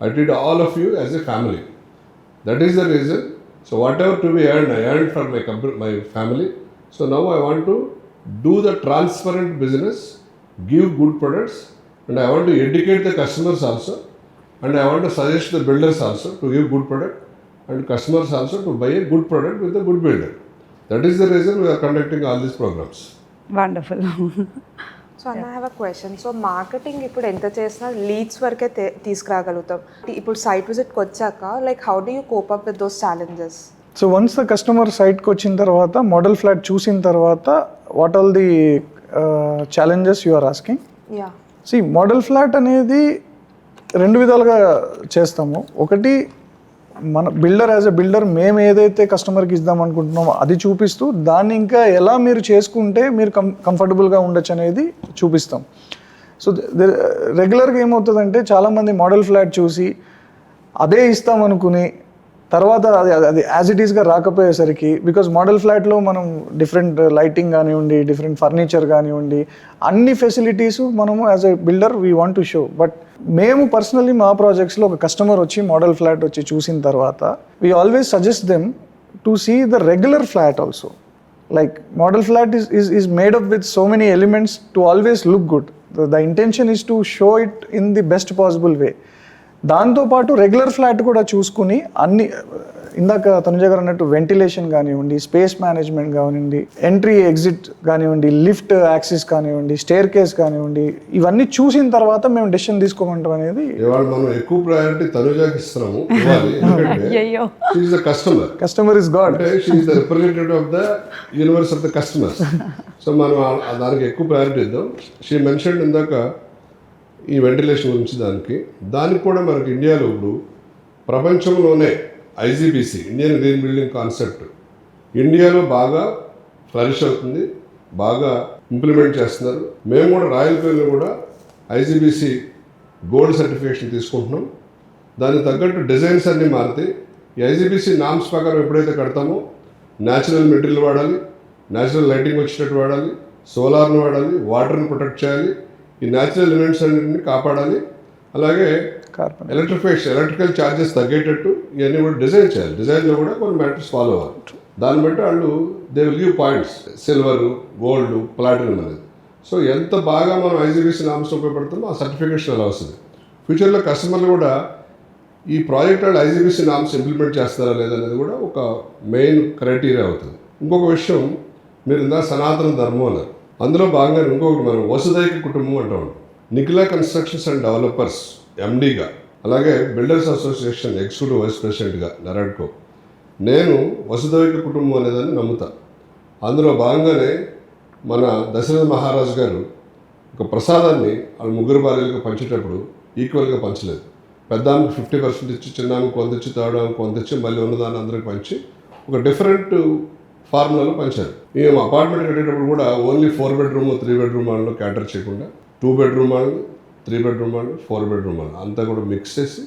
I treat all of you as a family. That is the reason. So whatever to be earned, I earned for my family. So now I want to do the transparent business, give good products, and I want to educate the customers also, and I want to suggest the builders also to give good product, and customers also to buy a good product with a good builder. That is the reason we are conducting all these programs. Wonderful. So అన్న, I have a question. So marketing ఇప్పుడు ఎంత చేసినా leads వరకే తీసుకురాగలుగుతాం. ఇప్పుడు site విజిట్కి వచ్చాక like how do you cope up with those challenges? So once the customer సైట్కి వచ్చిన తర్వాత, మోడల్ ఫ్లాట్ చూసిన తర్వాత, what all the challenges you are asking? Yeah, see model flat అనేది 2 విధాలుగా చేస్తాము. ఒకటి, మన బిల్డర్ యాజ్ ఎ బిల్డర్ మేము ఏదైతే కస్టమర్కి ఇద్దాం అనుకుంటున్నామో అది చూపిస్తూ దాన్ని ఇంకా ఎలా మీరు చేసుకుంటే మీరు కంఫర్టబుల్గా ఉండొచ్చు అనేది చూపిస్తాం. సో రెగ్యులర్గా ఏమవుతుందంటే చాలామంది మోడల్ ఫ్లాట్ చూసి అదే ఇస్తాం అనుకుని తర్వాత అది యాజ్ ఇట్ ఈస్గా రాకపోయేసరికి, బికాజ్ మోడల్ ఫ్లాట్లో మనం డిఫరెంట్ లైటింగ్ కానివ్వండి, డిఫరెంట్ ఫర్నిచర్ కానివ్వండి, అన్ని ఫెసిలిటీస్ మనము as a builder we want to show. But మేము పర్సనల్లీ మా ప్రాజెక్ట్స్లో ఒక కస్టమర్ వచ్చి మోడల్ ఫ్లాట్ వచ్చి చూసిన తర్వాత we always suggest them to see the regular flat also. Like model flat is made up with so many elements to always look good. The intention is to show it in the best possible way. దాంతో పాటు regular flat కూడా చూసుకుని అన్ని ఇందాక తనుజ గారు అన్నట్టు ventilation కానివ్వండి, space management కానివ్వండి, ఎంట్రీ ఎగ్జిట్ కానివ్వండి, లిఫ్ట్ యాక్సిస్ కానివ్వండి, స్టేర్ కేస్ కానివ్వండి, ఇవన్నీ చూసిన తర్వాత మేము డెసిషన్ తీసుకోమంటాం అనేది. ఇవాళ మనం ఎక్కువ ప్రయారిటీ తనుజాకి ఇస్తున్నాము. Customer is god. She is the representative of the universe of the customers. So మనం దానికి ఎక్కువ ప్రయారిటీ ఇద్దాం. షీ మెన్షన్ ఇందాక ఈ వెంటిలేషన్ గురించి. దానికి కూడా మనకి ఇండియాలో ఇప్పుడు ప్రపంచంలోనే IGBC, Indian green building concept, ఇండియాలో బాగా ఫ్లరిష్ అవుతుంది, బాగా ఇంప్లిమెంట్ చేస్తున్నారు. మేము కూడా రాయలపల్లిలో కూడా IGBC గోల్డ్ సర్టిఫికేషన్ తీసుకుంటున్నాం. దానికి తగ్గట్టు డిజైన్స్ అన్నీ మారుతాయి. ఈ ఐజీబీసీ నామ్స్ ప్రకారం ఎప్పుడైతే కడతామో న్యాచురల్ మెటీరియల్ వాడాలి, న్యాచురల్ లైటింగ్ వచ్చేటట్టు వాడాలి, సోలార్ని వాడాలి, వాటర్ని ప్రొటెక్ట్ చేయాలి, ఈ న్యాచురల్ ఎలిమెంట్స్ అన్నింటిని కాపాడాలి. అలాగే కార్బన్ ఎలక్ట్రికల్ ఛార్జెస్ తగ్గేటట్టు ఇవన్నీ కూడా డిజైన్ చేయాలి. డిజైన్లో కూడా కొన్ని మ్యాటర్స్ ఫాలో అవ్వాలి. దాన్ని బట్టి వాళ్ళు they will give points, silver, gold, platinum అనేది. సో ఎంత బాగా మనం ఐజీబీసీ నామ్స్ ఉపయోగపడుతుందో ఆ సర్టిఫికేషన్ అలా వస్తుంది. ఫ్యూచర్లో కస్టమర్లు కూడా ఈ ప్రాజెక్ట్ వాళ్ళు ఐజీబీసీ నామ్స్ ఇంప్లిమెంట్ చేస్తారా లేదనేది కూడా ఒక మెయిన్ క్రైటీరియా అవుతుంది. ఇంకొక విషయం, మీరు ఇందా సనాతన ధర్మం అన్నారు. అందులో భాగంగా ఇంకొకటి మనం వసుదైక కుటుంబం అంటూ ఉంటాం. నిఖిలా కన్స్ట్రక్షన్స్ అండ్ డెవలపర్స్ ఎండీగా, అలాగే బిల్డర్స్ అసోసియేషన్ ఎగ్జిక్యూటివ్ వైస్ ప్రెసిడెంట్గా నరాడ్కో నేను వసుదైక కుటుంబం అనేదాన్ని నమ్ముతా. అందులో భాగంగానే మన దశరథ మహారాజు గారు ఒక ప్రసాదాన్ని వాళ్ళ ముగ్గురు భార్యలకు పంచేటప్పుడు ఈక్వల్గా పంచలేదు. పెద్దానికి 50% ఇచ్చి, చిన్నానికి కొంత ఇచ్చి, తాడానికి కొంత ఇచ్చి, మళ్ళీ ఉన్నదాన్ని అందరికి పంచి ఒక డిఫరెంట్ ఫార్ములాలో పంచారు. మేము అపార్ట్మెంట్ కట్టేటప్పుడు కూడా ఓన్లీ 4 బెడ్రూమ్ 3 బెడ్రూమ్ వాళ్ళు క్యాటర్ చేయకుండా 2 బెడ్రూమ్ వాళ్ళు, 3 బెడ్రూమ్ వాళ్ళు, 4 బెడ్రూమ్ వాళ్ళు అంతా కూడా మిక్స్ చేసి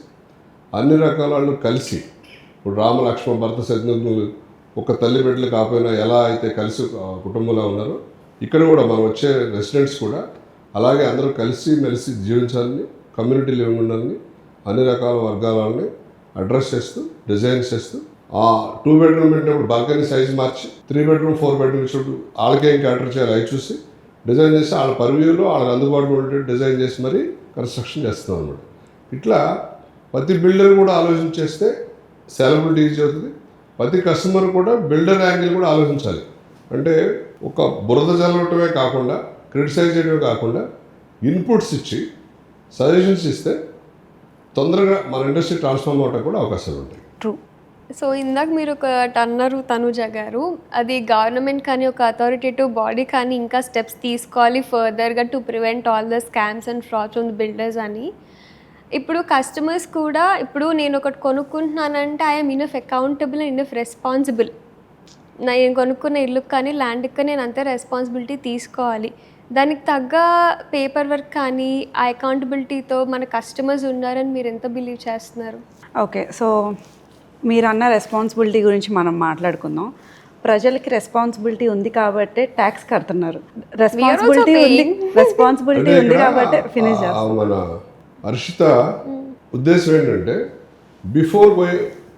అన్ని రకాల వాళ్ళు కలిసి, ఇప్పుడు రామ లక్ష్మణ భరత శత్రుఘ్నులు ఒక తల్లి బిడ్డలు కాకపోయినా ఎలా అయితే కలిసి కుటుంబంలో ఉన్నారో ఇక్కడ కూడా మనం వచ్చే రెసిడెంట్స్ కూడా అలాగే అందరూ కలిసి మెలిసి జీవించాలని, కమ్యూనిటీ లివింగ్ ఉండాలని, అన్ని రకాల వర్గాల వాళ్ళని అడ్రస్ చేస్తూ డిజైన్ చేస్తూ ఆ 2 బెడ్రూమ్ పెట్టినప్పుడు బాల్కనీ సైజ్ మార్చి 3 బెడ్రూమ్ 4 బెడ్రూమ్ ఇచ్చినప్పుడు వాళ్ళకేం క్యాటర్ చేయాలి అవి చూసి డిజైన్ చేసి వాళ్ళ పర్వ్యూలో వాళ్ళకి అందుబాటులో ఉండే డిజైన్ చేసి మరీ కన్స్ట్రక్షన్ చేస్తున్నాం అనమాట. ఇట్లా ప్రతి బిల్డర్ కూడా ఆలోచన చేస్తే సెలబిలిటీ ఈజీ అవుతుంది. ప్రతి కస్టమర్ కూడా బిల్డర్ యాంగిల్ కూడా ఆలోచించాలి. అంటే ఒక బురద చల్లటమే కాకుండా, క్రిటిసైజ్ చేయడమే కాకుండా ఇన్పుట్స్ ఇచ్చి సజెషన్స్ ఇస్తే తొందరగా మన ఇండస్ట్రీ ట్రాన్స్ఫార్మ్ అవడానికి కూడా అవకాశాలు ఉంటాయి. ట్రూ. సో ఇందాక మీరు ఒక అన్నారు తనుజ గారు, అది గవర్నమెంట్ కానీ ఒక అథారిటేటివ్ బాడీ కానీ ఇంకా స్టెప్స్ తీసుకోవాలి ఫర్దర్గా to prevent all the scams and frauds from the builders అని. ఇప్పుడు కస్టమర్స్ కూడా, ఇప్పుడు నేను ఒకటి కొనుక్కుంటున్నానంటే I'm enough accountable and enough responsible. నేను కొనుక్కున్న ఇల్లుకి కానీ ల్యాండ్కి కానీ నేను అంతే రెస్పాన్సిబిలిటీ తీసుకోవాలి. దానికి తగ్గ పేపర్ వర్క్ కానీ ఆ అకౌంటబిలిటీతో మన కస్టమర్స్ ఉన్నారని మీరు ఎంత బిలీవ్ చేస్తున్నారు? ఓకే, సో మీరన్న రెస్పాన్సిబిలిటీ గురించి మనం మాట్లాడుకుందాం. ప్రజలకి రెస్పాన్సిబిలిటీ ఉంది కాబట్టి ట్యాక్స్ కడుతున్నారు. రెస్పాన్సిబిలిటీ ఉంది కాబట్టి ఫినిష్ చేస్తాం. మన హర్షిత ఉద్దేశం ఏంటంటే బిఫోర్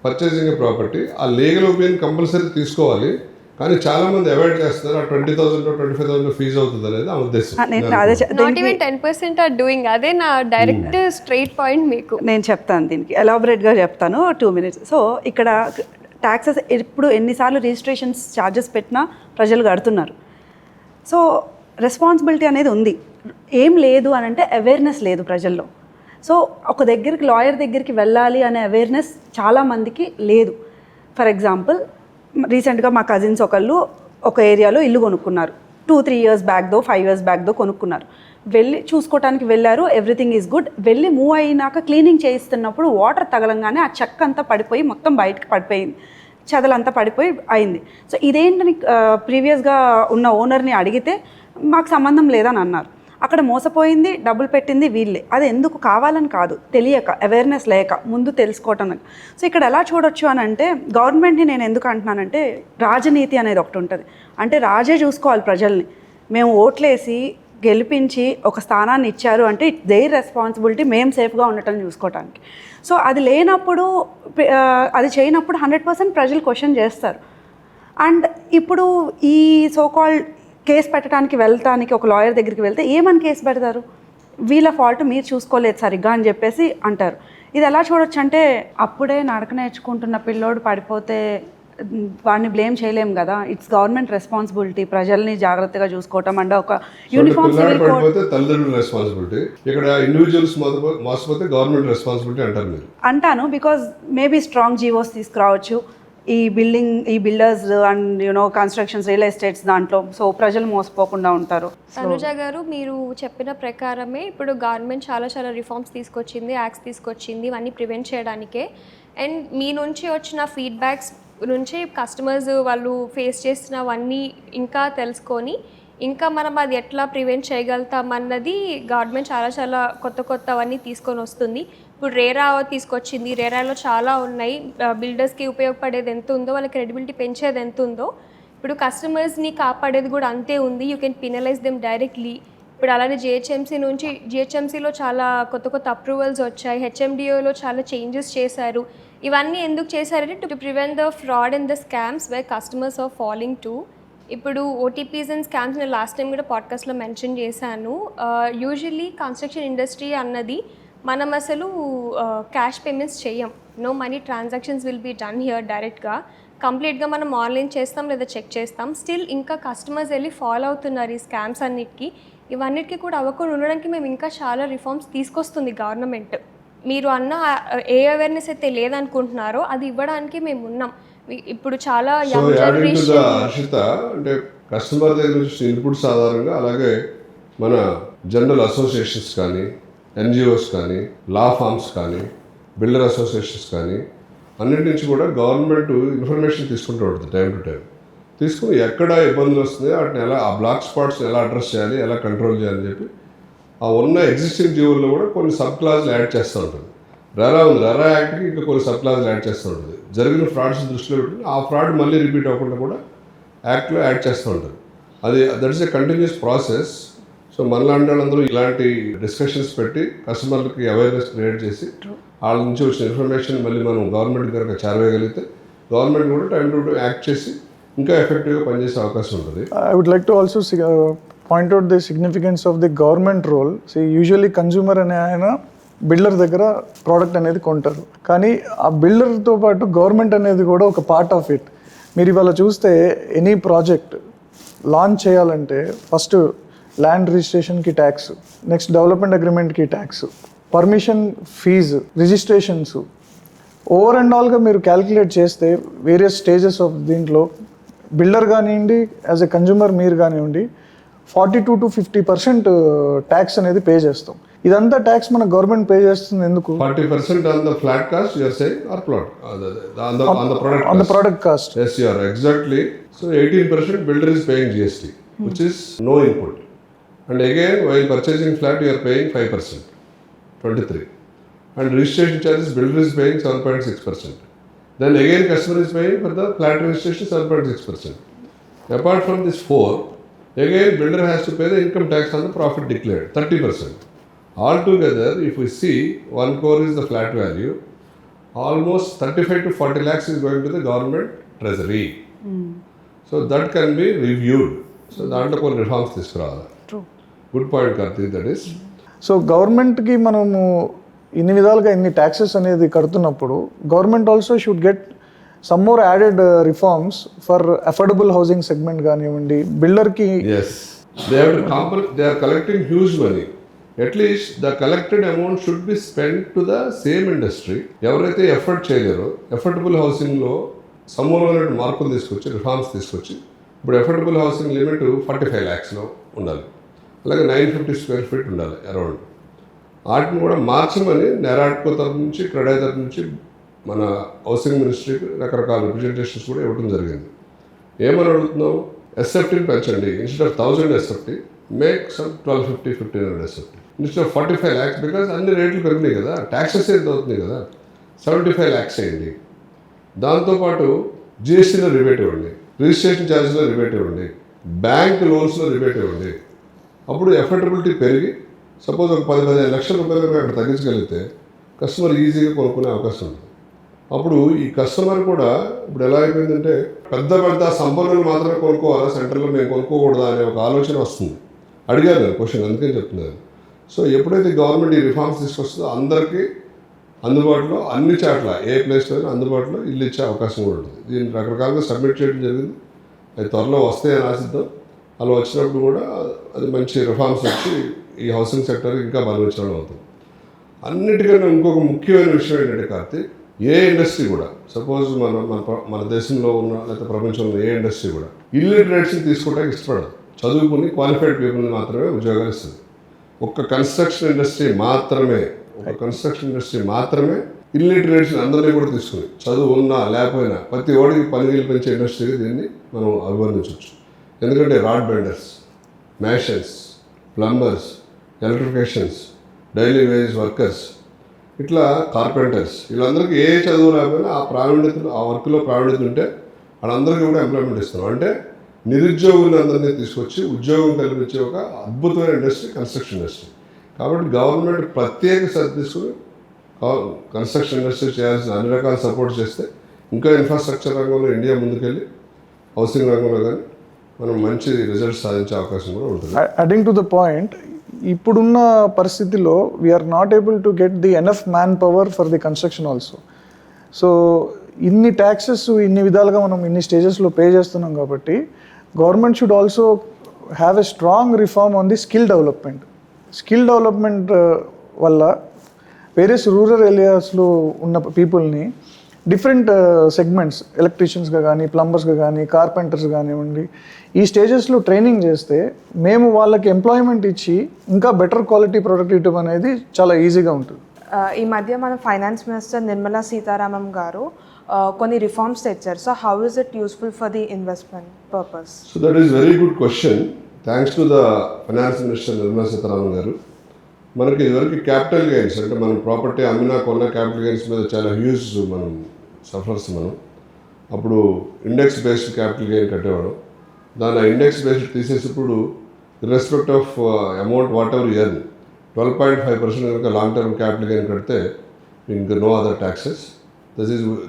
పర్చేసింగ్ ఏ ప్రాపర్టీ ఆ లీగల్ ఒపీనియన్ కంపల్సరీ తీసుకోవాలి. కానీ చాలా మంది అవాయిడ్ చేస్తున్నారు. ఆ 20,000 25,000 ఫీజు అవుతుంది అనేది ఆ ఉద్దేశం. Not even 10% are doing. అదే నా డైరెక్ట్ స్ట్రైట్ పాయింట్ మీకు నేను చెప్తాను, దీనికి ఎలాబరేట్గా చెప్తాను 2 minutes. సో ఇక్కడ ట్యాక్సెస్ ఎప్పుడు ఎన్నిసార్లు రిజిస్ట్రేషన్స్ ఛార్జెస్ పెట్టినా ప్రజలు కడుతున్నారు. సో రెస్పాన్సిబిలిటీ అనేది ఉంది. ఏం లేదు అని అంటే అవేర్నెస్ లేదు ప్రజల్లో. సో ఒక దగ్గరికి లాయర్ దగ్గరికి వెళ్ళాలి అనే అవేర్నెస్ చాలామందికి లేదు. ఫర్ ఎగ్జాంపుల్, రీసెంట్గా మా కజిన్స్ ఒకళ్ళు ఒక ఏరియాలో ఇల్లు కొనుక్కున్నారు. 2-3 years బ్యాక్దో 5 years బ్యాక్దో కొనుక్కున్నారు. వెళ్ళి చూసుకోవడానికి వెళ్ళారు, ఎవ్రీథింగ్ ఈజ్ గుడ్. వెళ్ళి మూవ్ అయినాక క్లీనింగ్ చేయిస్తున్నప్పుడు వాటర్ తగలంగానే ఆ చెక్క అంతా పడిపోయి మొత్తం బయటకు పడిపోయింది, చెదలంతా పడిపోయి అయింది. సో ఇదేంటని ప్రీవియస్గా ఉన్న ఓనర్ని అడిగితే మాకు సంబంధం లేదని అన్నారు. అక్కడ మోసపోయింది, డబ్బులు పెట్టింది వీళ్ళే. అది ఎందుకు కావాలని కాదు, తెలియక, అవేర్నెస్ లేక, ముందు తెలుసుకోవటం. సో ఇక్కడ ఎలా చూడొచ్చు అని అంటే, గవర్నమెంట్ని నేను ఎందుకు అంటున్నానంటే రాజనీతి అనేది ఒకటి ఉంటుంది. అంటే రాజే చూసుకోవాలి ప్రజల్ని. మేము ఓట్లేసి గెలిపించి ఒక స్థానాన్ని ఇచ్చారు అంటే ఇట్స్ దేర్ రెస్పాన్సిబిలిటీ మేము సేఫ్గా ఉండటం చూసుకోవటానికి. సో అది లేనప్పుడు, అది చేయనప్పుడు 100% ప్రజలు క్వశ్చన్ చేస్తారు. అండ్ ఇప్పుడు ఈ సోకాల్డ్ కేసు పెట్టడానికి వెళ్ళటానికి ఒక లాయర్ దగ్గరికి వెళ్తే ఏమని కేసు పెడతారు? వీళ్ళ ఫాల్ట్ మీరు చూసుకోలేదు సరిగ్గా అని చెప్పేసి అంటారు. ఇది ఎలా చూడొచ్చు అంటే, అప్పుడే నడక నేర్చుకుంటున్న పిల్లోడు పడిపోతే వాడిని బ్లేమ్ చేయలేము కదా. ఇట్స్ గవర్నమెంట్ రెస్పాన్సిబిలిటీ ప్రజల్ని జాగ్రత్తగా చూసుకోవటం. అంటే ఒక యూనిఫామ్ సివిల్ కోడ్ తల్లిదండ్రుల రెస్పాన్సిబిలిటీ, ఇక్కడ ఇండివిజువల్స్ మోసపోతే గవర్నమెంట్ రెస్పాన్సిబిలిటీ అంటారు మీరు? అంటాను, బికాజ్ మేబీ స్ట్రాంగ్ జీవోస్ తీసుకురావచ్చు ఈ builders and constructions, real estates దాంట్లో. సో ప్రజలు మోసపోకుండా ఉంటారు. తనుజ గారు, మీరు చెప్పిన ప్రకారమే ఇప్పుడు గవర్నమెంట్ చాలా రిఫార్మ్స్ తీసుకొచ్చింది, యాక్ట్స్ తీసుకొచ్చింది, ఇవన్నీ ప్రివెంట్ చేయడానికే. అండ్ మీ నుంచి వచ్చిన ఫీడ్బ్యాక్స్ నుంచి కస్టమర్స్ వాళ్ళు ఫేస్ చేసినవన్నీ ఇంకా తెలుసుకొని ఇంకా మనం అది ఎట్లా ప్రివెంట్ చేయగలుగుతాం అన్నది గవర్నమెంట్ చాలా కొత్తవన్నీ తీసుకొని వస్తుంది. ఇప్పుడు రేరా తీసుకొచ్చింది, రేరాలో చాలా ఉన్నాయి. బిల్డర్స్కి ఉపయోగపడేది ఎంత ఉందో, వాళ్ళ క్రెడిబిలిటీ పెంచేది ఎంత ఉందో, ఇప్పుడు కస్టమర్స్ని కాపాడేది కూడా అంతే ఉంది. You can penalise them directly. ఇప్పుడు అలానే జిహెచ్ఎంసీలో చాలా కొత్త అప్రూవల్స్ వచ్చాయి. హెచ్ఎండిఓలో చాలా చేంజెస్ చేశారు. ఇవన్నీ ఎందుకు చేశారంటే to prevent the fraud and the scams way customers are following to. ఇప్పుడు ఓటీపీస్ అండ్ స్కామ్స్ నేను లాస్ట్ టైం కూడా పాడ్కాస్ట్లో మెన్షన్ చేశాను. యూజువల్లీ కన్స్ట్రక్షన్ ఇండస్ట్రీ అన్నది మనం అసలు క్యాష్ పేమెంట్స్ చేయం. No money transactions will be done here డైరెక్ట్గా. కంప్లీట్గా మనం ఆన్లైన్ చేస్తాం లేదా చెక్ చేస్తాం. స్టిల్ ఇంకా కస్టమర్స్ వెళ్ళి ఫాలో అవుతున్నారు ఈ స్కామ్స్ అన్నిటికీ. ఇవన్నిటికీ కూడా అవ్వకుండా ఉండడానికి మేము ఇంకా చాలా రిఫార్మ్స్ తీసుకొస్తుంది గవర్నమెంట్. మీరు అన్న ఏ అవేర్నెస్ అయితే లేదనుకుంటున్నారో అది ఇవ్వడానికి మేము ఉన్నాం. ఇప్పుడు చాలా యంగ్ జనరేషన్ హర్షిత అంటే కస్టమర్ దగ్గర నుంచి ఇన్పుట్స్ ఆధారంగా అలాగే మన జనరల్ అసోసియేషన్స్ కానీ, ఎన్జిఓస్ కానీ, లా ఫార్మ్స్ కానీ, బిల్డర్ అసోసియేషన్స్ కానీ అన్నిటి నుంచి కూడా గవర్నమెంట్ ఇన్ఫర్మేషన్ తీసుకుంటూ ఉంటుంది టైం టు టైం. తీసుకుని ఎక్కడ ఇబ్బందులు వస్తున్నాయో వాటిని ఎలా ఆ బ్లాక్ స్పాట్స్ని ఎలా అడ్రస్ చేయాలి, ఎలా కంట్రోల్ చేయాలని చెప్పి ఆ ఉన్న ఎగ్జిస్టింగ్ జీవుల్లో కూడా కొన్ని సబ్ క్లాజులు యాడ్ చేస్తూ ఉంటుంది. రెరా ఉంది, రెరా యాక్ట్కి ఇంకా కొన్ని సబ్ క్లాజులు యాడ్ చేస్తూ ఉంటుంది. జరిగిన ఫ్రాడ్స్ దృష్టిలో పెట్టుకుని ఆ ఫ్రాడ్ మళ్ళీ రిపీట్ అవ్వకుండా కూడా యాక్ట్లో యాడ్ చేస్తూ ఉంటుంది. That is a continuous process. So మనలాంటి వాళ్ళందరూ ఇలాంటి డిస్కషన్స్ పెట్టి కస్టమర్లకి అవేర్నెస్ క్రియేట్ చేసి వాళ్ళ నుంచి వచ్చిన ఇన్ఫర్మేషన్ మళ్ళీ మనం గవర్నమెంట్ కనుక చేరవేయగలిగితే గవర్నమెంట్ కూడా టైం టు టైం యాక్ట్ చేసి ఇంకా ఎఫెక్టివ్గా పనిచేసే అవకాశం ఉంటుంది. I would like to also point out the significance of the government role. See, usually consumer అనే ఆయన బిల్డర్ దగ్గర ప్రోడక్ట్ అనేది కొంటారు, కానీ ఆ బిల్డర్తో పాటు గవర్నమెంట్ అనేది కూడా ఒక పార్ట్ ఆఫ్ ఇట్. మీరు ఇవాళ చూస్తే ఎనీ ప్రాజెక్ట్ లాంచ్ చేయాలంటే ఫస్ట్ ల్యాండ్ రిజిస్ట్రేషన్కి ట్యాక్స్, నెక్స్ట్ డెవలప్మెంట్ అగ్రిమెంట్కి tax, permission fees, registrations, over and ఆల్గా మీరు క్యాలిక్యులేట్ చేస్తే వేరియస్ స్టేజెస్ ఆఫ్ దీంట్లో బిల్డర్ కానివ్వండి, యాజ్ ఎ కన్జ్యూమర్ మీరు కానివ్వండి 42 to 50% ట్యాక్స్ అనేది పే చేస్తాం. ఇదంతా ట్యాక్స్ మన గవర్నమెంట్ పే చేస్తుంది ఎందుకు? 40% on the flat cost you are saying or plot on the product on the product cost. Yes, you are exactly. So 18% builder is paying GST, which is no input. And again, while purchasing flat, you are paying 5%, 23. And registration charges, builder is paying 7.6%. Then again, customer is paying for the flat registration 7.6%. Apart from this 4, again, builder has to pay the income tax on the profit declared, 30%. Altogether, if we see, 1 crore is the flat value, almost 35 to 40 lakhs is going to the government treasury. So that can be reviewed. So దాంట్లో కొన్ని reforms తీసుకురావాలి. Good point Karthik, that is. So గవర్నమెంట్కి మనము ఇన్ని విధాలుగా ఇన్ని taxes అనేది కడుతున్నప్పుడు government also should get some more added reforms for affordable housing segment కానివ్వండి, బిల్డర్కి. Yes, they are collecting huge money. At least the collected amount should be spend to the same industry. ఎవరైతే ఎఫర్ట్ చేయలేరో affordable హౌసింగ్లో సమూలమైన మార్పులు తీసుకొచ్చి reforms తీసుకొచ్చి ఇప్పుడు ఎఫోర్డబుల్ హౌసింగ్ లిమిట్ 45 lakhsలో ఉండాలి, అలాగే 950 square feet ఉండాలి అరౌండ్. వాటిని కూడా మార్చమని నెరాట్కో తరఫు నుంచి, క్రెడై తరఫు నుంచి మన హౌసింగ్ మినిస్ట్రీకి రకరకాల రిప్రజెంటేషన్స్ కూడా ఇవ్వడం జరిగింది. ఏమని అడుగుతున్నాం? ఎస్ఎఫ్టీని పెంచండి. Instead of 1000 SFT make some 1250, 1500 SFT instead of 45 lakhs. Because అన్ని రేట్లు పెరిగినాయి కదా, ట్యాక్సెస్ ఎంత అవుతుంది కదా, 75 lakhs అయ్యింది. దాంతోపాటు జిఎస్టీలో రిబేట్ ఇవ్వండి, రిజిస్ట్రేషన్ ఛార్జెస్లో రిబేట్ ఇవ్వండి, బ్యాంక్ లోన్స్లో రిబేట్ ఇవ్వండి. అప్పుడు ఎఫోర్డబిలిటీ పెరిగి సపోజ్ ఒక 10-15 లక్షల రూపాయలు అక్కడ తగ్గించగలిగితే కస్టమర్ ఈజీగా కొనుక్కునే అవకాశం ఉంది. అప్పుడు ఈ కస్టమర్ కూడా ఇప్పుడు ఎలా అయిపోయిందంటే పెద్ద పెద్ద సంపన్నులు మాత్రమే కొనుక్కోవాలా, సెంటర్లో మేము కొనుక్కోకూడదా అనే ఒక ఆలోచన వస్తుంది. అడిగారు నేను క్వశ్చన్, అందుకని చెప్తున్నాను. సో ఎప్పుడైతే గవర్నమెంట్ ఈ రిఫార్మ్స్ తీసుకొస్తుందో అందరికీ అందుబాటులో అన్ని చాట్ల ఏ ప్లేస్లో అందుబాటులో ఇల్లు ఇచ్చే అవకాశం కూడా ఉంటుంది. దీన్ని రకరకాలుగా సబ్మిట్ చేయడం జరిగింది. అది త్వరలో వస్తాయని ఆశిద్దాం. అలా వచ్చినప్పుడు కూడా అది మంచి రిఫార్మ్స్ వచ్చి ఈ హౌసింగ్ సెక్టర్ ఇంకా బలవంచడం అవుతుంది. అన్నిటికన్నా ఇంకొక ముఖ్యమైన విషయం ఏంటంటే కార్తీక్, ఏ ఇండస్ట్రీ కూడా సపోజ్ మన దేశంలో ఉన్న లేకపోతే ప్రపంచంలో ఏ ఇండస్ట్రీ కూడా ఇల్లిటరేట్స్ని తీసుకోవడానికి ఇష్టపడదు. చదువుకుని క్వాలిఫైడ్ పీపుల్ని మాత్రమే ఉద్యోగాలు ఇస్తుంది. ఒక కన్స్ట్రక్షన్ ఇండస్ట్రీ మాత్రమే ఇల్లిటరేట్స్ని అందరినీ కూడా తీసుకుని చదువు ఉన్నా లేకపోయినా ప్రతి ఓడికి పని పెంచే ఇండస్ట్రీగా దీన్ని మనం అభివర్ణించవచ్చు. ఎందుకంటే rod benders, masons, plumbers, electrifications, daily wage workers ఇట్లా కార్పెంటర్స్ వీళ్ళందరికీ ఏ చదువు రాకపోయినా ఆ ప్రావీణ్యతలు ఆ వర్క్లో ప్రావీణ్యత ఉంటే వాళ్ళందరికీ కూడా ఎంప్లాయ్మెంట్ ఇస్తున్నాం. అంటే నిరుద్యోగులందరినీ తీసుకొచ్చి ఉద్యోగం కల్పించే ఒక అద్భుతమైన ఇండస్ట్రీ కన్స్ట్రక్షన్ ఇండస్ట్రీ. కాబట్టి గవర్నమెంట్ ప్రత్యేక శ్రద్ధ తీసుకుని కన్స్ట్రక్షన్ ఇండస్ట్రీ చేయాల్సిన అన్ని రకాల సపోర్ట్ చేస్తే ఇంకా ఇన్ఫ్రాస్ట్రక్చర్ రంగంలో ఇండియా ముందుకెళ్ళి హౌసింగ్ రంగంలో కానీ మనం మంచి రిజల్ట్స్ సాధించే అవకాశం కూడా ఉంటుంది. అడింగ్ టు ద పాయింట్, ఇప్పుడున్న పరిస్థితిలో we're not able to get the enough manpower for the construction also. So ఇన్ని ట్యాక్సెస్ ఇన్ని విధాలుగా మనం ఇన్ని స్టేజెస్లో పే చేస్తున్నాం కాబట్టి government should also have a strong reform on the skill development. Skill development వల్ల వేరియస్ రూరల్ ఏరియాస్లో ఉన్న పీపుల్ని డిఫరెంట్ సెగ్మెంట్స్, ఎలక్ట్రీషియన్స్గా కానీ, ప్లంబర్స్గా కానీ, కార్పెంటర్స్ కానివ్వండి, ఈ స్టేజెస్లో ట్రైనింగ్ చేస్తే మేము వాళ్ళకి ఎంప్లాయ్మెంట్ ఇచ్చి ఇంకా బెటర్ క్వాలిటీ ప్రొడక్ట్ ఇవ్వడం అనేది చాలా ఈజీగా ఉంటుంది. ఈ మధ్య మన ఫైనాన్స్ మినిస్టర్ నిర్మలా సీతారామన్ గారు కొన్ని రిఫార్మ్స్ తెచ్చారు. So how is it useful for the investment purpose? So that is very good question. Thanks to the finance minister Nirmala Sitharaman గారు. మనకి ఇదివరకు క్యాపిటల్ గెయిన్స్ అంటే మనం ప్రాపర్టీ అమ్మినా కొన్న క్యాపిటల్ గెయిన్స్ మీద చాలా హ్యూజ్ మనం సఫర్స్ మనం అప్పుడు ఇండెక్స్ బేస్డ్ క్యాపిటల్ గెయిన్ కట్టేవాడు. దాని ఆ ఇండెక్స్ బేస్డ్ తీసేసినప్పుడు irrespective of amount whatever year 12.5% కనుక లాంగ్ టర్మ్ క్యాపిటల్ గెయిన్ కడితే ఇంక no other taxes.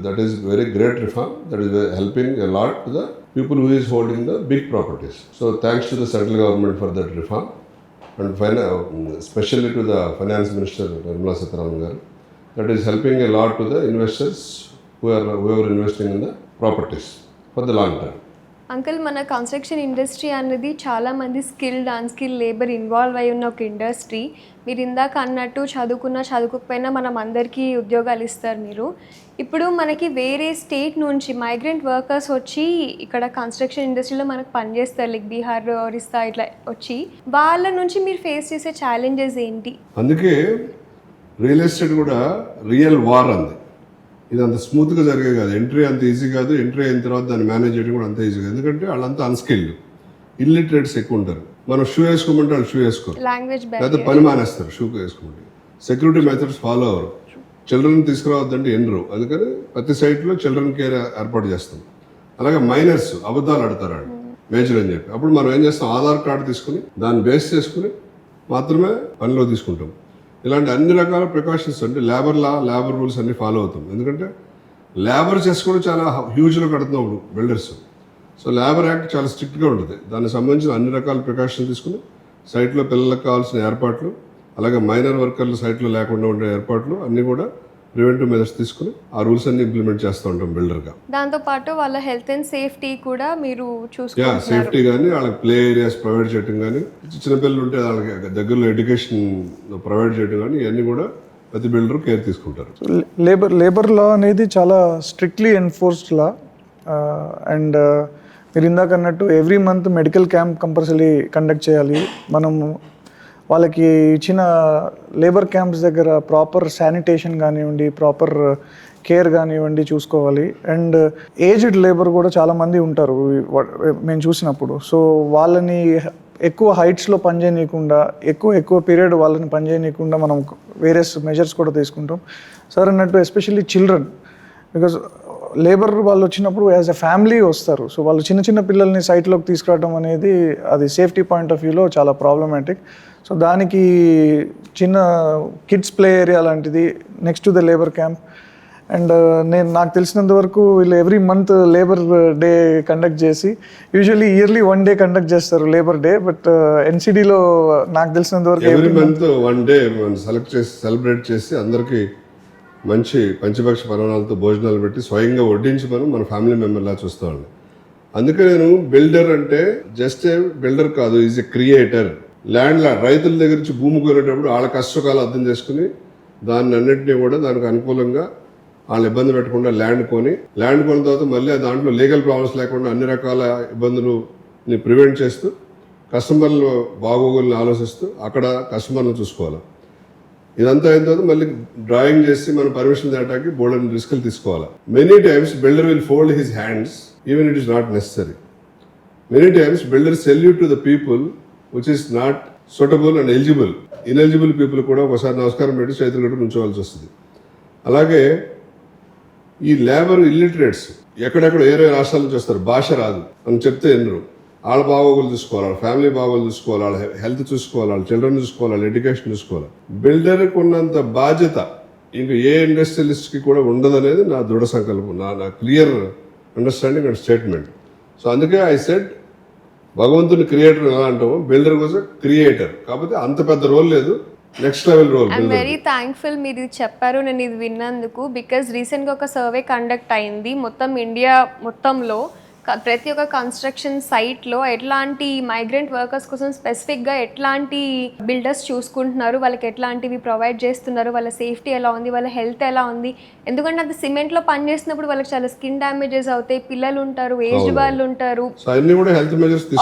That is very great reform. That is helping a lot to the people who is holding the big properties. So thanks to the central government for that reform and especially to the finance minister Nirmala Sitharaman garu. That is helping a lot to the investors who are investing in the properties for the long term. Uncle, మన construction industry అనేది చాలా మంది skilled unskilled labour involve అయి ఉన్న ఒక industry. మీరు ఇందాక అన్నట్టు చదువుకోకపోయినా మనం అందరికీ ఉద్యోగాలు ఇస్తారు మీరు. ఇప్పుడు మనకి వేరే స్టేట్ నుంచి మైగ్రెంట్ వర్కర్స్ వచ్చి ఇక్కడ కన్స్ట్రక్షన్ ఇండస్ట్రీలో మనకు పనిచేస్తారు, లైక్ బీహార్, ఒరిస్సా ఇట్లా వచ్చి, వాళ్ళ నుంచి మీరు ఫేస్ చేసే ఛాలెంజెస్ ఏంటి? అందుకే రియల్ ఎస్టేట్ కూడా రియల్ వార్ అంది. ఇది అంత స్మూత్గా జరిగే కాదు. ఎంట్రీ అంత ఈజీ కాదు. ఎంట్రీ అయిన తర్వాత దాన్ని మేనేజ్ చేయడం కూడా అంత ఈజీ కాదు. ఎందుకంటే వాళ్ళంతా అన్స్కిల్డ్, ఇల్లిటరేట్స్ ఎక్కువ ఉంటారు. మనం షూ వేసుకోమంటే వాళ్ళు షూ వేసుకోరు, లాంగ్వేజ్ లేదా పని మానేస్తారు షూ వేసుకోమంటే. సెక్యూరిటీ మెథడ్స్ ఫాలో అవ్వరు. చిల్డ్రన్ తీసుకురావద్దంటే ఎన్రు. అందుకని ప్రతి సైట్లో చిల్డ్రన్ కేర్ ఏర్పాటు చేస్తాం. అలాగే మైనర్స్ అబద్ధాలు ఆడతారు వాళ్ళు మేజర్ అని చెప్పి. అప్పుడు మనం ఏం చేస్తాం, ఆధార్ కార్డు తీసుకుని దాన్ని బేస్ చేసుకుని మాత్రమే పనిలో తీసుకుంటాం. ఇలాంటి అన్ని రకాల ప్రికాషన్స్ అంటే లేబర్ రూల్స్ అన్ని ఫాలో అవుతాం. ఎందుకంటే లేబర్ చెస్ కూడా చాలా హ్యూజ్లో కడుతున్నాం బిల్డర్స్. సో లేబర్ యాక్ట్ చాలా స్ట్రిక్ట్గా ఉంటుంది. దానికి సంబంధించిన అన్ని రకాల ప్రికాషన్స్ తీసుకుని సైట్లో పిల్లలకు కావాల్సిన ఏర్పాట్లు, అలాగే మైనర్ వర్కర్లు సైట్లో లేకుండా ఉండే ఏర్పాట్లు అన్నీ కూడా ప్రివెంటివ్ మెజర్స్ తీసుకుని ఆ రూల్స్ అన్ని ఇంప్లిమెంట్ చేస్తూ ఉంటాం బిల్డర్గా. దాంతోపాటు వాళ్ళ హెల్త్ అండ్ సేఫ్టీ కూడా మీరు చూసుకుంటున్నారు. సేఫ్టీ కానీ వాళ్ళకి ప్లే ఏరియాస్ ప్రొవైడ్ చేయడం కానీ, చిన్నపిల్లలు ఉంటే వాళ్ళకి దగ్గరలో ఎడ్యుకేషన్ ప్రొవైడ్ చేయడం కానీ ఇవన్నీ కూడా ప్రతి బిల్డర్ కేర్ తీసుకుంటారు. లేబర్ లా అనేది చాలా స్ట్రిక్ట్లీ ఎన్ఫోర్స్డ్ లా. అండ్ మీరు ఇందాక అన్నట్టు every month medical camp compulsory conduct చేయాలి. మనం వాళ్ళకి ఇచ్చిన లేబర్ క్యాంప్స్ దగ్గర ప్రాపర్ శానిటేషన్ కానివ్వండి, ప్రాపర్ కేర్ కానివ్వండి చూసుకోవాలి. అండ్ ఏజ్డ్ లేబర్ కూడా చాలామంది ఉంటారు మేము చూసినప్పుడు. సో వాళ్ళని ఎక్కువ హైట్స్లో పనిచేయనీయకుండా, ఎక్కువ పీరియడ్ వాళ్ళని పనిచేయనీయకుండా మనం వేరియస్ మెజర్స్ కూడా తీసుకుంటాం. సార్ అన్నట్టు ఎస్పెషల్లీ చిల్డ్రన్, బికాజ్ లేబర్ వాళ్ళు వచ్చినప్పుడు యాజ్ ఎ ఫ్యామిలీ వస్తారు. సో వాళ్ళు చిన్న పిల్లల్ని సైట్లోకి తీసుకురావడం అనేది అది సేఫ్టీ పాయింట్ ఆఫ్ వ్యూలో చాలా ప్రాబ్లమాటిక్. సో దానికి చిన్న కిడ్స్ ప్లే ఏరియా లాంటిది next to the labour camp. And నాకు తెలిసినంత వరకు వీళ్ళు every month labour day conduct చేసి, యూజువల్లీ ఇయర్లీ 1 day కండక్ట్ చేస్తారు లేబర్ డే. బట్ ఎన్సిడిలో నాకు తెలిసినంత వరకు ఎవ్రీ మంత్ 1 day సెలబ్రేట్ చేసి అందరికీ మంచి పంచభక్ష పర్వణాలతో భోజనాలు పెట్టి స్వయంగా వడ్డించి మన ఫ్యామిలీ మెంబర్లా చూస్తామండి. అందుకే నేను బిల్డర్ అంటే జస్ట్ ఏ బిల్డర్ కాదు, ఈజ్ ఎ క్రియేటర్. రైతుల దగ్గర నుంచి భూమి కొనేటప్పుడు వాళ్ళ కష్టకాలు అర్థం చేసుకుని దాన్ని అన్నింటినీ కూడా దానికి అనుకూలంగా వాళ్ళు ఇబ్బంది పెట్టకుండా ల్యాండ్ కొన్న తర్వాత మళ్ళీ దాంట్లో లీగల్ ప్రాబ్లమ్స్ లేకుండా అన్ని రకాల ఇబ్బందులని ప్రివెంట్ చేస్తూ కస్టమర్లు బాగోగుల్ని ఆలోచిస్తూ అక్కడ కస్టమర్ని చూసుకోవాలి. ఇదంతా అయిన తర్వాత మళ్ళీ డ్రాయింగ్ చేసి మనం పర్మిషన్ తేటానికి బోల్డెన్ రిస్కులు తీసుకోవాలి. Many times builder will fold his hands even it is not necessary. Many times builder cell you to the people which is not suitable and eligible ineligible people కూడా ఒకసారి నమస్కారం పెట్టి చేతులు కట్టి ఉంచవలసి వస్తుంది. అలాగే ఈ లేబర్ ఇల్లిటరేట్స్ ఎక్కడెక్కడ వేరే రాష్ట్రాల నుంచి వస్తారు, భాష రాదు అని చెప్తే ఎన్నరు. వాళ్ళ బాగోగులు చూసుకోవాలి, వాళ్ళ ఫ్యామిలీ బాగోగులు చూసుకోవాలి, వాళ్ళ హెల్త్ చూసుకోవాలి, వాళ్ళ చిల్డ్రన్ చూసుకోవాలి, వాళ్ళ ఎడ్యుకేషన్ చూసుకోవాలి. బిల్డర్కి ఉన్నంత బాధ్యత ఇంకా ఏ ఇండస్ట్రియలిస్ట్కి కూడా ఉండదనేది నా దృఢ సంకల్పం, నా clear understanding and statement. So అందుకే ఐ సెడ్ భగవంతుని క్రియేటర్ ఎలా అంటామో బిల్డర్ కోసం క్రియేటర్, కాకపోతే అంత పెద్ద రోల్ లేదు, next level role. I'm very thankful మీరు ఇది చెప్పారు, నేను ఇది విన్నందుకు. బికాజ్ రీసెంట్గా ఒక సర్వే కండక్ట్ అయింది మొత్తం ఇండియా మొత్తంలో ప్రతి ఒక్క కన్స్ట్రక్షన్ సైట్లో ఎట్లాంటి మైగ్రెంట్ వర్కర్స్ కోసం స్పెసిఫిక్గా ఎట్లాంటి బిల్డర్స్ చూసుకుంటున్నారు, వాళ్ళకి ఎట్లాంటివి ప్రొవైడ్ చేస్తున్నారు, వాళ్ళ సేఫ్టీ ఎలా ఉంది, వాళ్ళ హెల్త్ ఎలా ఉంది. ఎందుకంటే అది సిమెంట్లో పనిచేసినప్పుడు వాళ్ళకి చాలా స్కిన్ డ్యామేజెస్ అవుతాయి, పిల్లలు ఉంటారు, ఏజ్డ్ వాళ్ళు ఉంటారు.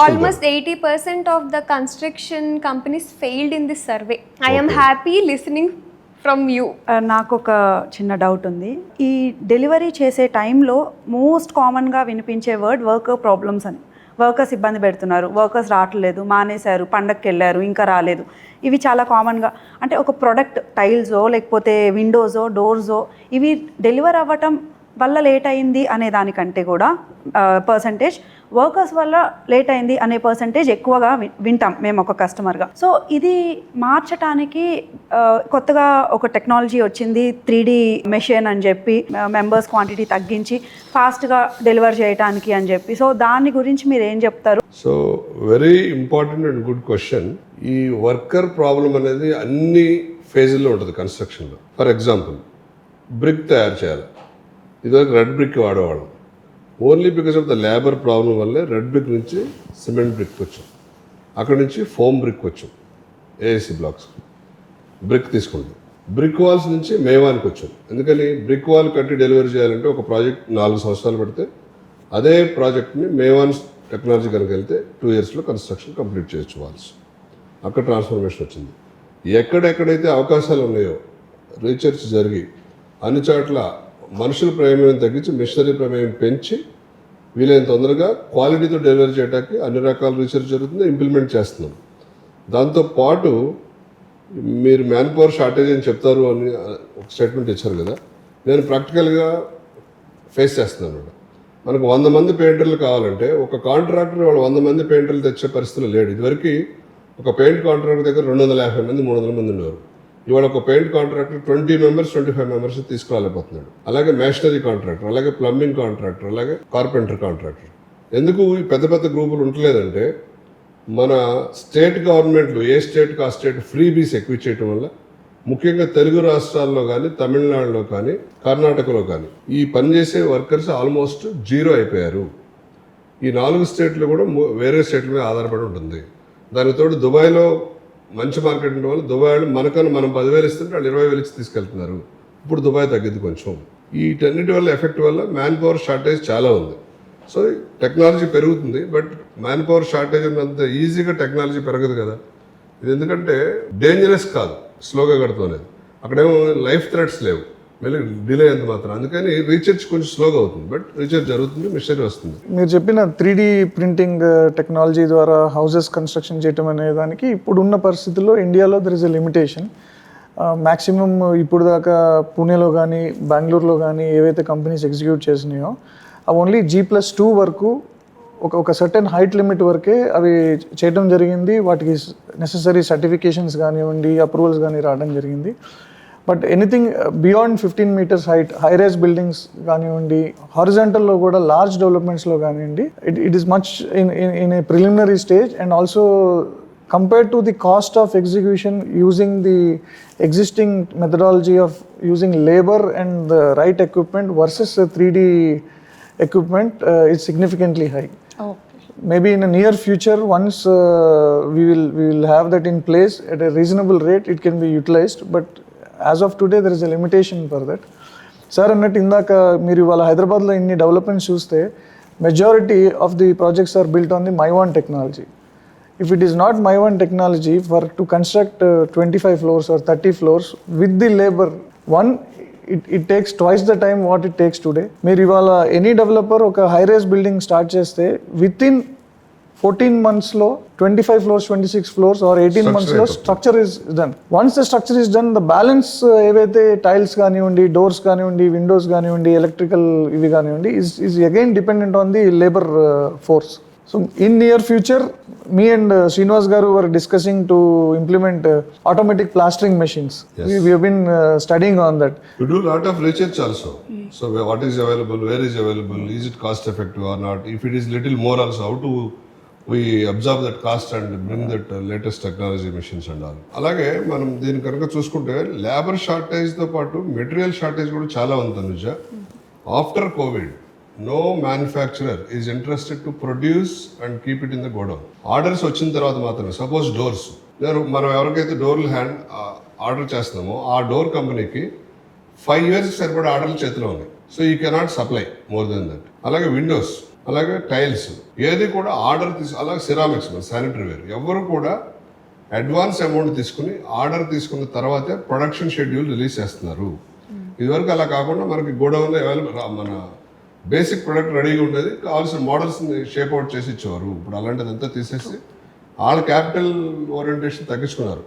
Almost 80% of the construction companies failed in this survey. I'm happy listening from you. నాకు ఒక చిన్న డౌట్ ఉంది. ఈ డెలివరీ చేసే టైంలో మోస్ట్ కామన్గా వినిపించే వర్డ్ వర్కర్ ప్రాబ్లమ్స్ అని. వర్కర్స్ ఇబ్బంది పెడుతున్నారు, వర్కర్స్ రావట్లేదు, మానేశారు, పండగకి వెళ్ళారు, ఇంకా రాలేదు. ఇవి చాలా కామన్గా, అంటే ఒక ప్రొడక్ట్ టైల్సో లేకపోతే విండోసో డోర్సో ఇవి డెలివర్ అవ్వటం వల్ల లేట్ అయింది అనే దానికంటే కూడా పర్సంటేజ్ వర్కర్స్ వల్ల లేట్ అయింది అనే పర్సంటేజ్ ఎక్కువగా వింటాం మేము ఒక కస్టమర్గా. సో ఇది మార్చడానికి కొత్తగా ఒక టెక్నాలజీ వచ్చింది, 3D మెషిన్ అని చెప్పి, మెంబర్స్ క్వాంటిటీ తగ్గించి ఫాస్ట్గా డెలివర్ చేయడానికి అని చెప్పి. సో దాని గురించి మీరు ఏం చెప్తారు? So very important and good question. ఈ వర్కర్ ప్రాబ్లం అనేది అన్ని ఫేజ్ల్లో ఉంటుంది కన్స్ట్రక్షన్లో. ఫర్ ఎగ్జాంపుల్ బ్రిక్ తయారు చేయాలి, ఇదివరకు రెడ్ బ్రిక్ వాడేవాళ్ళం. Only because of the labour problem వల్లే రెడ్ బ్రిక్ నుంచి సిమెంట్ బ్రిక్ వచ్చాం, అక్కడ నుంచి ఫోమ్ బ్రిక్ వచ్చాం, ఏఎస్సి బ్లాక్స్ బ్రిక్ తీసుకుంటాం. బ్రిక్ వాల్స్ నుంచి మేవానికి వచ్చాం. ఎందుకని బ్రిక్ వాల్ కట్టి డెలివరీ చేయాలంటే ఒక ప్రాజెక్ట్ 4 సంవత్సరాలు పడితే అదే ప్రాజెక్ట్ని మేవాన్ టెక్నాలజీ కనుక వెళ్తే 2 yearsలో కన్స్ట్రక్షన్ కంప్లీట్ చేయొచ్చు వాల్స్. అక్కడ ట్రాన్స్ఫర్మేషన్ వచ్చింది. ఎక్కడెక్కడైతే అవకాశాలు ఉన్నాయో రీసెర్చ్ జరిగి అన్ని చోట్ల మనుషుల ప్రమేయం తగ్గించి మిషనరీ ప్రమేయం పెంచి వీలైన తొందరగా క్వాలిటీతో డెలివరీ చేయడానికి అన్ని రకాల రీసెర్చ్ జరుగుతుంది, ఇంప్లిమెంట్ చేస్తున్నాం. దాంతోపాటు మీరు మ్యాన్ పవర్ షార్టేజ్ అని చెప్తారు అని ఒక స్టేట్మెంట్ ఇచ్చారు కదా, నేను ప్రాక్టికల్గా ఫేస్ చేస్తున్నాను. మనకు 100 మంది పెయింటర్లు కావాలంటే ఒక కాంట్రాక్టర్ వాళ్ళు 100 మంది పెయింటర్లు తెచ్చే పరిస్థితులు లేడు. ఇదివరకు ఒక పెయింట్ కాంట్రాక్టర్ దగ్గర 250 మంది 300 మంది ఉండేవారు. ఇవాళ ఒక పెయింట్ కాంట్రాక్టర్ 20 members 25 members తీసుకురాలేకపోతున్నాడు. అలాగే మేషనరీ కాంట్రాక్టర్, అలాగే ప్లంబింగ్ కాంట్రాక్టర్, అలాగే కార్పెంటర్ కాంట్రాక్టర్. ఎందుకు ఈ పెద్ద పెద్ద గ్రూపులు ఉండలేదంటే మన స్టేట్ గవర్నమెంట్లు ఏ స్టేట్కి ఆ స్టేట్ ఫ్రీబీస్ ఎక్కువ చేయటం వల్ల, ముఖ్యంగా తెలుగు రాష్ట్రాల్లో కానీ తమిళనాడులో కానీ కర్ణాటకలో కానీ ఈ పనిచేసే వర్కర్స్ ఆల్మోస్ట్ 0 అయిపోయారు. ఈ 4 స్టేట్లు కూడా వేరే స్టేట్ల మీద ఆధారపడి ఉంటుంది. దానికి తోడు దుబాయ్లో మంచి మార్కెట్ ఉండడం వల్ల దుబాయ్ మనకన్నా మనం 10,000 ఇస్తుంటే వాళ్ళు 20,000 ఇచ్చి తీసుకెళ్తున్నారు. ఇప్పుడు దుబాయ్ తగ్గింది కొంచెం. ఈ టెన్నిటి వల్ల ఎఫెక్ట్ వల్ల మ్యాన్ పవర్ షార్టేజ్ చాలా ఉంది. సో టెక్నాలజీ పెరుగుతుంది, బట్ మ్యాన్ పవర్ షార్టేజ్ ఉన్నంత ఈజీగా టెక్నాలజీ పెరగదు కదా. ఇది ఎందుకంటే డేంజరస్ కాదు, స్లోగా కడతాం అనేది. అక్కడేమో లైఫ్ థ్రెట్స్ లేవు, మళ్ళీ డిలే అయింది మాత్రం. అందుకని రీసెర్చ్ కొంచెం స్లోగా అవుతుంది, బట్ రీసెర్చ్ జరుగుతుంది, మిషనరీ వస్తుంది. మీరు చెప్పిన 3D ప్రింటింగ్ టెక్నాలజీ ద్వారా హౌసెస్ కన్స్ట్రక్షన్ చేయటం అనే దానికి ఇప్పుడున్న పరిస్థితుల్లో ఇండియాలో there is a limitation. Maximum ఇప్పుడు దాకా పూణేలో కానీ బెంగళూరులో కానీ ఏవైతే కంపెనీస్ ఎగ్జిక్యూట్ చేసినాయో అవి ఓన్లీ G+2 వరకు ఒక సర్టెన్ హైట్ లిమిట్ వరకే అవి చేయడం జరిగింది. వాటికి నెససరీ సర్టిఫికేషన్స్ కానివ్వండి, అప్రూవల్స్ కానీ రావడం జరిగింది. But anything beyond 15 meters height, high rise buildings కానివ్వండి, హారిజాంటల్లో కూడా లార్జ్ డెవలప్మెంట్స్లో కానివ్వండి, it is much in a preliminary stage. And also compared to the cost of execution using the existing methodology of using labor and the right equipment versus the 3D equipment is significantly high. Maybe in a near future, once we will have that in place at a reasonable rate, it can be utilized. But as of today, there is a limitation for that. Sir, అన్నట్టు ఇందాక మీరు ఇవాళ హైదరాబాద్లో ఇన్ని developments చూస్తే majority of the projects are built on the Mivan technology. If it is not Maivan technology, for to construct 25 floors or 30 floors with the labor, it takes twice the time what it takes today. మీరు ఇవాళ any developer ఒక high rise building start చేస్తే with in 14 months లో 25 floors, 26 floors or 18 months లో structure is done. Once the structure is done, the balance ఏవైతే tiles కానివ్వండి, doors కానివ్వండి, Windows కానివ్వండి, ఎలక్ట్రికల్ ఇవి కానివ్వండి is again dependent on the labor force. So in near future, me and Srinivas garu were discussing to implement automatic plastering machines. Yes. We have been studying on that. You do a lot of research also. So what is available, where is available, is it cost effective or not? If it is little more also, how to we absorb that cost and bring that latest technology machines and all. అలాగే మనం దీని కనుక చూసుకుంటే labour షార్టేజ్తో పాటు material shortage కూడా చాలా ఉంది Anuja. After Covid no manufacturer is interested to produce and keep it in the godown. Orders వచ్చిన తర్వాత మాత్రమే, సపోజ్ డోర్స్, మనం ఎవరికైతే డోర్లు ఆర్డర్ చేస్తున్నామో ఆ డోర్ కంపెనీకి 5 years సరిపడే ఆర్డర్లు చేతిలో ఉన్నాయి. So you cannot supply more than that. అలాగే విండోస్, అలాగే టైల్స్, ఏది కూడా ఆర్డర్ అలాగే సిరామిక్స్, శానిటరీ వేర్, ఎవరు కూడా అడ్వాన్స్ అమౌంట్ తీసుకుని ఆర్డర్ తీసుకున్న తర్వాతే ప్రొడక్షన్ షెడ్యూల్ రిలీజ్ చేస్తున్నారు. ఇదివరకు అలా కాకుండా మనకి గోడౌన్లో అవైలబుల్ మన బేసిక్ ప్రొడక్ట్ రెడీగా ఉండేది, కావాల్సిన మోడల్స్ని షేప్ అవుట్ చేసి ఇచ్చేవారు. ఇప్పుడు అలాంటిదంతా తీసేసి వాళ్ళ క్యాపిటల్ ఓరియంటేషన్ తగ్గించుకున్నారు,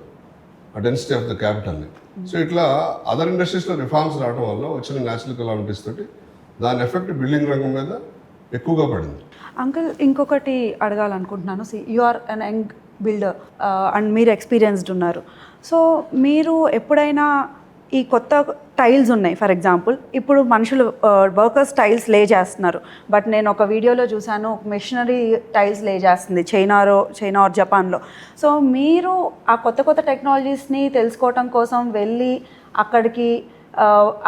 ఆ డెన్సిటీ ఆఫ్ ద క్యాపిటల్ని. సో ఇట్లా అదర్ ఇండస్ట్రీస్లో రిఫార్మ్స్ రావడం వల్ల వచ్చిన న్యాచురల్ కెలామిటీస్ తోటి దాని ఎఫెక్ట్ బిల్డింగ్ రంగం మీద ఎక్కువగా పడింది. అంకుల్, ఇంకొకటి అడగాలనుకుంటున్నాను. You are an young builder and మీరు ఎక్స్పీరియన్స్డ్ ఉన్నారు. సో మీరు ఎప్పుడైనా ఈ కొత్త టైల్స్ ఉన్నాయి, ఫర్ ఎగ్జాంపుల్ ఇప్పుడు మనుషులు వర్కర్స్ టైల్స్ లే చేస్తున్నారు, బట్ నేను ఒక వీడియోలో చూశాను మెషినరీ టైల్స్ లే చేస్తుంది చైనా ఆర్ జపాన్లో. సో మీరు ఆ కొత్త టెక్నాలజీస్ని తెలుసుకోవటం కోసం వెళ్ళి అక్కడికి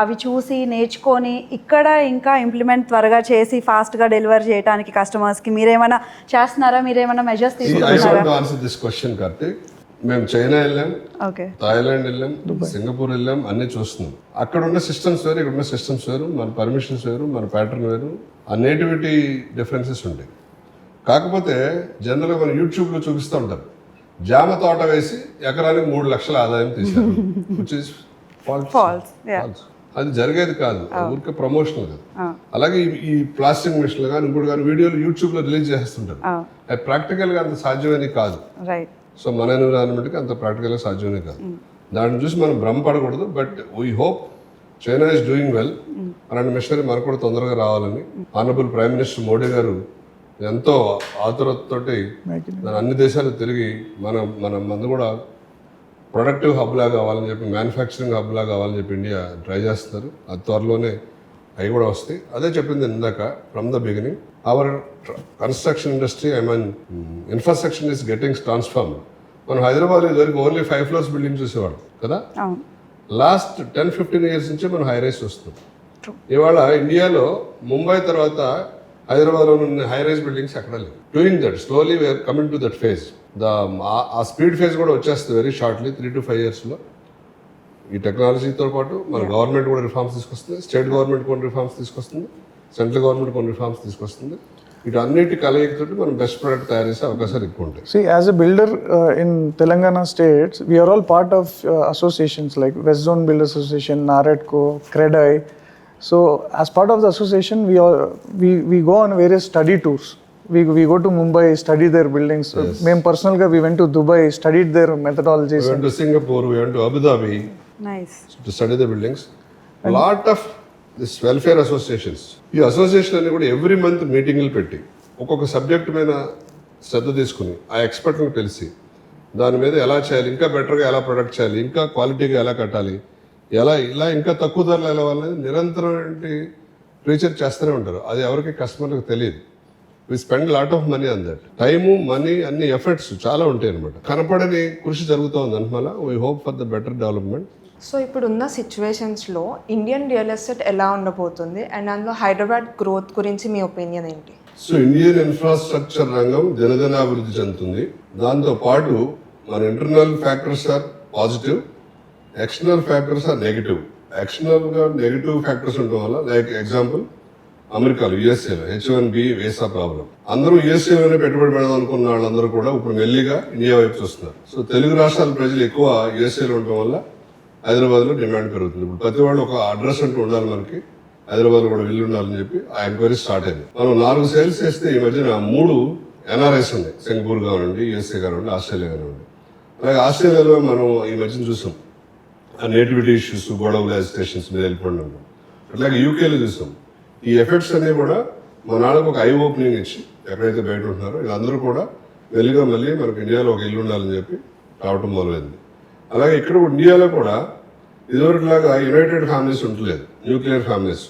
అవి చూసి నేర్చుకొని ఇక్కడ ఇంకా ఇంప్లిమెంట్ త్వరగా చేసి ఫాస్ట్గా డెలివర్ చేయడానికి కస్టమర్స్కి మీరేమైనా చేస్తున్నారా? మీరేమైనా మెజర్స్ తీసుకుంటున్నారా? మేము చైనా వెళ్ళాం, ఓకే, థాయిలాండ్ వెళ్ళాం, సింగపూర్ వెళ్ళాం, అన్ని చూస్తున్నాం. అక్కడ ఉన్న సిస్టమ్స్ వేరు, ఇక్కడ ఉన్న సిస్టమ్స్ వేరు, మన పర్మిషన్స్ వేరు, మన ప్యాటర్న్ వేరు, ఆ నేటివిటీ డిఫరెన్సెస్ ఉంటాయి. కాకపోతే జనరల్గా మనం యూట్యూబ్లో చూపిస్తూ ఉంటారు, జామ తోట వేసి ఎకరానికి 3 లక్షల ఆదాయం తీశారు, విచ్ ఇస్ ఫాల్స్. అది జరిగేది కాదు, ఊరికే ప్రమోషనల్ కాదు. అలాగే ఈ ప్లాస్టిక్ మిషన్లు కానీ ఇంకోటి కానీ వీడియోలు యూట్యూబ్లో రిలీజ్ చేస్తుంటారు, అది ప్రాక్టికల్గా అంత సాధ్యమని కాదు. రైట్. సో మన ఎన్విరాన్మెంట్కి అంత ప్రాక్టికల్గా సాధ్యమే కాదు. దాన్ని చూసి మనం భ్రమపడకూడదు. But we hope China is doing well. అలాంటి మిషనరీ మనకు కూడా తొందరగా రావాలని ఆనరబుల్ ప్రైమ్ మినిస్టర్ మోడీ గారు ఎంతో ఆతురతతోటి అన్ని దేశాలు తిరిగి మన కూడా ప్రొడక్టివ్ హబ్ లాగా కావాలని చెప్పి, మ్యానుఫ్యాక్చరింగ్ హబ్ లాగా కావాలని చెప్పి ఇండియా ట్రై చేస్తున్నారు. అది త్వరలోనే అవి కూడా వస్తాయి. అదే చెప్పింది ఇందాక, from the beginning our construction industry, infrastructure is getting transformed. మనం హైదరాబాద్ ఇదివరకు ఓన్లీ 5 floors బిల్డింగ్ చూసేవాడు కదా. లాస్ట్ 10-15 years నుంచి మనం హై రైస్ వస్తున్నాం. ఇవాళ ఇండియాలో ముంబై తర్వాత హైదరాబాద్లో ఉన్న హై రైజ్ బిల్డింగ్స్ ఎక్కడ లేవు. Doing that slowly we're coming to that phase. ఆ స్పీడ్ ఫేజ్ కూడా వచ్చేస్తుంది వెరీ షార్ట్లీ, 3 to 5 yearsలో. ఈ టెక్నాలజీతో పాటు మన గవర్నమెంట్ కూడా రిఫార్మ్స్ తీసుకొస్తుంది, స్టేట్ గవర్నమెంట్ కొన్ని రిఫార్మ్స్ తీసుకొస్తుంది, సెంట్రల్ గవర్నమెంట్ కొన్ని రిఫార్మ్స్ తీసుకొస్తుంది. వీటన్నిటి కలయికతోటి మనం బెస్ట్ ప్రోడక్ట్ తయారు చేసే అవకాశాలు ఎక్కువ ఉంటాయి. See, as a builder in Telangana states, we are all part of associations like West Zone Builders Association, NAREDCO, CREDAI. So, as part of the association, we go on various study tours. We go to Mumbai, study their buildings. Mem personally, we went to Dubai, studied their methodologies. We went to Singapore, we went to Abu Dhabi. Nice. To study the buildings. A lot of this welfare associations. ఈ association అన్ని కూడా every month మీటింగ్లు పెట్టి ఒక్కొక్క subject మీద శ్రద్ధ తీసుకుని ఆ ఎక్స్పర్ట్ని పిలిచి దాని మీద ఎలా చేయాలి, ఇంకా బెటర్గా ఎలా ప్రొడక్ట్ చేయాలి, ఇంకా క్వాలిటీగా ఎలా కట్టాలి, ఇలా ఇంకా తక్కువ ధరలు ఎలా అనేది నిరంతరం రీసెర్చ్ చేస్తూనే ఉంటారు. అది ఎవరికి కస్టమర్లకు తెలియదు. We spend lot of money on that. Time, money, అన్ని ఎఫర్ట్స్ చాలా ఉంటాయి అనమాట. కనపడని కృషి జరుగుతుంది అనమాట. We hope for the better development. So ఇప్పుడున్న సిచ్యువేషన్స్లో ఇండియన్ రియల్ ఎస్టేట్ ఎలా ఉండబోతుంది అండ్ అందులో హైదరాబాద్ గ్రోత్ గురించి మీ ఒపీనియన్ ఏంటి? సో ఇండియన్ ఇన్ఫ్రాస్ట్రక్చర్ రంగం దినదినాభివృద్ధి చెందుతుంది. దాంతో పాటు మన internal factors are positive, external factors are negative. ఎక్స్టర్నల్గా నెగిటివ్ ఫ్యాక్టర్స్ ఉండడం వల్ల, లైక్ ఎగ్జాంపుల్ అమెరికాలో, యుఎస్ఏలో H1B వీసా ప్రాబ్లం. అందరూ యుఎస్ఏలోనే పెట్టుబడి పెడదాం అనుకున్న వాళ్ళందరూ కూడా ఇప్పుడు మెల్లిగా ఇండియా వైపు చూస్తున్నారు. సో తెలుగు రాష్ట్రాల ప్రజలు ఎక్కువ యుఎస్ఏలో ఉండడం వల్ల హైదరాబాద్లో డిమాండ్ పెరుగుతుంది. ఇప్పుడు ప్రతి వాళ్ళు ఒక అడ్రస్ అంటూ ఉండాలి, మనకి హైదరాబాద్లో కూడా వెళ్ళి ఉండాలని చెప్పి ఆ ఎంక్వైరీ స్టార్ట్ అయింది. మనం 4 సేల్స్ చేస్తే ఈ మధ్యన 3 ఎన్ఆర్ఐస్ ఉన్నాయి, సింగపూర్ కానివ్వండి, యూఎస్ఏ కానివ్వండి, ఆస్ట్రేలియా కానివ్వండి. అలాగే ఆస్ట్రేలియాలో మనం ఈ మధ్యన చూసాం ఆ నేటివిటీ ఇష్యూస్, గొడవలు, ఎజిటేషన్స్ మీద వెళ్ళిపోవడం. అట్లాగే యూకేలో చూసాం. ఈ ఎఫెక్ట్స్ అనేవి కూడా మన వాళ్ళకి ఒక ఐ ఓపెనింగ్ ఇచ్చి ఎక్కడైతే బయట ఉంటున్నారో వీళ్ళందరూ కూడా వెలుగా మళ్ళీ మనకు ఇండియాలో ఒక ఇల్లు ఉండాలని చెప్పి రావటం మొదలైంది. అలాగే ఇక్కడ ఇండియాలో కూడా ఇదివరకులాగా యునైటెడ్ ఫ్యామిలీస్ ఉండలేదు, న్యూక్లియర్ ఫ్యామిలీస్.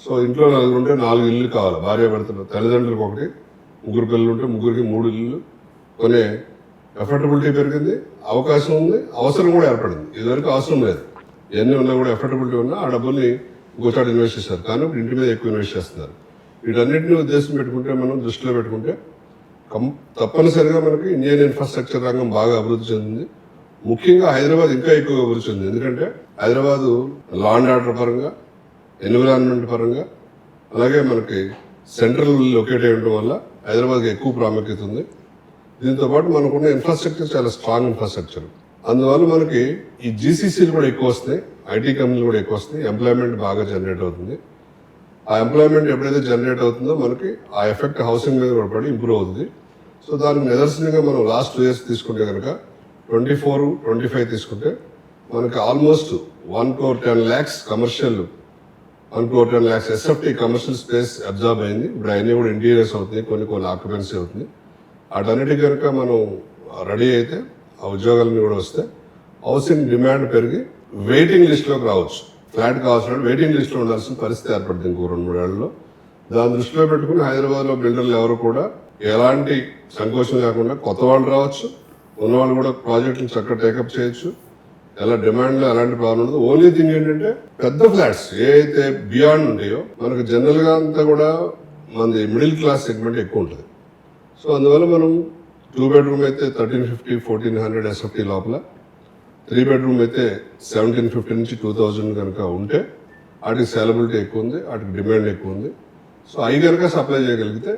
సో ఇంట్లో 4 ఉంటే 4 ఇల్లు కావాలి, భార్య భర్తలు, తల్లిదండ్రులకు ఒకటి, 3 పిల్లలు ఉంటే 3కి 3 ఇల్లు కొనే ఎఫర్టబిలిటీ పెరిగింది, అవకాశం ఉంది, అవసరం కూడా ఏర్పడింది. ఇదివరకు అవసరం లేదు, ఎన్ని ఉన్నా కూడా ఎఫర్టబిలిటీ ఉన్నా ఆ డబ్బుల్ని ఇంకోసారి ఇన్వెస్ట్ చేస్తారు. కానీ ఇప్పుడు ఇంటి మీద ఎక్కువ ఇన్వెస్ట్ చేస్తున్నారు. వీటన్నిటిని ఉద్దేశం పెట్టుకుంటే, మనం దృష్టిలో పెట్టుకుంటే తప్పనిసరిగా మనకి ఇండియన్ ఇన్ఫ్రాస్ట్రక్చర్ రంగం బాగా అభివృద్ధి చెందింది. ముఖ్యంగా హైదరాబాద్ ఇంకా ఎక్కువ అభివృద్ధి చెందింది. ఎందుకంటే హైదరాబాదు లా అండ్ ఆర్డర్ పరంగా, ఎన్విరాన్మెంట్ పరంగా, అలాగే మనకి సెంట్రల్ లొకేట్ అయి ఉండడం వల్ల హైదరాబాద్కి ఎక్కువ ప్రాముఖ్యత ఉంది. దీంతోపాటు మనకున్న ఇన్ఫ్రాస్ట్రక్చర్ చాలా స్ట్రాంగ్ ఇన్ఫ్రాస్ట్రక్చర్. అందువల్ల మనకి ఈ జీసీసీలు కూడా ఎక్కువ వస్తాయి, ఐటీ కంపెనీలు కూడా ఎక్కువ వస్తాయి, ఎంప్లాయ్మెంట్ బాగా జనరేట్ అవుతుంది. ఆ ఎంప్లాయ్మెంట్ ఎప్పుడైతే జనరేట్ అవుతుందో మనకి ఆ ఎఫెక్ట్ హౌసింగ్ మీద కూడా పడి ఇంప్రూవ్ అవుతుంది. సో దానికి నిదర్శనంగా మనం లాస్ట్ 2 years తీసుకుంటే కనుక 24-25 తీసుకుంటే మనకి almost 1,10,00,000 commercial, 1,10,00,000 SFT commercial space absorb అయింది. ఇప్పుడు అవన్నీ కూడా ఇంటీరియర్స్ అవుతుంది, కొన్ని ఆక్యుపెన్సీ అవుతుంది. వాటన్నిటికీ కనుక మనం రెడీ అయితే ఆ ఉద్యోగాలన్నీ కూడా వస్తే హౌసింగ్ డిమాండ్ పెరిగి వెయిటింగ్ లిస్ట్లోకి రావచ్చు. ఫ్లాట్ కావాల్సిన వెయిటింగ్ లిస్ట్లో ఉండాల్సిన పరిస్థితి ఏర్పడుతుంది ఇంకో 2-3 ఏళ్లలో. దాన్ని దృష్టిలో పెట్టుకుని హైదరాబాద్లో బిల్డర్లు ఎవరు కూడా ఎలాంటి సంకోచం లేకుండా కొత్త వాళ్ళు రావచ్చు, ఉన్నవాళ్ళు కూడా ప్రాజెక్టులు చక్కగా టేకప్ చేయొచ్చు. ఎలా డిమాండ్లో ఎలాంటి ప్రాబ్లం ఉండదు. ఓన్లీ థింగ్ ఏంటంటే పెద్ద ఫ్లాట్స్ ఏ అయితే బియాండ్ ఉంటాయో మనకు జనరల్గా అంతా కూడా మనది మిడిల్ క్లాస్ సెగ్మెంట్ ఎక్కువ ఉంటుంది. సో అందువల్ల మనం 2 bedroom అయితే 1,350-1,400 ఎస్ఎఫ్టీ లోపల, 3 bedroom అయితే 1,750 నుంచి 2,000 కనుక ఉంటే వాటికి సేలబిలిటీ ఎక్కువ ఉంది, వాటికి డిమాండ్ ఎక్కువ ఉంది. సో అవి కనుక సప్లై చేయగలిగితే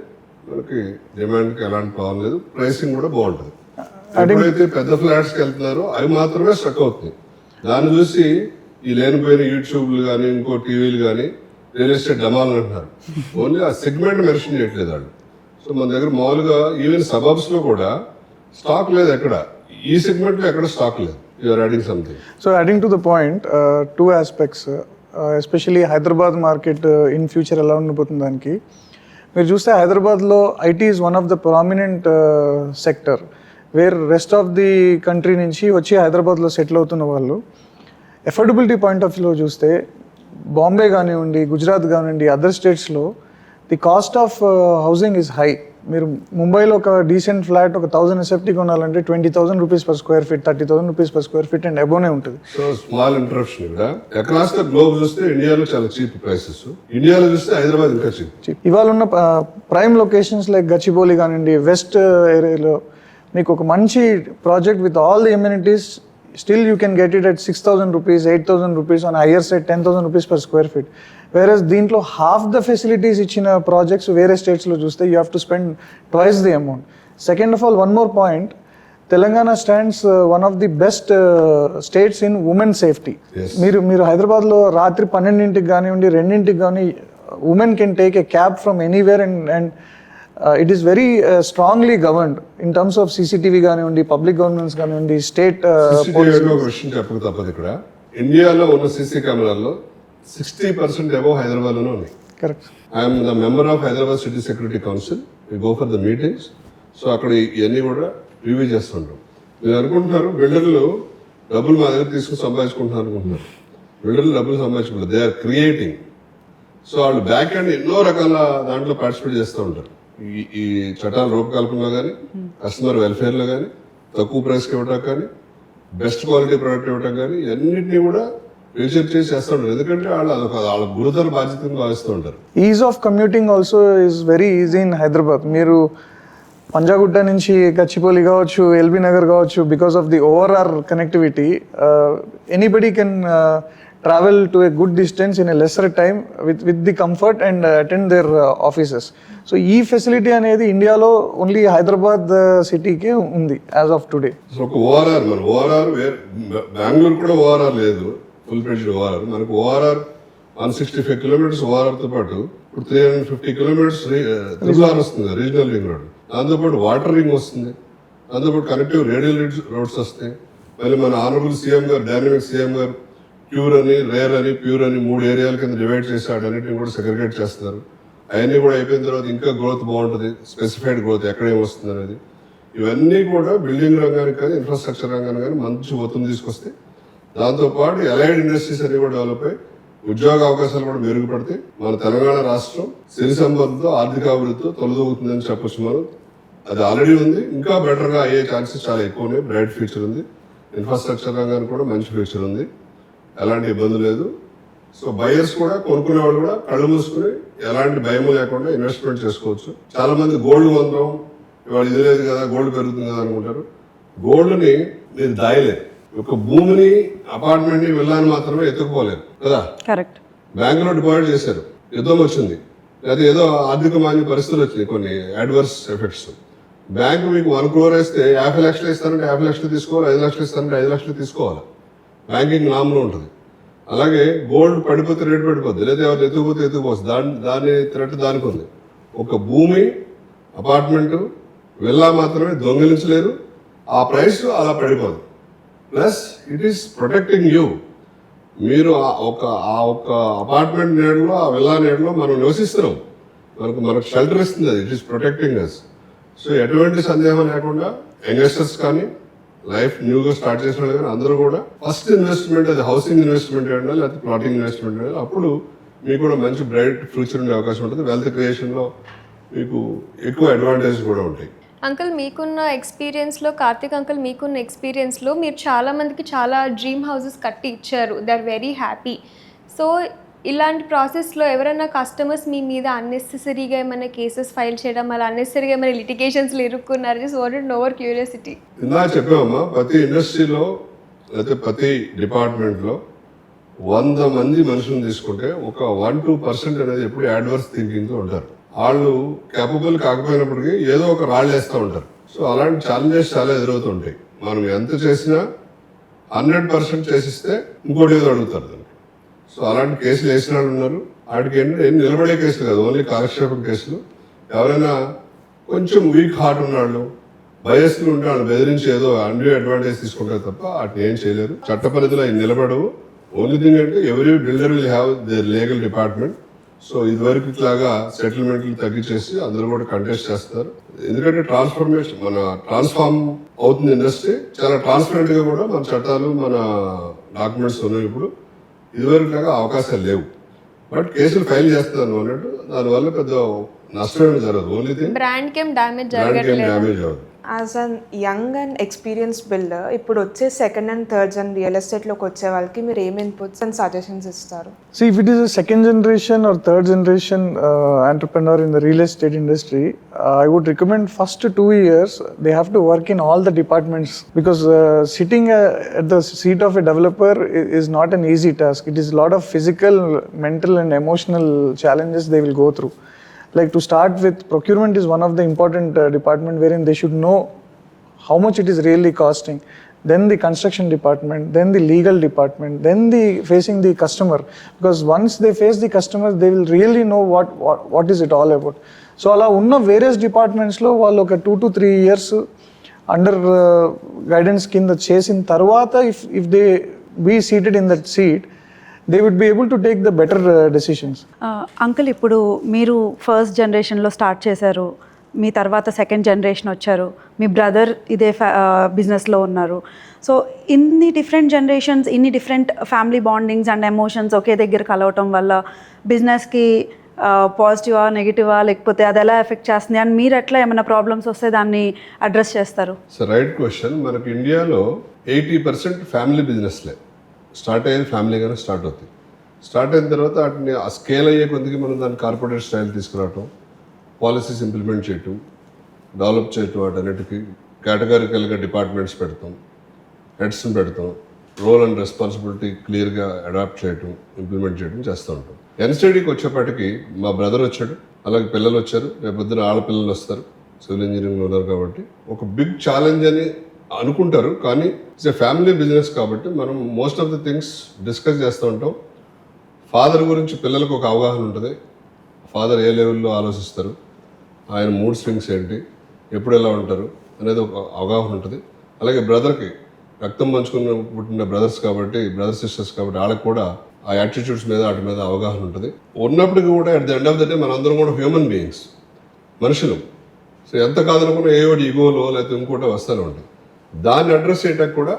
మనకి డిమాండ్కి ఎలాంటి ప్రాబ్లం లేదు, ప్రైసింగ్ కూడా బాగుంటుంది. ఎప్పుడైతే పెద్ద ఫ్లాట్స్కి వెళ్తున్నారో అవి మాత్రమే స్ట్రక్ అవుతుంది. దాన్ని చూసి ఈ లేనిపోయిన యూట్యూబ్లు కానీ ఇంకో టీవీలు కానీ రియల్ ఎస్టేట్ డమాలు అంటున్నారు. ఓన్లీ ఆ సెగ్మెంట్ మెన్షన్ చేయట్లేదు వాళ్ళు. సో మన దగ్గర మామూలుగా ఈవెన్ సబబ్స్లో కూడా స్టాక్ లేదు, ఎక్కడ ఈ సెగ్మెంట్లో ఎక్కడ స్టాక్ లేదు. You're adding something. So adding to the point, 2 aspects, especially Hyderabad market in future ఎలా ఉండిపోతుంది దానికి మీరు చూస్తే హైదరాబాద్లో IT is one of the prominent sector, where rest of the country నుంచి వచ్చి హైదరాబాద్లో సెటిల్ అవుతున్న వాళ్ళు ఎఫోర్డబిలిటీ పాయింట్ ఆఫ్ వ్యూలో చూస్తే బాంబే కానివ్వండి, గుజరాత్ కానివ్వండి, అదర్ స్టేట్స్లో the cost of housing is high. మీరు ముంబైలో ఒక డీసెంట్ ఫ్లాట్ ఒక 1,000 ఎస్ఎఫ్టీ కొనాలంటే 20,000 rupees per square feet, 30,000 rupees per square feet and above ఉంటుంది. సో స్మాల్ ఇంటరప్షన్ ఇక్కడ అక్రాస్ ద గ్లోబ్ చూస్తే ఇండియాలో చాలా చీప్ ప్రైసెస్, ఇండియాలో చూస్తే హైదరాబాద్ ఇంకా చీప్. ఇవాళ ఉన్న ప్రైమ్ లొకేషన్స్ లైక్ గచ్చిబౌలి కానివ్వండి, వెస్ట్ ఏరియాలో మీకు ఒక మంచి project with all the amenities still you can get it at 6,000 rupees, 8,000 rupees, on higher side 10,000 rupees per square feet. Whereas దీంట్లో హాఫ్ ద ఫెసిలిటీస్ ఇచ్చిన ప్రాజెక్ట్స్ వేరే స్టేట్స్లో చూస్తే you have to spend twice the amount. Second of all, one more point, Telangana stands one of the best states in women safety. మీరు హైదరాబాద్లో రాత్రి 12ంటికి కానివ్వండి, 2ంటికి కానీ women can take a cab from anywhere and it is very strongly governed in terms of CCTV కానివ్వండి, public governance కానివ్వండి, state police. విషయం చెప్పక తప్పదు, ఇక్కడ ఇండియాలో ఉన్న సీసీ కెమెరాల్లో 60% అబౌవ్ హైదరాబాద్లోనే ఉన్నాయి. Correct. I'm the member of Hyderabad city security council. We go for the meetings. So అక్కడ ఇవన్నీ కూడా రివ్యూ చేస్తుంటాం. మీరు అనుకుంటున్నారు బిల్డర్లు డబ్బులు మా దగ్గర తీసుకుని సంపాదించుకుంటున్నారు అనుకుంటున్నారు. బిల్డర్లు డబ్బులు సంపాదించుకుంటారు, దే ఆర్ క్రియేటింగ్. సో వాళ్ళు బ్యాక్ అండ్ ఎన్నో రకాల దాంట్లో పార్టిసిపేట్ చేస్తూ ఉంటారు. ఈ చట్టాల రూపకల్పనలో కానీ, కస్టమర్ వెల్ఫేర్లో కానీ, తక్కువ ప్రైస్కి ఇవ్వటం కానీ, బెస్ట్ క్వాలిటీ ప్రోడక్ట్ ఇవ్వటం కానీ, అన్నింటినీ కూడా రీసెర్చ్ చేసి చేస్తూ ఉంటారు. ఎందుకంటే వాళ్ళ గురుతర బాధ్యతను భావిస్తూ ఉంటారు. Is of commuting also is very easy in Hyderabad. మీరు పంజాగుట్ట నుంచి గచ్చిబౌలి కావచ్చు, ఎల్బీ నగర్ కావచ్చు, because of the overall connectivity anybody can travel to a good distance in a lesser time with the comfort and attend their offices. So ee facility anedi India lo only Hyderabad city ke undi as of today. So oka ORR man ORR Bangalore kuda ORR ledu, full fledged ORR manaku ORR 165 kilometers ORR tho paatu 350 kilometers RR vastundi, regional ring road. దాంతోపాటు water ring వస్తుంది, దాంతోపాటు connective radial roads వస్తాయి. మళ్ళీ మన honourable CM గారు, dynamic CM గారు cure అని, rare అని, ప్యూర్ అని 3 ఏరియాల కింద డివైడ్ చేసి వాటన్నిటిని కూడా సెగ్రిగేట్ చేస్తారు. అవన్నీ కూడా అయిపోయిన తర్వాత ఇంకా గ్రోత్ బాగుంటుంది, స్పెసిఫైడ్ గ్రోత్ ఎక్కడ ఏమొస్తుంది అనేది. ఇవన్నీ కూడా బిల్డింగ్ రంగానికి కానీ ఇన్ఫ్రాస్ట్రక్చర్ రంగానికి కానీ మంచి ఒత్తిడి తీసుకొస్తే, దాంతోపాటు అలైడ్ ఇండస్ట్రీస్ అన్ని కూడా డెవలప్ అయ్యి ఉద్యోగ అవకాశాలు కూడా మెరుగుపడితే మన తెలంగాణ రాష్ట్రం సిరి సంపదతో ఆర్థిక అభివృద్ధితో తొలదూగుతుందని చెప్పొచ్చు. మనం అది ఆల్రెడీ ఉంది, ఇంకా బెటర్గా అయ్యే ఛాన్సెస్ చాలా ఎక్కువ ఉన్నాయి. బ్రైట్ ఫ్యూచర్ ఉంది, ఇన్ఫ్రాస్ట్రక్చర్ రంగానికి కూడా మంచి ఫ్యూచర్ ఉంది, ఎలాంటి ఇబ్బంది లేదు. సో బయర్స్ కూడా, కొనుక్కునే వాళ్ళు కూడా కళ్ళు మూసుకుని ఎలాంటి భయం లేకుండా ఇన్వెస్ట్మెంట్ చేసుకోవచ్చు. చాలా మంది గోల్డ్ కొందాం, ఇవాళ ఇది లేదు కదా, గోల్డ్ పెరుగుతుంది కదా అనుకుంటారు. గోల్డ్ని మీరు దాయలేరు. ఒక భూమిని, అపార్ట్మెంట్ ని, విల్లాని మాత్రమే ఎత్తుకుపోలేరు కదా. కరెక్ట్. బ్యాంకులో డిపాజిట్ చేశారు, యుద్ధం వచ్చింది, లేదా ఏదో ఆర్థిక మాన్య పరిస్థితులు వచ్చినాయి, కొన్ని అడ్వర్స్ ఎఫెక్ట్స్. బ్యాంకు మీకు 1 crore వేస్తే 50 లక్షలు ఇస్తారంటే 50 లక్షలు తీసుకోవాలి, 5 లక్షలు ఇస్తారంటే 5 లక్షలు తీసుకోవాలి. బ్యాంకింగ్ నామ్లో ఉంటుంది. అలాగే గోల్డ్ పడిపోతే రేటు పడిపోద్ది, లేదా ఎవరు ఎత్తుకుపోతే ఎత్తుకుపోవచ్చు. దాని థ్రెట్ దానికి ఉంది. ఒక భూమి, అపార్ట్మెంటు, విల్లా మాత్రమే దొంగిలించలేరు, ఆ ప్రైస్ అలా పడిపోదు. Plus it is protecting you. మీరు ఆ ఒక్క అపార్ట్మెంట్ నీడలో, ఆ విల్లా నీడలో మనం నివసిస్తున్నాం, మనకు షెల్టర్ ఇస్తుంది అది. It is protecting us. So ఎటువంటి సందేహం లేకుండా యంగస్టర్స్ కానీ, లైఫ్ న్యూగా స్టార్ట్ చేసిన వాళ్ళు కానీ అందరూ కూడా ఫస్ట్ ఇన్వెస్ట్మెంట్ అది హౌసింగ్ ఇన్వెస్ట్మెంట్ అయినా, లేకపోతే ప్లాటింగ్ ఇన్వెస్ట్మెంట్ అయినా, అప్పుడు మీకు కూడా మంచి బ్రైట్ ఫ్యూచర్ ఉండే అవకాశం ఉంటుంది. వెల్త్ క్రియేషన్లో మీకు ఎక్కువ అడ్వాంటేజ్ కూడా ఉంటాయి. అంకుల్, మీకున్న ఎక్స్పీరియన్స్లో, కార్తిక్ అంకుల్ మీకున్న ఎక్స్పీరియన్స్లో మీరు చాలామందికి చాలా డ్రీమ్ హౌసెస్ కట్టి ఇచ్చారు. They are very happy. So ఇలాంటి ప్రాసెస్లో ఎవరైనా కస్టమర్స్ మీ మీద అన్నెసెసరీగా ఏమైనా కేసెస్ ఫైల్ చేయడం, అలా అన్నెసరీగా ఏమైనా లిటిగేషన్స్లో ఇరుక్కున్నారు? Just wanted to know your curiosity. ఇందా చెప్పామమ్మా, ప్రతి ఇండస్ట్రీలో లేకపోతే ప్రతి డిపార్ట్మెంట్లో 100 మంది మనుషులను తీసుకుంటే ఒక 1-2% అనేది ఎప్పుడు అడ్వర్స్ థింకింగ్తో ఉంటారు. వాళ్ళు కేపబుల్ కాకపోయినప్పటికీ ఏదో ఒక రాళ్ళు వేస్తూ ఉంటారు. సో అలాంటి ఛాలెంజెస్ చాలా ఎదురవుతూ ఉంటాయి. మనం ఎంత చేసినా 100% చేసిస్తే ఇంకోటి ఏదో అడుగుతారు దాన్ని. సో అలాంటి కేసులు వేసిన వాళ్ళు ఉన్నారు. వాటికి ఏంటంటే నిలబడే కేసులు కాదు, ఓన్లీ కాలక్షేపం కేసులు. ఎవరైనా కొంచెం వీక్ హార్ట్ ఉన్నాళ్ళు, బయస్లు ఉంటే వాళ్ళు బెదిరించి ఏదో అన్యూ అడ్వాంటేజ్ తీసుకుంటారు తప్ప వాటిని ఏం చేయలేరు. చట్ట పరిధిలో అవి నిలబడవు. ఓన్లీ థింగ్ అంటే every builder will have their legal department. So ఇదివరకు ఇట్లాగా సెటిల్మెంట్లు తగ్గించేసి అందరూ కూడా కంటెస్ట్ చేస్తారు. ఎందుకంటే ట్రాన్స్ఫార్మ్ అవుతుంది ఇండస్ట్రీ. చాలా ట్రాన్స్పరెంట్ గా కూడా మన చట్టాలు, మన డాక్యుమెంట్స్ ఉన్నాయి. ఇప్పుడు ఇదివరకులాగా అవకాశాలు లేవు. బట్ కేసులు ఫైల్ చేస్తాను అన్నట్టు, దానివల్ల పెద్ద నష్టం జరగదు. Only thing brand came damage అవ్వదు. As an young and experienced builder, ఇప్పుడు వచ్చే second and third gen real ఎస్టేట్లోకి వచ్చే వాళ్ళకి మీరు ఏం ఇన్పుట్స్ అండ్ సజెషన్స్ ఇస్తారు? See, if it is a second generation or third generation entrepreneur in the real estate industry, I would recommend first 2 years they have to work in all the departments, because sitting at the seat of a developer is not an easy task. It is a lot of physical, mental and emotional challenges they will go through. Like, to start with, procurement is one of the important department wherein they should know how much it is really costing. Then the construction department, then the legal department, then the facing the customer. Because once they face the customer, they will really know what is it all about. So ala unna various departments lo vallu oka 2 to 3 years under guidance kinda chesin tarvata, if they be seated in that seat, they would be able to take the better decisions. Uncle, ఇప్పుడు మీరు first జనరేషన్లో start చేశారు, మీ తర్వాత second generation వచ్చారు, మీ brother ఇదే బిజినెస్లో ఉన్నారు. So ఇన్ని డిఫరెంట్ జనరేషన్స్, ఇన్ని different family bondings and emotions ఒకే దగ్గర కలవటం వల్ల బిజినెస్కి పాజిటివా, నెగిటివా, లేకపోతే అది ఎలా ఎఫెక్ట్ చేస్తుంది అని మీరు ఎట్లా ఏమైనా ప్రాబ్లమ్స్ వస్తే దాన్ని అడ్రస్ చేస్తారు? So right question. మనకి ఇండియాలో 80% ఫ్యామిలీ బిజినెస్లే. స్టార్ట్ అయ్యేది ఫ్యామిలీగానే స్టార్ట్ అవుతుంది. స్టార్ట్ అయిన తర్వాత వాటిని ఆ స్కేల్ అయ్యే కొద్దిగా మనం దాన్ని కార్పొరేట్ స్టైల్ తీసుకురావటం, పాలసీస్ ఇంప్లిమెంట్ చేయటం, డెవలప్ చేయటం, వాటన్నిటికీ కేటగారికల్గా డిపార్ట్మెంట్స్ పెడతాం, హెడ్స్ని పెడతాం, రోల్ అండ్ రెస్పాన్సిబిలిటీ క్లియర్గా అడాప్ట్ చేయటం, ఇంప్లిమెంట్ చేయడం చేస్తూ ఉంటాం. ఎన్స్టడీకి వచ్చేపాటికి మా బ్రదర్ వచ్చాడు, అలాగే పిల్లలు వచ్చారు, రేపొద్దున ఆడపిల్లలు వస్తారు, సివిల్ ఇంజనీరింగ్లో ఉన్నారు. కాబట్టి ఒక బిగ్ ఛాలెంజ్ అని అనుకుంటారు, కానీ ఇట్స్ ఏ ఫ్యామిలీ బిజినెస్ కాబట్టి మనం most of the things discuss చేస్తూ ఉంటాం. ఫాదర్ గురించి పిల్లలకు ఒక అవగాహన ఉంటుంది. ఫాదర్ ఏ లెవెల్లో ఆలోచిస్తారు, ఆయన మూడ్ స్వింగ్స్ ఏంటి, ఎప్పుడు ఎలా ఉంటారు అనేది ఒక అవగాహన ఉంటుంది. అలాగే బ్రదర్కి రక్తం పంచుకున్న పుట్టిన బ్రదర్స్ కాబట్టి, బ్రదర్ సిస్టర్స్ కాబట్టి వాళ్ళకి కూడా ఆ యాటిట్యూడ్స్ మీద వాటి మీద అవగాహన ఉంటుంది. ఉన్నప్పటికీ కూడా at the end of the day మనందరం కూడా హ్యూమన్ బీయింగ్స్, మనుషులు. సో ఎంత కాదనుకున్నా ఏ ఒకటి ఈగోలో లేకపోతే ఇంకోటి వస్తూనే ఉంటాయి. దాన్ని అడ్రస్ చేయడానికి కూడా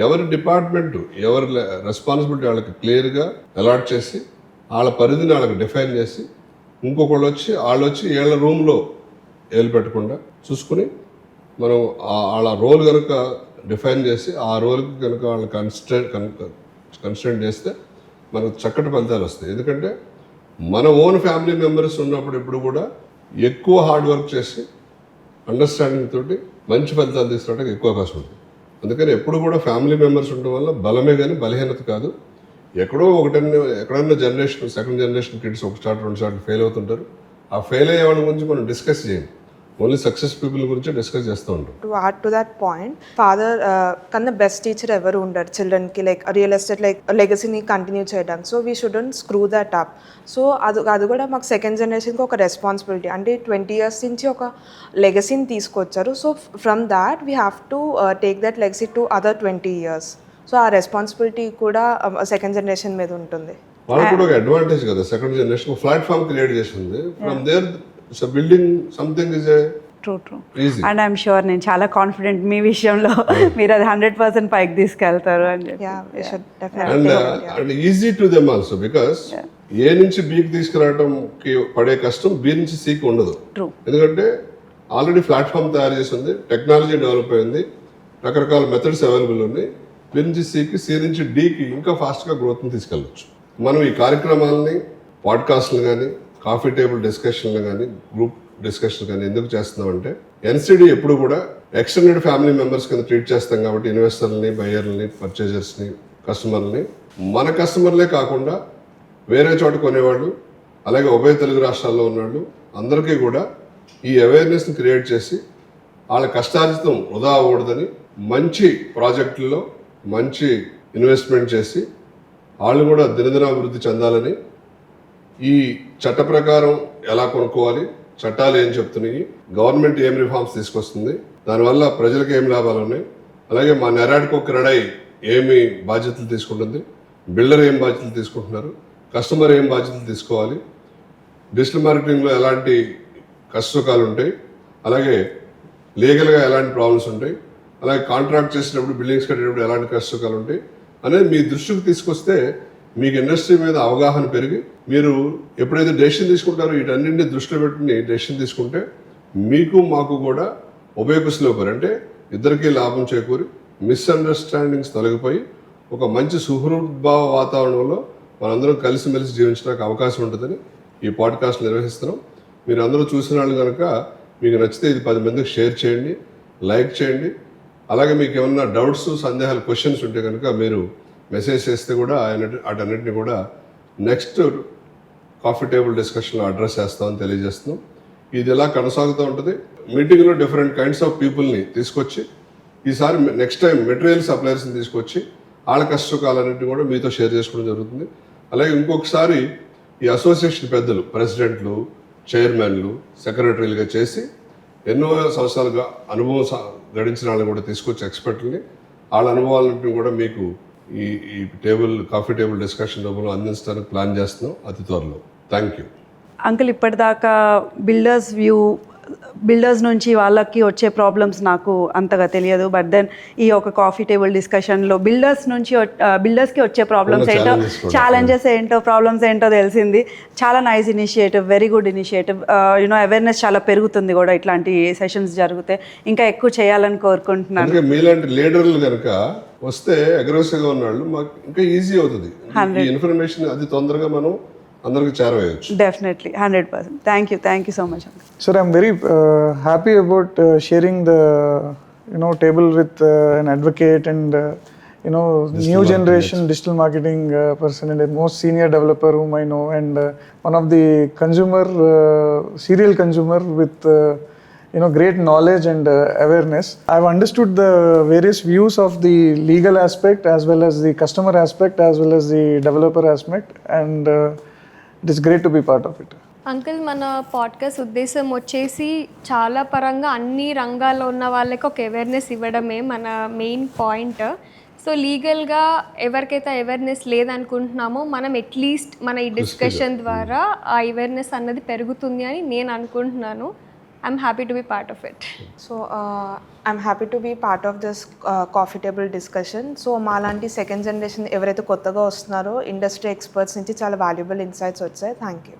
ఎవరి డిపార్ట్మెంట్, ఎవరి రెస్పాన్సిబిలిటీ వాళ్ళకి క్లియర్గా అలాట్ చేసి, వాళ్ళ పరిధిని వాళ్ళకి డిఫైన్ చేసి, ఇంకొకళ్ళు వచ్చి వీళ్ళ రూమ్లో ఏలు పెట్టకుండా చూసుకుని మనం వాళ్ళ రోల్ కనుక డిఫైన్ చేసి ఆ రోల్కి కనుక వాళ్ళు కన్స్ట్రెంట్ చేస్తే మనకు చక్కటి ఫలితాలు వస్తాయి. ఎందుకంటే మన ఓన్ ఫ్యామిలీ మెంబర్స్ ఉన్నప్పుడు ఎప్పుడు కూడా ఎక్కువ హార్డ్ వర్క్ చేసి అండర్స్టాండింగ్ తోటి మంచి ఫలితాలు తీసుకురావడానికి ఎక్కువ అవకాశం ఉంటుంది. అందుకని ఎప్పుడు కూడా ఫ్యామిలీ మెంబర్స్ ఉండడం వల్ల బలమే కానీ బలహీనత కాదు. ఎక్కడన్నా జనరేషన్, సెకండ్ జనరేషన్ కిడ్స్ ఒక స్టార్ట్ 2 స్టార్ట్ ఫెయిల్ అవుతుంటారు. ఆ ఫెయిల్ అయ్యే వాళ్ళ గురించి మనం డిస్కస్ చేయండి, ఓన్లీ సక్సెస్ పీపుల్ గురించి డిస్కస్ చేస్తూ ఉంటాం. To add to that point, father కన్నా బెస్ట్ టీచర్ ఎవరు ఉండరు చిల్డ్రన్కి, లైక్ రియల్ ఎస్టేట్ లైక్ లెగసీని కంటిన్యూ చేయడానికి. So we shouldn't screw that up. So అది కూడా మాకు సెకండ్ జనరేషన్కి ఒక రెస్పాన్సిబిలిటీ. అంటే 20 years నుంచి ఒక లెగసీని తీసుకొచ్చారు. So from that we have to take that legacy to other 20 years. So ఆ రెస్పాన్సిబిలిటీ కూడా సెకండ్ జనరేషన్ మీద ఉంటుంది. వాళ్ళకి కూడా ఒక అడ్వాంటేజ్ కదా, సెకండ్ జనరేషన్ ప్లాట్ఫామ్ క్రియేట్ చేసింది. From there building something is true. Easy. And I'm sure నేను చాలా కాన్ఫిడెంట్ మీ విషయంలో మీరు అది 100% పైకి తీసుకెళ్తారు అని చెప్పి. Yeah, we should definitely. And easy to them also, because A నుంచి బీకి తీసుకురావడంకి పడే కష్టం బి నుంచి సికి ఉండదు. True. ఎందుకంటే ఆల్రెడీ ప్లాట్ఫామ్ తయారు చేసి ఉంది, టెక్నాలజీ డెవలప్ అయింది, రకరకాల మెథడ్స్ అవైలబుల్ ఉన్నాయి. బి నుంచి సికి, సి నుంచి డికి ఇంకా ఫాస్ట్గా గ్రోత్ని తీసుకెళ్ళచ్చు. మనం ఈ కార్యక్రమాలని, పాడ్కాస్ట్లు కానీ, కాఫీ టేబుల్ డిస్కషన్లు కానీ, గ్రూప్ డిస్కషన్ కానీ ఎందుకు చేస్తున్నామంటే ఎన్సిడి ఎప్పుడు కూడా ఎక్స్టెండెడ్ ఫ్యామిలీ మెంబర్స్ కింద ట్రీట్ చేస్తాం కాబట్టి ఇన్వెస్టర్లని, బయ్యర్లని, పర్చేజర్స్ని, కస్టమర్ని మన కస్టమర్లే కాకుండా వేరే చోట కొనేవాళ్ళు, అలాగే ఉభయ తెలుగు రాష్ట్రాల్లో ఉన్నవాళ్ళు అందరికీ కూడా ఈ అవేర్నెస్ని క్రియేట్ చేసి వాళ్ళ కష్టార్జితం వృధా అవ్వకూడదని మంచి ప్రాజెక్టుల్లో మంచి ఇన్వెస్ట్మెంట్ చేసి వాళ్ళు కూడా దినదినాభివృద్ధి చెందాలని, ఈ చట్ట ప్రకారం ఎలా కొనుక్కోవాలి, చట్టాలు ఏం చెప్తున్నాయి, గవర్నమెంట్ ఏం రిఫార్మ్స్ తీసుకొస్తుంది, దానివల్ల ప్రజలకు ఏం లాభాలు ఉన్నాయి, అలాగే మా నెరాడ్కో క్రెడై ఏమి బాధ్యతలు తీసుకుంటుంది, బిల్డర్ ఏం బాధ్యతలు తీసుకుంటున్నారు, కస్టమర్ ఏం బాధ్యతలు తీసుకోవాలి, డిజిటల్ మార్కెటింగ్లో ఎలాంటి కష్టసుఖాలు ఉంటాయి, అలాగే లీగల్గా ఎలాంటి ప్రాబ్లమ్స్ ఉంటాయి, అలాగే కాంట్రాక్ట్ చేసినప్పుడు బిల్డింగ్స్ కట్టేటప్పుడు ఎలాంటి కష్టసుఖాలు ఉంటాయి అనేది మీ దృష్టికి తీసుకొస్తే మీకు ఇండస్ట్రీ మీద అవగాహన పెరిగి మీరు ఎప్పుడైతే డెసిషన్ తీసుకుంటారో వీటన్నింటినీ దృష్టిలో పెట్టుకుని డెసిషన్ తీసుకుంటే మీకు మాకు కూడా ఉపయోగిస్తున్నారు. అంటే ఇద్దరికీ లాభం చేకూరి మిస్అండర్స్టాండింగ్స్ తొలగిపోయి ఒక మంచి సుహృద్భావ వాతావరణంలో మనందరం కలిసిమెలిసి జీవించడానికి అవకాశం ఉంటుందని ఈ పాడ్కాస్ట్ నిర్వహిస్తున్నాం. మీరు అందరూ చూసిన వాళ్ళు కనుక మీకు నచ్చితే ఇది 10 మందికి షేర్ చేయండి, లైక్ చేయండి. అలాగే మీకు ఏమన్నా డౌట్స్, సందేహాలు, క్వశ్చన్స్ ఉంటే కనుక మీరు మెసేజ్ చేస్తే కూడా వాటన్నిటిని కూడా నెక్స్ట్ కాఫీ టేబుల్ డిస్కషన్లో అడ్రస్ చేస్తామని తెలియజేస్తున్నాం. ఇది ఎలా కొనసాగుతూ ఉంటుంది. మీటింగ్లో డిఫరెంట్ కైండ్స్ ఆఫ్ పీపుల్ని తీసుకొచ్చి ఈసారి నెక్స్ట్ టైం మెటీరియల్ సప్లయర్స్ని తీసుకొచ్చి వాళ్ళ కష్టకాలన్నింటినీ కూడా మీతో షేర్ చేసుకోవడం జరుగుతుంది. అలాగే ఇంకొకసారి ఈ అసోసియేషన్ పెద్దలు, ప్రెసిడెంట్లు, చైర్మన్లు, సెక్రటరీలుగా చేసి ఎన్నో సంవత్సరాలుగా అనుభవం గడించిన వాళ్ళని కూడా తీసుకొచ్చి ఎక్స్పర్ట్ని, వాళ్ళ అనుభవాలన్నింటినీ కూడా మీకు ఈ కాఫీ టేబుల్ డిస్కషన్ రూపంలో అందించడానికి ప్లాన్ చేస్తున్నాం అతి త్వరలో. Thank you. అంకుల్, ఇప్పటిదాకా బిల్డర్స్ నుంచి వాళ్ళకి వచ్చే ప్రాబ్లమ్స్ నాకు అంతగా తెలియదు. బట్ దెన్ ఈ ఒక కాఫీ టేబుల్ డిస్కషన్లో బిల్డర్స్కి వచ్చే ప్రాబ్లమ్స్ ఏంటో, ఛాలెంజెస్ ఏంటో, ప్రాబ్లమ్స్ ఏంటో తెలిసింది. చాలా nice initiative, very good initiative. Awareness చాలా పెరుగుతుంది కూడా ఇట్లాంటి సెషన్స్ జరిగితే. ఇంకా ఎక్కువ చేయాలని కోరుకుంటున్నాను. మీలాంటి లీడర్లు కనుక వస్తే అగ్రెసివ్గా ఉన్నాళ్ళు మాకు ఇంకా ఈజీ అవుతుంది. ఈ ఇన్ఫర్మేషన్ అది తొందరగా మనం అందరికి చేరవేయచ్చు. Definitely, 100%. Thank you so much, uncle. Sir, I'm very happy about sharing the table with an advocate and new generation digital marketing person and a most senior developer whom I know, and one of the serial consumer with great knowledge and awareness. I've understood the various views of the legal aspect as well as the customer aspect as well as the developer aspect, and it is great to be part of it. Uncle, మన podcast ఉద్దేశం వచ్చేసి చాలా పరంగా అన్ని రంగాల్లో ఉన్న వాళ్ళకి ఒక అవేర్నెస్ ఇవ్వడమే మన మెయిన్ పాయింట్. సో లీగల్గా ఎవరికైతే అవేర్నెస్ లేదనుకుంటున్నామో మనం అట్లీస్ట్ మన ఈ డిస్కషన్ ద్వారా ఆ అవేర్నెస్ అన్నది పెరుగుతుంది అని నేను అనుకుంటున్నాను. I'm happy to be part of it. So I'm happy to be part of this coffee table discussion. So మాలాంటి సెకండ్ జనరేషన్ ఎవరైతే కొత్తగా వస్తున్నారో ఇండస్ట్రీ ఎక్స్పర్ట్స్ నుంచి చాలా వాల్యుబుల్ ఇన్సైట్స్ వచ్చాయి. Thank you.